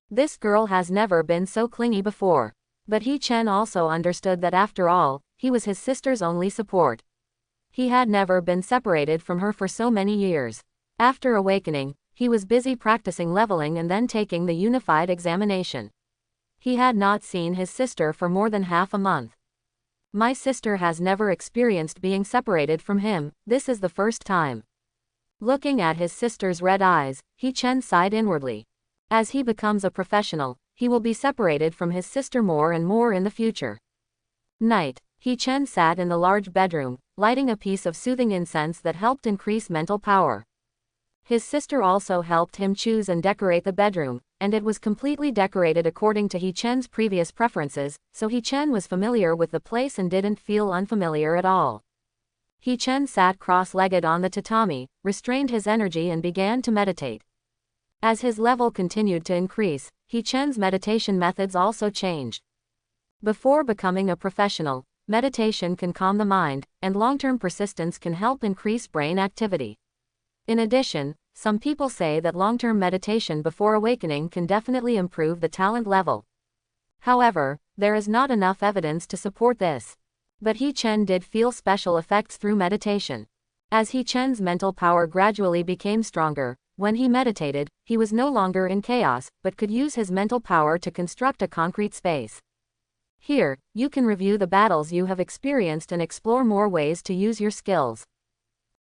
This girl has never been so clingy before. But He Chen also understood that after all, he was his sister's only support. He had never been separated from her for so many years. After awakening, he was busy practicing leveling and then taking the unified examination. He had not seen his sister for more than half a month. My sister has never experienced being separated from him, this is the first time. Looking at his sister's red eyes, He Chen sighed inwardly. As he becomes a professional, he will be separated from his sister more and more in the future. Night. He Chen sat in the large bedroom, lighting a piece of soothing incense that helped increase mental power. His sister also helped him choose and decorate the bedroom, and it was completely decorated according to He Chen's previous preferences, so He Chen was familiar with the place and didn't feel unfamiliar at all. He Chen sat cross-legged on the tatami, restrained his energy and began to meditate. As his level continued to increase, He Chen's meditation methods also changed. Before becoming a professional, meditation can calm the mind, and long-term persistence can help increase brain activity. In addition, some people say that long-term meditation before awakening can definitely improve the talent level. However, there is not enough evidence to support this. But He Chen did feel special effects through meditation. As He Chen's mental power gradually became stronger, when he meditated, he was no longer in chaos, but could use his mental power to construct a concrete space. Here, you can review the battles you have experienced and explore more ways to use your skills.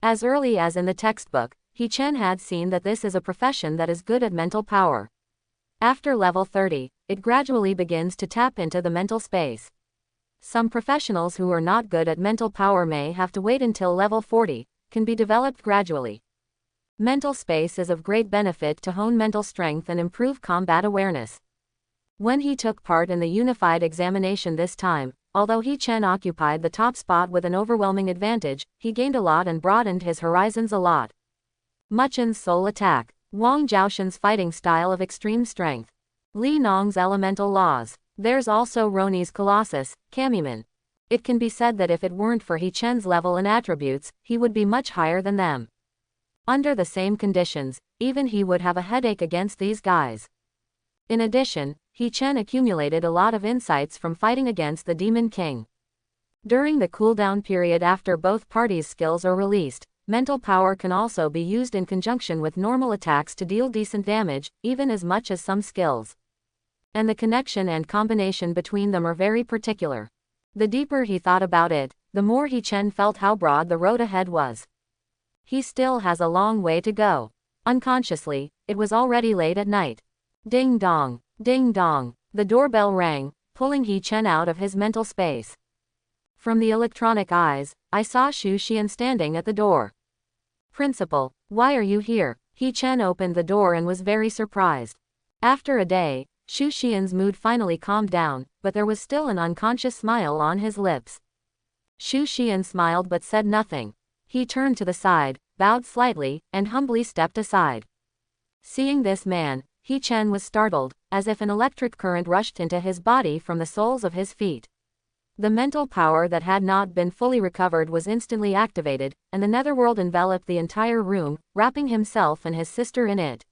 As early as in the textbook, He Chen had seen that this is a profession that is good at mental power. After level 30, it gradually begins to tap into the mental space. Some professionals who are not good at mental power may have to wait until level 40, can be developed gradually. Mental space is of great benefit to hone mental strength and improve combat awareness. When he took part in the unified examination this time, although He Chen occupied the top spot with an overwhelming advantage, he gained a lot and broadened his horizons a lot. Muchen's soul attack, Wang Jiaoshan's fighting style of extreme strength, Li Nong's elemental laws. There's also Roni's Colossus, Kamyuman. It can be said that if it weren't for He Chen's level and attributes, he would be much higher than them. Under the same conditions, even he would have a headache against these guys. In addition, He Chen accumulated a lot of insights from fighting against the Demon King. During the cooldown period after both parties' skills are released, mental power can also be used in conjunction with normal attacks to deal decent damage, even as much as some skills. And the connection and combination between them are very particular. The deeper he thought about it, the more He Chen felt how broad the road ahead was. He still has a long way to go. Unconsciously, it was already late at night. Ding dong, ding dong, the doorbell rang, pulling He Chen out of his mental space. From the electronic eyes, I saw Xu Xian standing at the door. Principal, why are you here? He Chen opened the door and was very surprised. After a day, Xu Xian's mood finally calmed down, but there was still an unconscious smile on his lips. Xu Xian smiled but said nothing. He turned to the side, bowed slightly, and humbly stepped aside. Seeing this man, He Chen was startled, as if an electric current rushed into his body from the soles of his feet. The mental power that had not been fully recovered was instantly activated, and the netherworld enveloped the entire room, wrapping himself and his sister in it.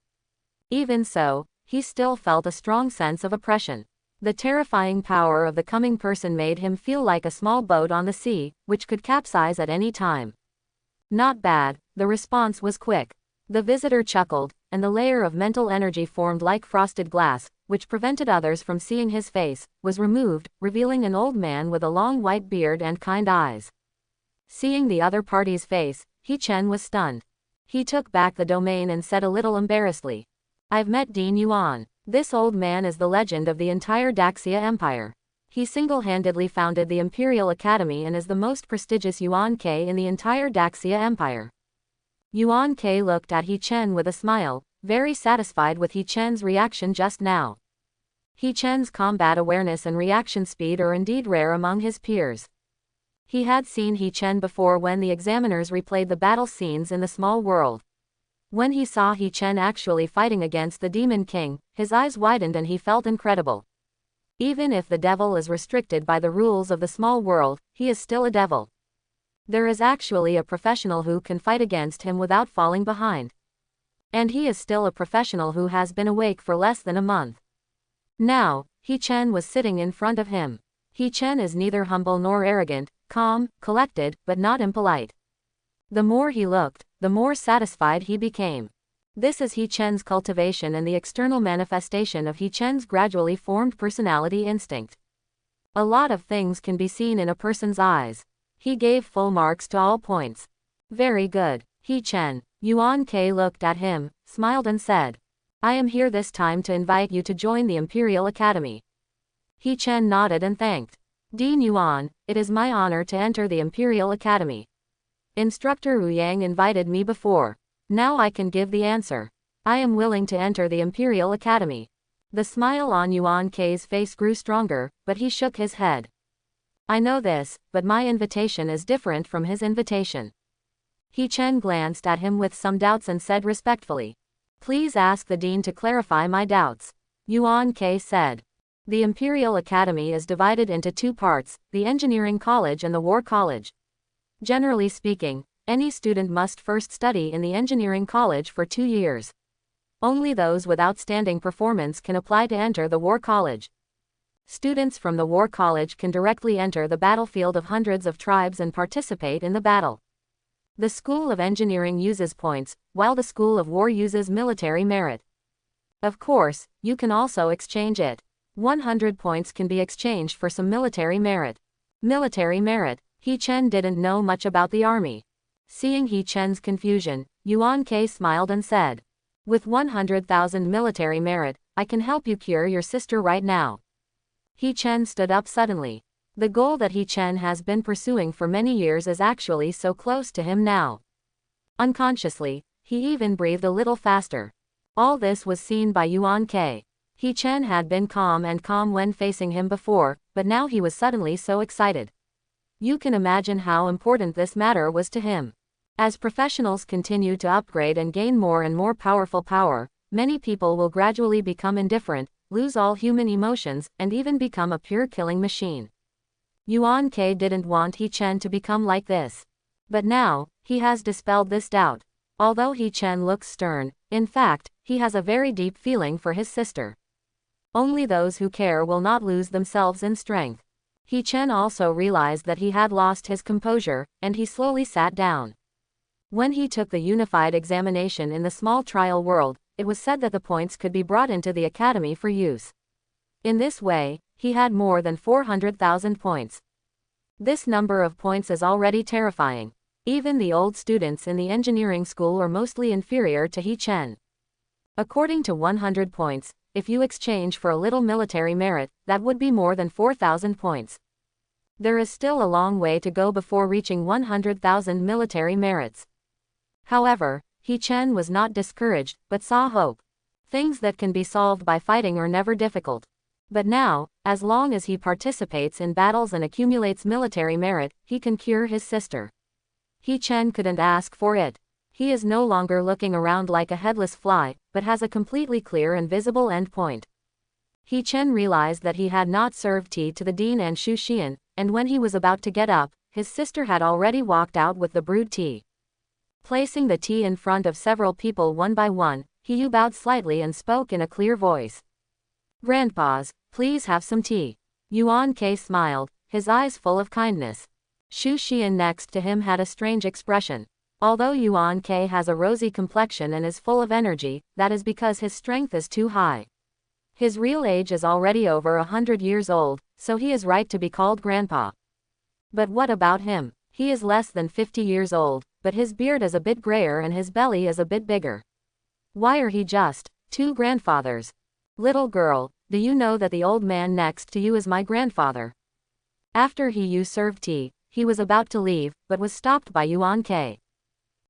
Even so, he still felt a strong sense of oppression. The terrifying power of the coming person made him feel like a small boat on the sea, which could capsize at any time. Not bad, the response was quick. The visitor chuckled, and the layer of mental energy formed like frosted glass, which prevented others from seeing his face, was removed, revealing an old man with a long white beard and kind eyes. Seeing the other party's face, He Chen was stunned. He took back the domain and said a little embarrassedly, "I've met Dean Yuan. This old man is the legend of the entire Daxia Empire. He single-handedly founded the Imperial Academy and is the most prestigious Yuan Ke in the entire Daxia Empire." Yuan Ke looked at He Chen with a smile, very satisfied with He Chen's reaction just now. He Chen's combat awareness and reaction speed are indeed rare among his peers. He had seen He Chen before when the examiners replayed the battle scenes in the small world. When he saw He Chen actually fighting against the Demon King, his eyes widened and he felt incredible. Even if the devil is restricted by the rules of the small world, he is still a devil. There is actually a professional who can fight against him without falling behind. And he is still a professional who has been awake for less than a month. Now, He Chen was sitting in front of him. He Chen is neither humble nor arrogant, calm, collected, but not impolite. The more he looked, the more satisfied he became. This is He Chen's cultivation and the external manifestation of He Chen's gradually formed personality instinct. A lot of things can be seen in a person's eyes. He gave full marks to all points. Very good, He Chen. Yuan Ke looked at him, smiled and said, "I am here this time to invite you to join the Imperial Academy." He Chen nodded and thanked. "Dean Yuan, it is my honor to enter the Imperial Academy." Instructor Wu Yang invited me before. Now I can give the answer. I am willing to enter the Imperial Academy. The smile on Yuan Kei's face grew stronger, but he shook his head. I know this, but my invitation is different from his invitation. He Chen glanced at him with some doubts and said respectfully. Please ask the dean to clarify my doubts. Yuan Kei said. The Imperial Academy is divided into two parts, the Engineering College and the War College. Generally speaking, any student must first study in the Engineering College for 2 years. Only those with outstanding performance can apply to enter the War College. Students from the War College can directly enter the battlefield of hundreds of tribes and participate in the battle. The School of Engineering uses points, while the School of War uses military merit. Of course, you can also exchange it. 100 points can be exchanged for some military merit. Military merit. He Chen didn't know much about the army. Seeing He Chen's confusion, Yuan Kei smiled and said, with 100,000 military merit, I can help you cure your sister right now. He Chen stood up suddenly. The goal that He Chen has been pursuing for many years is actually so close to him now. Unconsciously, he even breathed a little faster. All this was seen by Yuan Kei. He Chen had been calm when facing him before, but now he was suddenly so excited. You can imagine how important this matter was to him. As professionals continue to upgrade and gain more and more powerful power, many people will gradually become indifferent, lose all human emotions, and even become a pure killing machine. Yuan Kei didn't want He Chen to become like this. But now, he has dispelled this doubt. Although He Chen looks stern, in fact, he has a very deep feeling for his sister. Only those who care will not lose themselves in strength. He Chen also realized that he had lost his composure, and he slowly sat down. When he took the unified examination in the small trial world, it was said that the points could be brought into the academy for use. In this way, he had more than 400,000 points. This number of points is already terrifying. Even the old students in the engineering school are mostly inferior to He Chen. According to 100 points, if you exchange for a little military merit, that would be more than 4,000 points. There is still a long way to go before reaching 100,000 military merits. However, He Chen was not discouraged, but saw hope. Things that can be solved by fighting are never difficult. But now, as long as he participates in battles and accumulates military merit, he can cure his sister. He Chen couldn't ask for it. He is no longer looking around like a headless fly, but has a completely clear and visible end point. He Chen realized that he had not served tea to the dean and Xu Xian, and when he was about to get up, his sister had already walked out with the brewed tea. Placing the tea in front of several people one by one, He Yu bowed slightly and spoke in a clear voice. Grandpas, please have some tea. Yuan Kei smiled, his eyes full of kindness. Xu Xian next to him had a strange expression. Although Yuan Kei has a rosy complexion and is full of energy, that is because his strength is too high. His real age is already over 100 years old, so he is right to be called grandpa. But what about him? He is less than 50 years old, but his beard is a bit grayer and his belly is a bit bigger. Why are he just 2 grandfathers? Little girl, do you know that the old man next to you is my grandfather? After He Yu served tea, he was about to leave, but was stopped by Yuan Kei.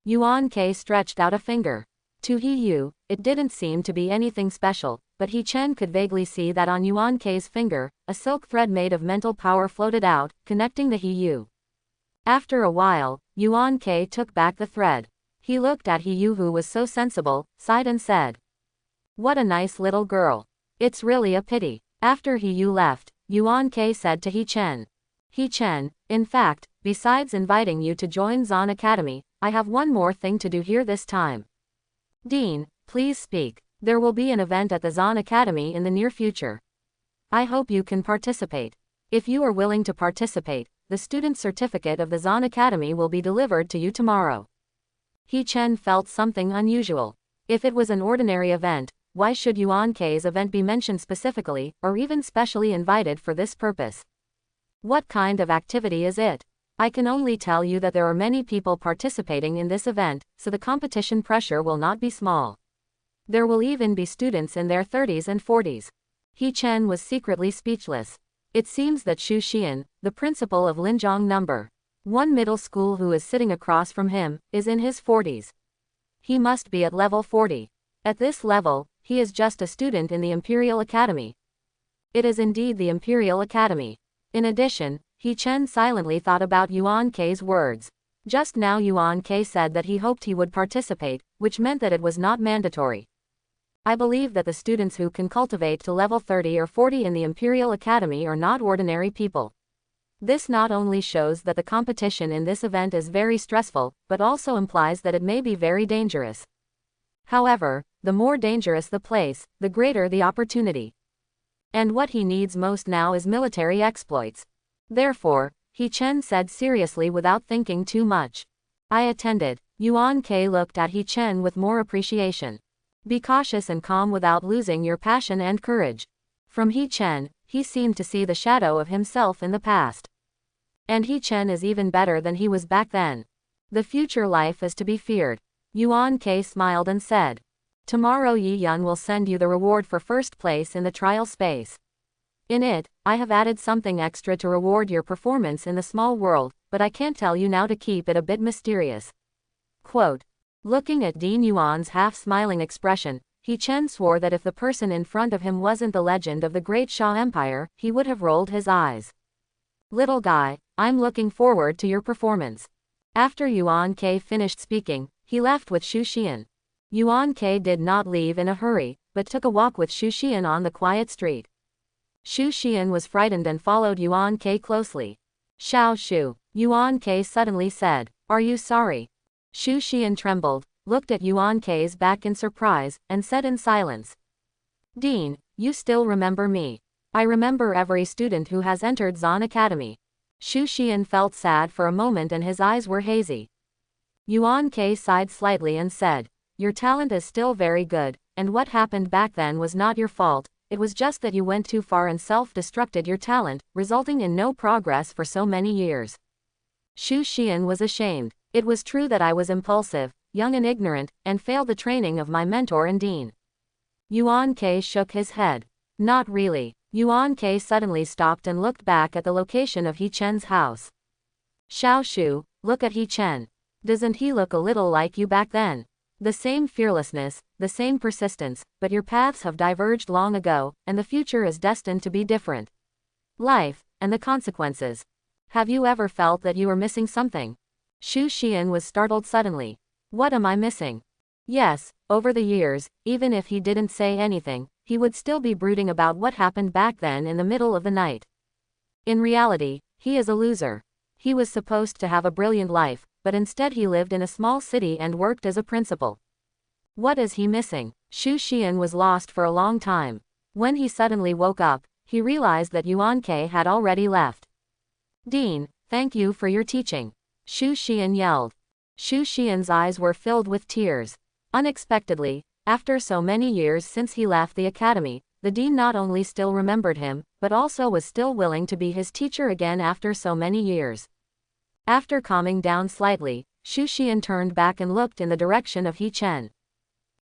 Yuan Kei stretched out a finger. To He Yu, it didn't seem to be anything special, but He Chen could vaguely see that on Yuan Kei's finger, a silk thread made of mental power floated out, connecting the He Yu. After a while, Yuan Kei took back the thread. He looked at He Yu, who was so sensible, sighed and said, "What a nice little girl. It's really a pity." After He Yu left, Yuan Kei said to He Chen, "He Chen, in fact, besides inviting you to join Zan Academy, I have one more thing to do here this time." "Dean, please speak. There will be an event at the Zan Academy in the near future. I hope you can participate. If you are willing to participate, the student certificate of the Zan Academy will be delivered to you tomorrow." He Chen felt something unusual. If it was an ordinary event, why should Yuan Kei's event be mentioned specifically, or even specially invited for this purpose? What kind of activity is it? I can only tell you that there are many people participating in this event, so the competition pressure will not be small. There will even be students in their 30s and 40s. He Chen was secretly speechless. It seems that Xu Xian, the principal of Linjiang No. One middle school who is sitting across from him is in his 40s. He must be at level 40. At this level, he is just a student in the Imperial Academy. It is indeed the Imperial Academy. In addition, He Chen silently thought about Yuan Kei's words. Just now Yuan Kei said that he hoped he would participate, which meant that it was not mandatory. I believe that the students who can cultivate to level 30 or 40 in the Imperial Academy are not ordinary people. This not only shows that the competition in this event is very stressful, but also implies that it may be very dangerous. However, the more dangerous the place, the greater the opportunity. And what he needs most now is military exploits. Therefore, He Chen said seriously without thinking too much. I attended. Yuan Kei looked at He Chen with more appreciation. Be cautious and calm without losing your passion and courage. From He Chen, he seemed to see the shadow of himself in the past. And He Chen is even better than he was back then. The future life is to be feared. Yuan Kei smiled and said, "Tomorrow Yi Yun will send you the reward for first place in the trial space. In it, I have added something extra to reward your performance in the small world, but I can't tell you now to keep it a bit mysterious." Quote. Looking at Dean Yuan's half-smiling expression, He Chen swore that if the person in front of him wasn't the legend of the Great Xia Empire, he would have rolled his eyes. "Little guy, I'm looking forward to your performance." After Yuan Kei finished speaking, he left with Xu Xian. Yuan Kei did not leave in a hurry, but took a walk with Xu Xian on the quiet street. Xu Xian was frightened and followed Yuan Kei closely. "Xiao Shu," Yuan Kei suddenly said, "are you sorry?" Xu Xian trembled, looked at Yuan Kei's back in surprise, and said in silence, "Dean, you still remember me." "I remember every student who has entered Zan Academy." Xu Xian felt sad for a moment and his eyes were hazy. Yuan Kei sighed slightly and said, "Your talent is still very good, and what happened back then was not your fault. It was just that you went too far and self-destructed your talent, resulting in no progress for so many years." Xu Xian was ashamed. It was true that I was impulsive, young and ignorant, and failed the training of my mentor and dean. Yuan Kei shook his head. "Not really." Yuan Kei suddenly stopped and looked back at the location of He Chen's house. "Xiao Shu, look at He Chen. Doesn't he look a little like you back then? The same fearlessness, the same persistence, but your paths have diverged long ago, and the future is destined to be different. Life, and the consequences. Have you ever felt that you were missing something?" Xu Xian was startled suddenly. "What am I missing?" Yes, over the years, even if he didn't say anything, he would still be brooding about what happened back then in the middle of the night. In reality, he is a loser. He was supposed to have a brilliant life, but instead he lived in a small city and worked as a principal. What is he missing? Xu Xian was lost for a long time. When he suddenly woke up, he realized that Yuan Kei had already left. "Dean, thank you for your teaching," Xu Xian yelled. Xu Xian's eyes were filled with tears. Unexpectedly, after so many years since he left the academy, the dean not only still remembered him, but also was still willing to be his teacher again after so many years. After calming down slightly, Xu Xian turned back and looked in the direction of He Chen.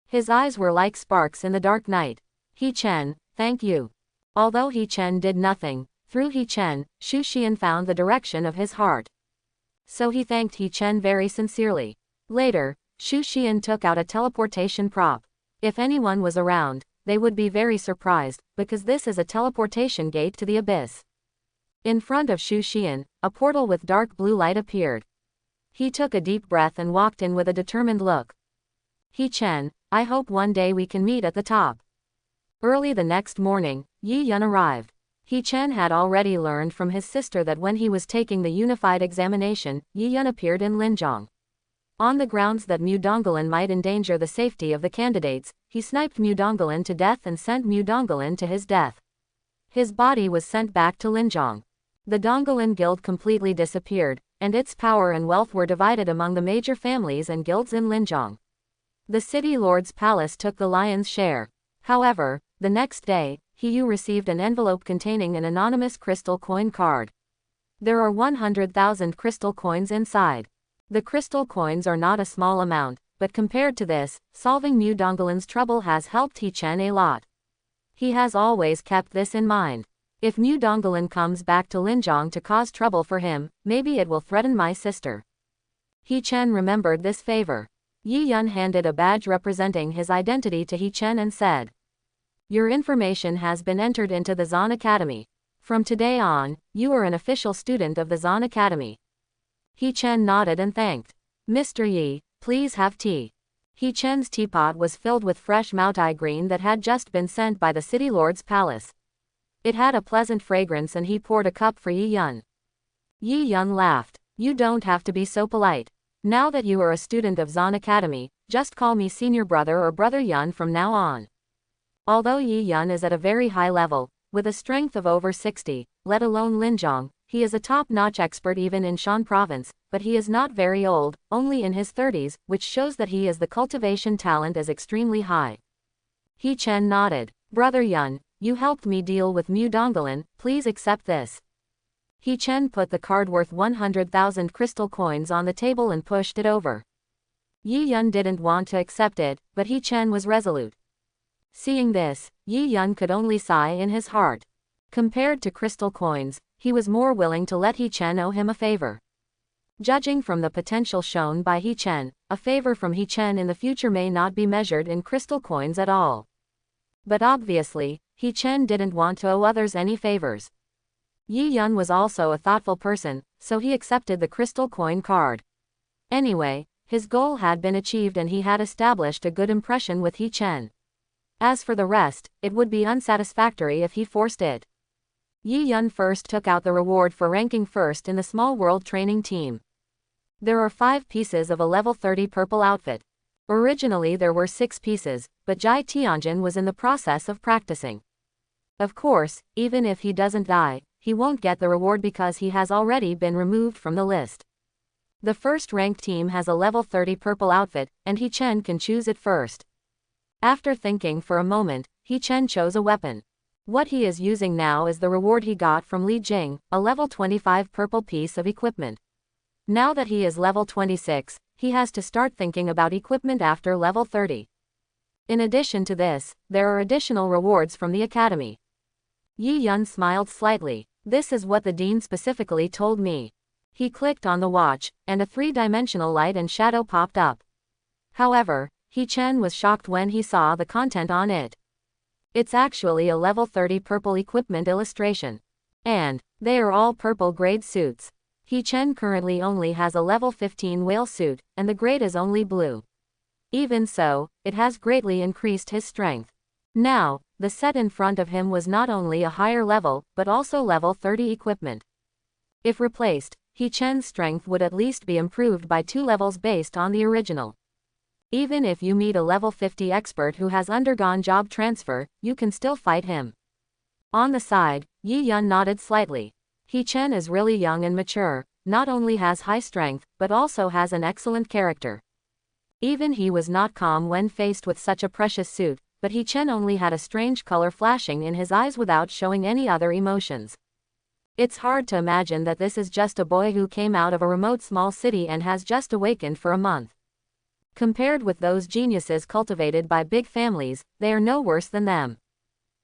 His eyes were like sparks in the dark night. "He Chen, thank you." Although He Chen did nothing, through He Chen, Xu Xian found the direction of his heart. So he thanked He Chen very sincerely. Later, Xu Xian took out a teleportation prop. If anyone was around, they would be very surprised, because this is a teleportation gate to the abyss. In front of Xu Xian, a portal with dark blue light appeared. He took a deep breath and walked in with a determined look. "He Chen, I hope one day we can meet at the top." Early the next morning, Yi Yun arrived. He Chen had already learned from his sister that when he was taking the unified examination, Yi Yun appeared in Linjiang. On the grounds that Mu Dongolin might endanger the safety of the candidates, he sniped Mu Dongolin to death and sent Mu Dongolin to his death. His body was sent back to Linjiang. The Dongolin guild completely disappeared, and its power and wealth were divided among the major families and guilds in Linjiang. The city lord's palace took the lion's share. However, the next day, He Yu received an envelope containing an anonymous crystal coin card. There are 100,000 crystal coins inside. The crystal coins are not a small amount, but compared to this, solving Mu Dongolin's trouble has helped He Chen a lot. He has always kept this in mind. If Mu Donggolan comes back to Linjiang to cause trouble for him, maybe it will threaten my sister. He Chen remembered this favor. Yi Yun handed a badge representing his identity to He Chen and said, "Your information has been entered into the Zan Academy. From today on, you are an official student of the Zan Academy." He Chen nodded and thanked. "Mr. Yi, please have tea." He Chen's teapot was filled with fresh Maotai green that had just been sent by the city lord's palace. It had a pleasant fragrance and he poured a cup for Yi Yun. Yi Yun laughed. "You don't have to be so polite. Now that you are a student of Zan Academy, just call me senior brother or brother Yun from now on." Although Yi Yun is at a very high level, with a strength of over 60, let alone Linjiang, he is a top-notch expert even in Shan province, but he is not very old, only in his 30s, which shows that he is the cultivation talent is extremely high. He Chen nodded. "Brother Yun, you helped me deal with Mu Donggolan, please accept this." He Chen put the card worth 100,000 crystal coins on the table and pushed it over. Yi Yun didn't want to accept it, but He Chen was resolute. Seeing this, Yi Yun could only sigh in his heart. Compared to crystal coins, he was more willing to let He Chen owe him a favor. Judging from the potential shown by He Chen, a favor from He Chen in the future may not be measured in crystal coins at all. But obviously, He Chen didn't want to owe others any favors. Yi Yun was also a thoughtful person, so he accepted the crystal coin card. Anyway, his goal had been achieved and he had established a good impression with He Chen. As for the rest, it would be unsatisfactory if he forced it. Yi Yun first took out the reward for ranking first in the small world training team. There are 5 pieces of a level 30 purple outfit. Originally there were 6 pieces, but Jai Tianjin was in the process of practicing. Of course, even if he doesn't die, he won't get the reward because he has already been removed from the list. The first ranked team has a level 30 purple outfit, and He Chen can choose it first. After thinking for a moment, He Chen chose a weapon. What he is using now is the reward he got from Li Jing, a level 25 purple piece of equipment. Now that he is level 26, he has to start thinking about equipment after level 30. In addition to this, there are additional rewards from the academy. Yi Yun smiled slightly. "This is what the dean specifically told me." He clicked on the watch, and a 3-dimensional light and shadow popped up. However, He Chen was shocked when he saw the content on it. It's actually a level 30 purple equipment illustration. And they are all purple grade suits. He Chen currently only has a level 15 whale suit, and the grade is only blue. Even so, it has greatly increased his strength. Now, the set in front of him was not only a higher level, but also level 30 equipment. If replaced, He Chen's strength would at least be improved by 2 levels based on the original. Even if you meet a level 50 expert who has undergone job transfer, you can still fight him. On the side, Yi Yun nodded slightly. He Chen is really young and mature, not only has high strength, but also has an excellent character. Even he was not calm when faced with such a precious suit, but He Chen only had a strange color flashing in his eyes without showing any other emotions. It's hard to imagine that this is just a boy who came out of a remote small city and has just awakened for a month. Compared with those geniuses cultivated by big families, they are no worse than them.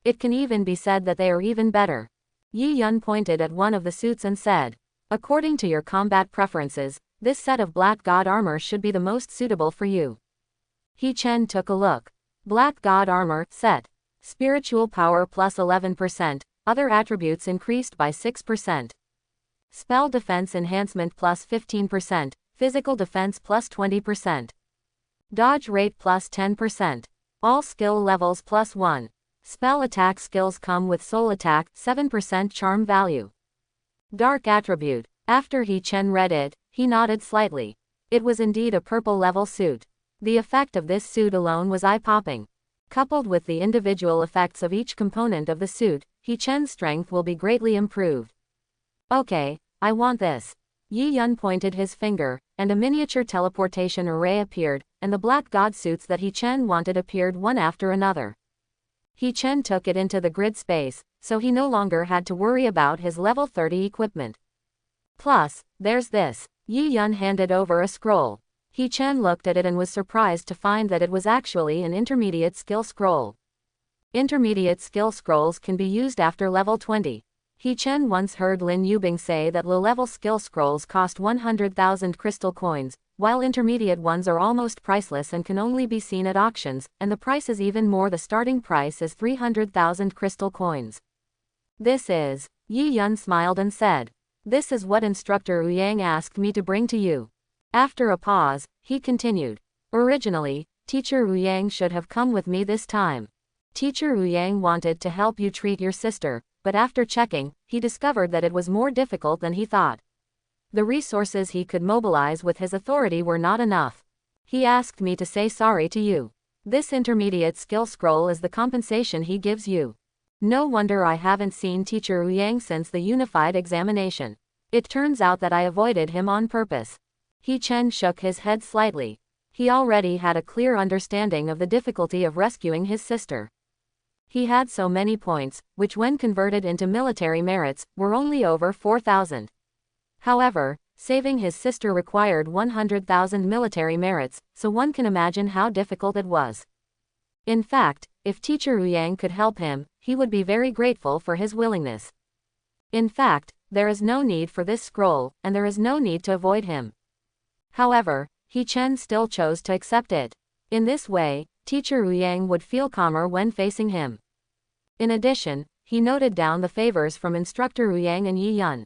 It can even be said that they are even better. Yi Yun pointed at one of the suits and said, "According to your combat preferences, this set of Black God armor should be the most suitable for you." He Chen took a look. Black God armor, set. Spiritual power plus 11%, other attributes increased by 6%. Spell defense enhancement plus 15%, physical defense plus 20%. Dodge rate plus 10%. All skill levels plus 1. Spell attack skills come with soul attack, 7% charm value. Dark attribute. After He Chen read it, he nodded slightly. It was indeed a purple level suit. The effect of this suit alone was eye-popping. Coupled with the individual effects of each component of the suit, He Chen's strength will be greatly improved. "Okay, I want this." Yi Yun pointed his finger, and a miniature teleportation array appeared, and the Black God suits that He Chen wanted appeared one after another. He Chen took it into the grid space, so he no longer had to worry about his level 30 equipment. "Plus, there's this." Yi Yun handed over a scroll. He Chen looked at it and was surprised to find that it was actually an intermediate skill scroll. Intermediate skill scrolls can be used after level 20. He Chen once heard Lin Yubing say that low-level skill scrolls cost 100,000 crystal coins, while intermediate ones are almost priceless and can only be seen at auctions, and the price is even more. The starting price is 300,000 crystal coins. This is. Yi Yun smiled and said. This is what Instructor Yang asked me to bring to you. After a pause, he continued. Originally, Teacher Yang should have come with me this time. Teacher Yang wanted to help you treat your sister, but after checking, he discovered that it was more difficult than he thought. The resources he could mobilize with his authority were not enough. He asked me to say sorry to you. This intermediate skill scroll is the compensation he gives you. No wonder I haven't seen Teacher Yang since the unified examination. It turns out that I avoided him on purpose. He Chen shook his head slightly. He already had a clear understanding of the difficulty of rescuing his sister. He had so many points, which when converted into military merits, were only over 4,000. However, saving his sister required 100,000 military merits, so one can imagine how difficult it was. In fact, if Teacher Yang could help him, he would be very grateful for his willingness. In fact, there is no need for this scroll, and there is no need to avoid him. However, He Chen still chose to accept it. In this way, Teacher Yang would feel calmer when facing him. In addition, he noted down the favors from Instructor Yang and Yi Yun.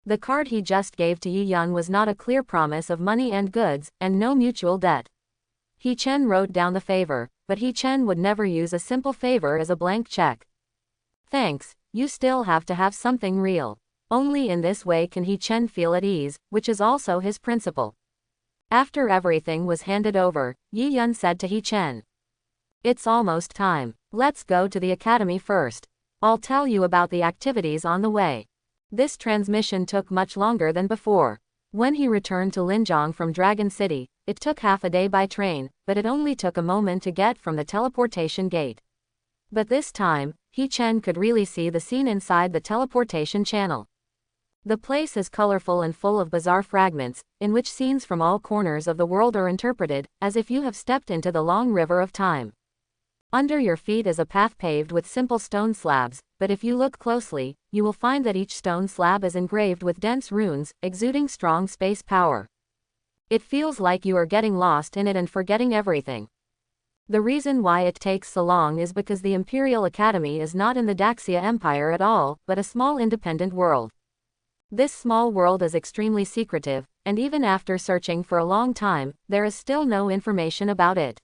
The card he just gave to Yi Yun was not a clear promise of money and goods, and no mutual debt. He Chen wrote down the favor, but He Chen would never use a simple favor as a blank check. Thanks, you still have to have something real. Only in this way can He Chen feel at ease, which is also his principle. After everything was handed over, Yi Yun said to He Chen. It's almost time. Let's go to the academy first. I'll tell you about the activities on the way. This transmission took much longer than before. When he returned to Linjiang from Dragon City, it took half a day by train, but it only took a moment to get from the teleportation gate. But this time, He Chen could really see the scene inside the teleportation channel. The place is colorful and full of bizarre fragments, in which scenes from all corners of the world are interpreted, as if you have stepped into the long river of time. Under your feet is a path paved with simple stone slabs, but if you look closely, you will find that each stone slab is engraved with dense runes, exuding strong space power. It feels like you are getting lost in it and forgetting everything. The reason why it takes so long is because the Imperial Academy is not in the Daxia Empire at all, but a small independent world. This small world is extremely secretive, and even after searching for a long time, there is still no information about it.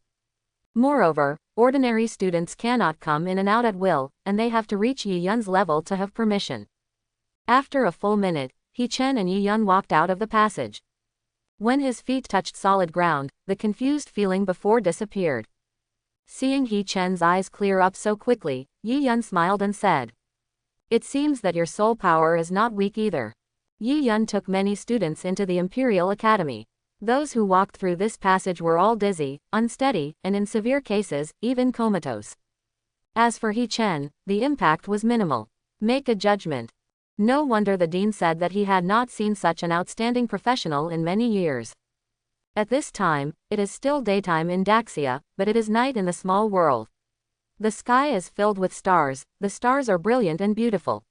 Moreover, ordinary students cannot come in and out at will, and they have to reach Yi Yun's level to have permission. After a full minute, He Chen and Yi Yun walked out of the passage. When his feet touched solid ground, the confused feeling before disappeared. Seeing He Chen's eyes clear up so quickly, Yi Yun smiled and said, "It seems that your soul power is not weak either." Yi Yun took many students into the Imperial Academy. Those who walked through this passage were all dizzy, unsteady, and in severe cases, even comatose. As for He Chen, the impact was minimal. Make a judgment. No wonder the dean said that he had not seen such an outstanding professional in many years. At this time, it is still daytime in Daxia, but it is night in the small world. The sky is filled with stars, the stars are brilliant and beautiful.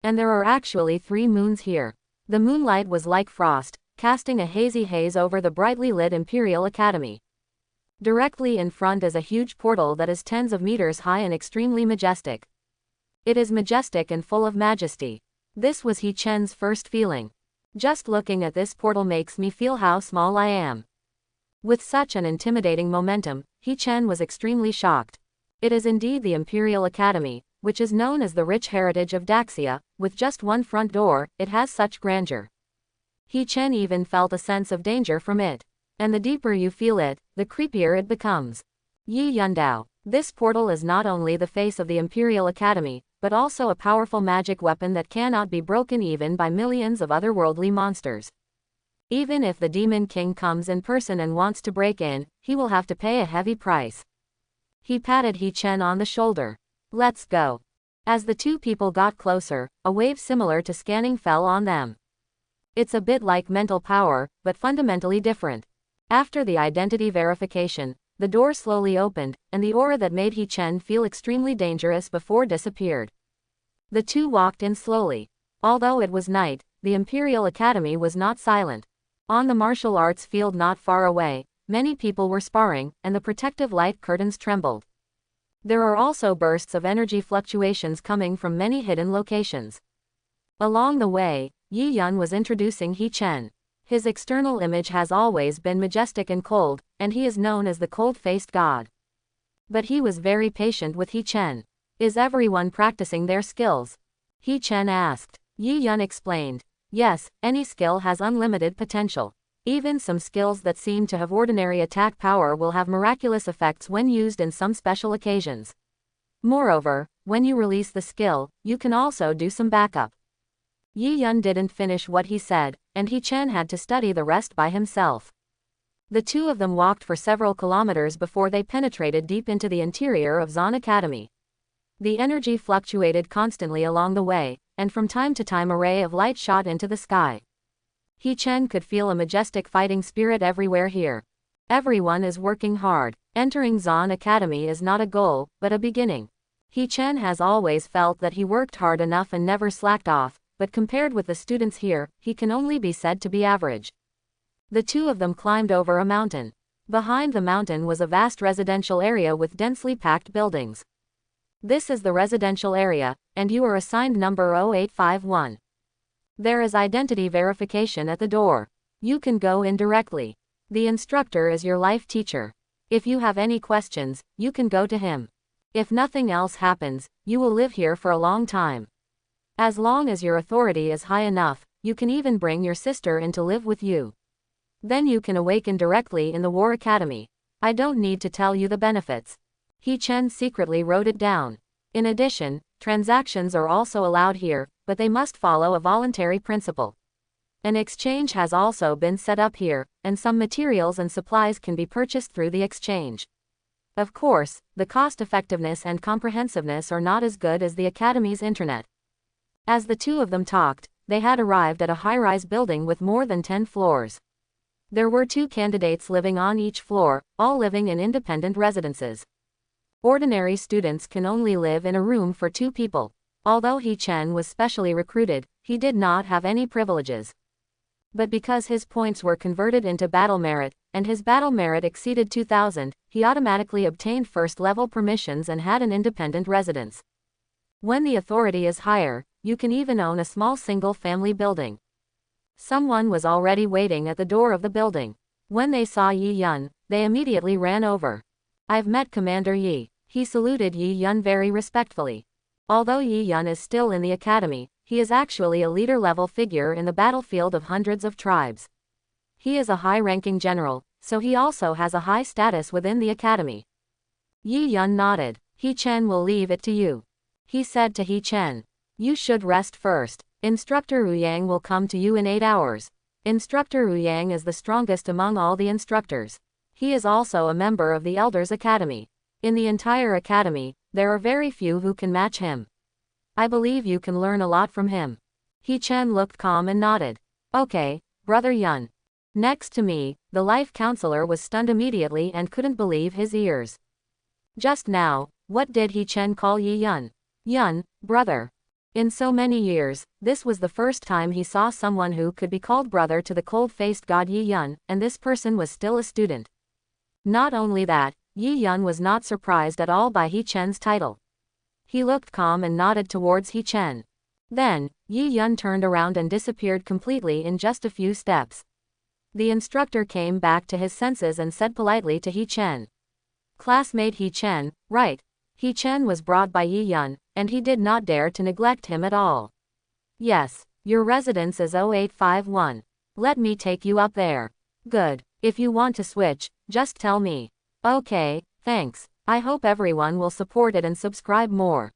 And there are actually 3 moons here. The moonlight was like frost, casting a hazy haze over the brightly lit Imperial Academy. Directly in front is a huge portal that is tens of meters high and extremely majestic. It is majestic and full of majesty. This was He Chen's first feeling. Just looking at this portal makes me feel how small I am. With such an intimidating momentum, He Chen was extremely shocked. It is indeed the Imperial Academy, which is known as the rich heritage of Daxia. With just one front door, it has such grandeur. He Chen even felt a sense of danger from it. And the deeper you feel it, the creepier it becomes. Yi Yundao. This portal is not only the face of the Imperial Academy, but also a powerful magic weapon that cannot be broken even by millions of otherworldly monsters. Even if the Demon King comes in person and wants to break in, he will have to pay a heavy price. He patted He Chen on the shoulder. Let's go. As the 2 people got closer, a wave similar to scanning fell on them. It's a bit like mental power, but fundamentally different. After the identity verification, the door slowly opened, and the aura that made He Chen feel extremely dangerous before disappeared. The two walked in slowly. Although it was night, the Imperial Academy was not silent. On the martial arts field not far away, many people were sparring, and the protective light curtains trembled. There are also bursts of energy fluctuations coming from many hidden locations. Along the way, Yi Yun was introducing He Chen. His external image has always been majestic and cold, and he is known as the cold-faced god. But he was very patient with He Chen. Is everyone practicing their skills? He Chen asked. Yi Yun explained. Yes, any skill has unlimited potential. Even some skills that seem to have ordinary attack power will have miraculous effects when used in some special occasions. Moreover, when you release the skill, you can also do some backup. Yi Yun didn't finish what he said, and He Chen had to study the rest by himself. The two of them walked for several kilometers before they penetrated deep into the interior of Zon Academy. The energy fluctuated constantly along the way, and from time to time a ray of light shot into the sky. He Chen could feel a majestic fighting spirit everywhere here. Everyone is working hard. Entering Zon Academy is not a goal, but a beginning. He Chen has always felt that he worked hard enough and never slacked off, but compared with the students here, he can only be said to be average. The two of them climbed over a mountain. Behind the mountain was a vast residential area with densely packed buildings. This is the residential area, and you are assigned number 0851. There is identity verification at the door. You can go in directly. The instructor is your life teacher. If you have any questions, you can go to him. If nothing else happens, you will live here for a long time. As long as your authority is high enough, you can even bring your sister in to live with you. Then you can awaken directly in the War Academy. I don't need to tell you the benefits. He Chen secretly wrote it down. In addition, transactions are also allowed here, but they must follow a voluntary principle. An exchange has also been set up here, and some materials and supplies can be purchased through the exchange. Of course, the cost-effectiveness and comprehensiveness are not as good as the Academy's internet. As the two of them talked, they had arrived at a high-rise building with more than 10 floors. There were 2 candidates living on each floor, all living in independent residences. Ordinary students can only live in a room for 2 people. Although He Chen was specially recruited, he did not have any privileges. But because his points were converted into battle merit, and his battle merit exceeded 2,000, he automatically obtained first-level permissions and had an independent residence. When the authority is higher, you can even own a small single-family building. Someone was already waiting at the door of the building. When they saw Yi Yun, they immediately ran over. I've met Commander Yi. He saluted Yi Yun very respectfully. Although Yi Yun is still in the academy, he is actually a leader-level figure in the battlefield of hundreds of tribes. He is a high-ranking general, so he also has a high status within the academy. Yi Yun nodded. He Chen will leave it to you. He said to He Chen. You should rest first. Instructor Wu Yang will come to you in 8 hours. Instructor Wu Yang is the strongest among all the instructors. He is also a member of the Elders Academy. In the entire academy, there are very few who can match him. I believe you can learn a lot from him. He Chen looked calm and nodded. Okay, Brother Yun. Next to me, the life counselor was stunned immediately and couldn't believe his ears. Just now, what did He Chen call Yi Yun? Yun, brother. In so many years, this was the first time he saw someone who could be called brother to the cold-faced god Yi Yun, and this person was still a student. Not only that, Yi Yun was not surprised at all by He Chen's title. He looked calm and nodded towards He Chen. Then, Yi Yun turned around and disappeared completely in just a few steps. The instructor came back to his senses and said politely to He Chen. Classmate He Chen, right. He Chen was brought by Yi Yun, and he did not dare to neglect him at all. Yes, your residence is 0851. Let me take you up there. Good. If you want to switch, just tell me. Okay, thanks. I hope everyone will support it and subscribe more.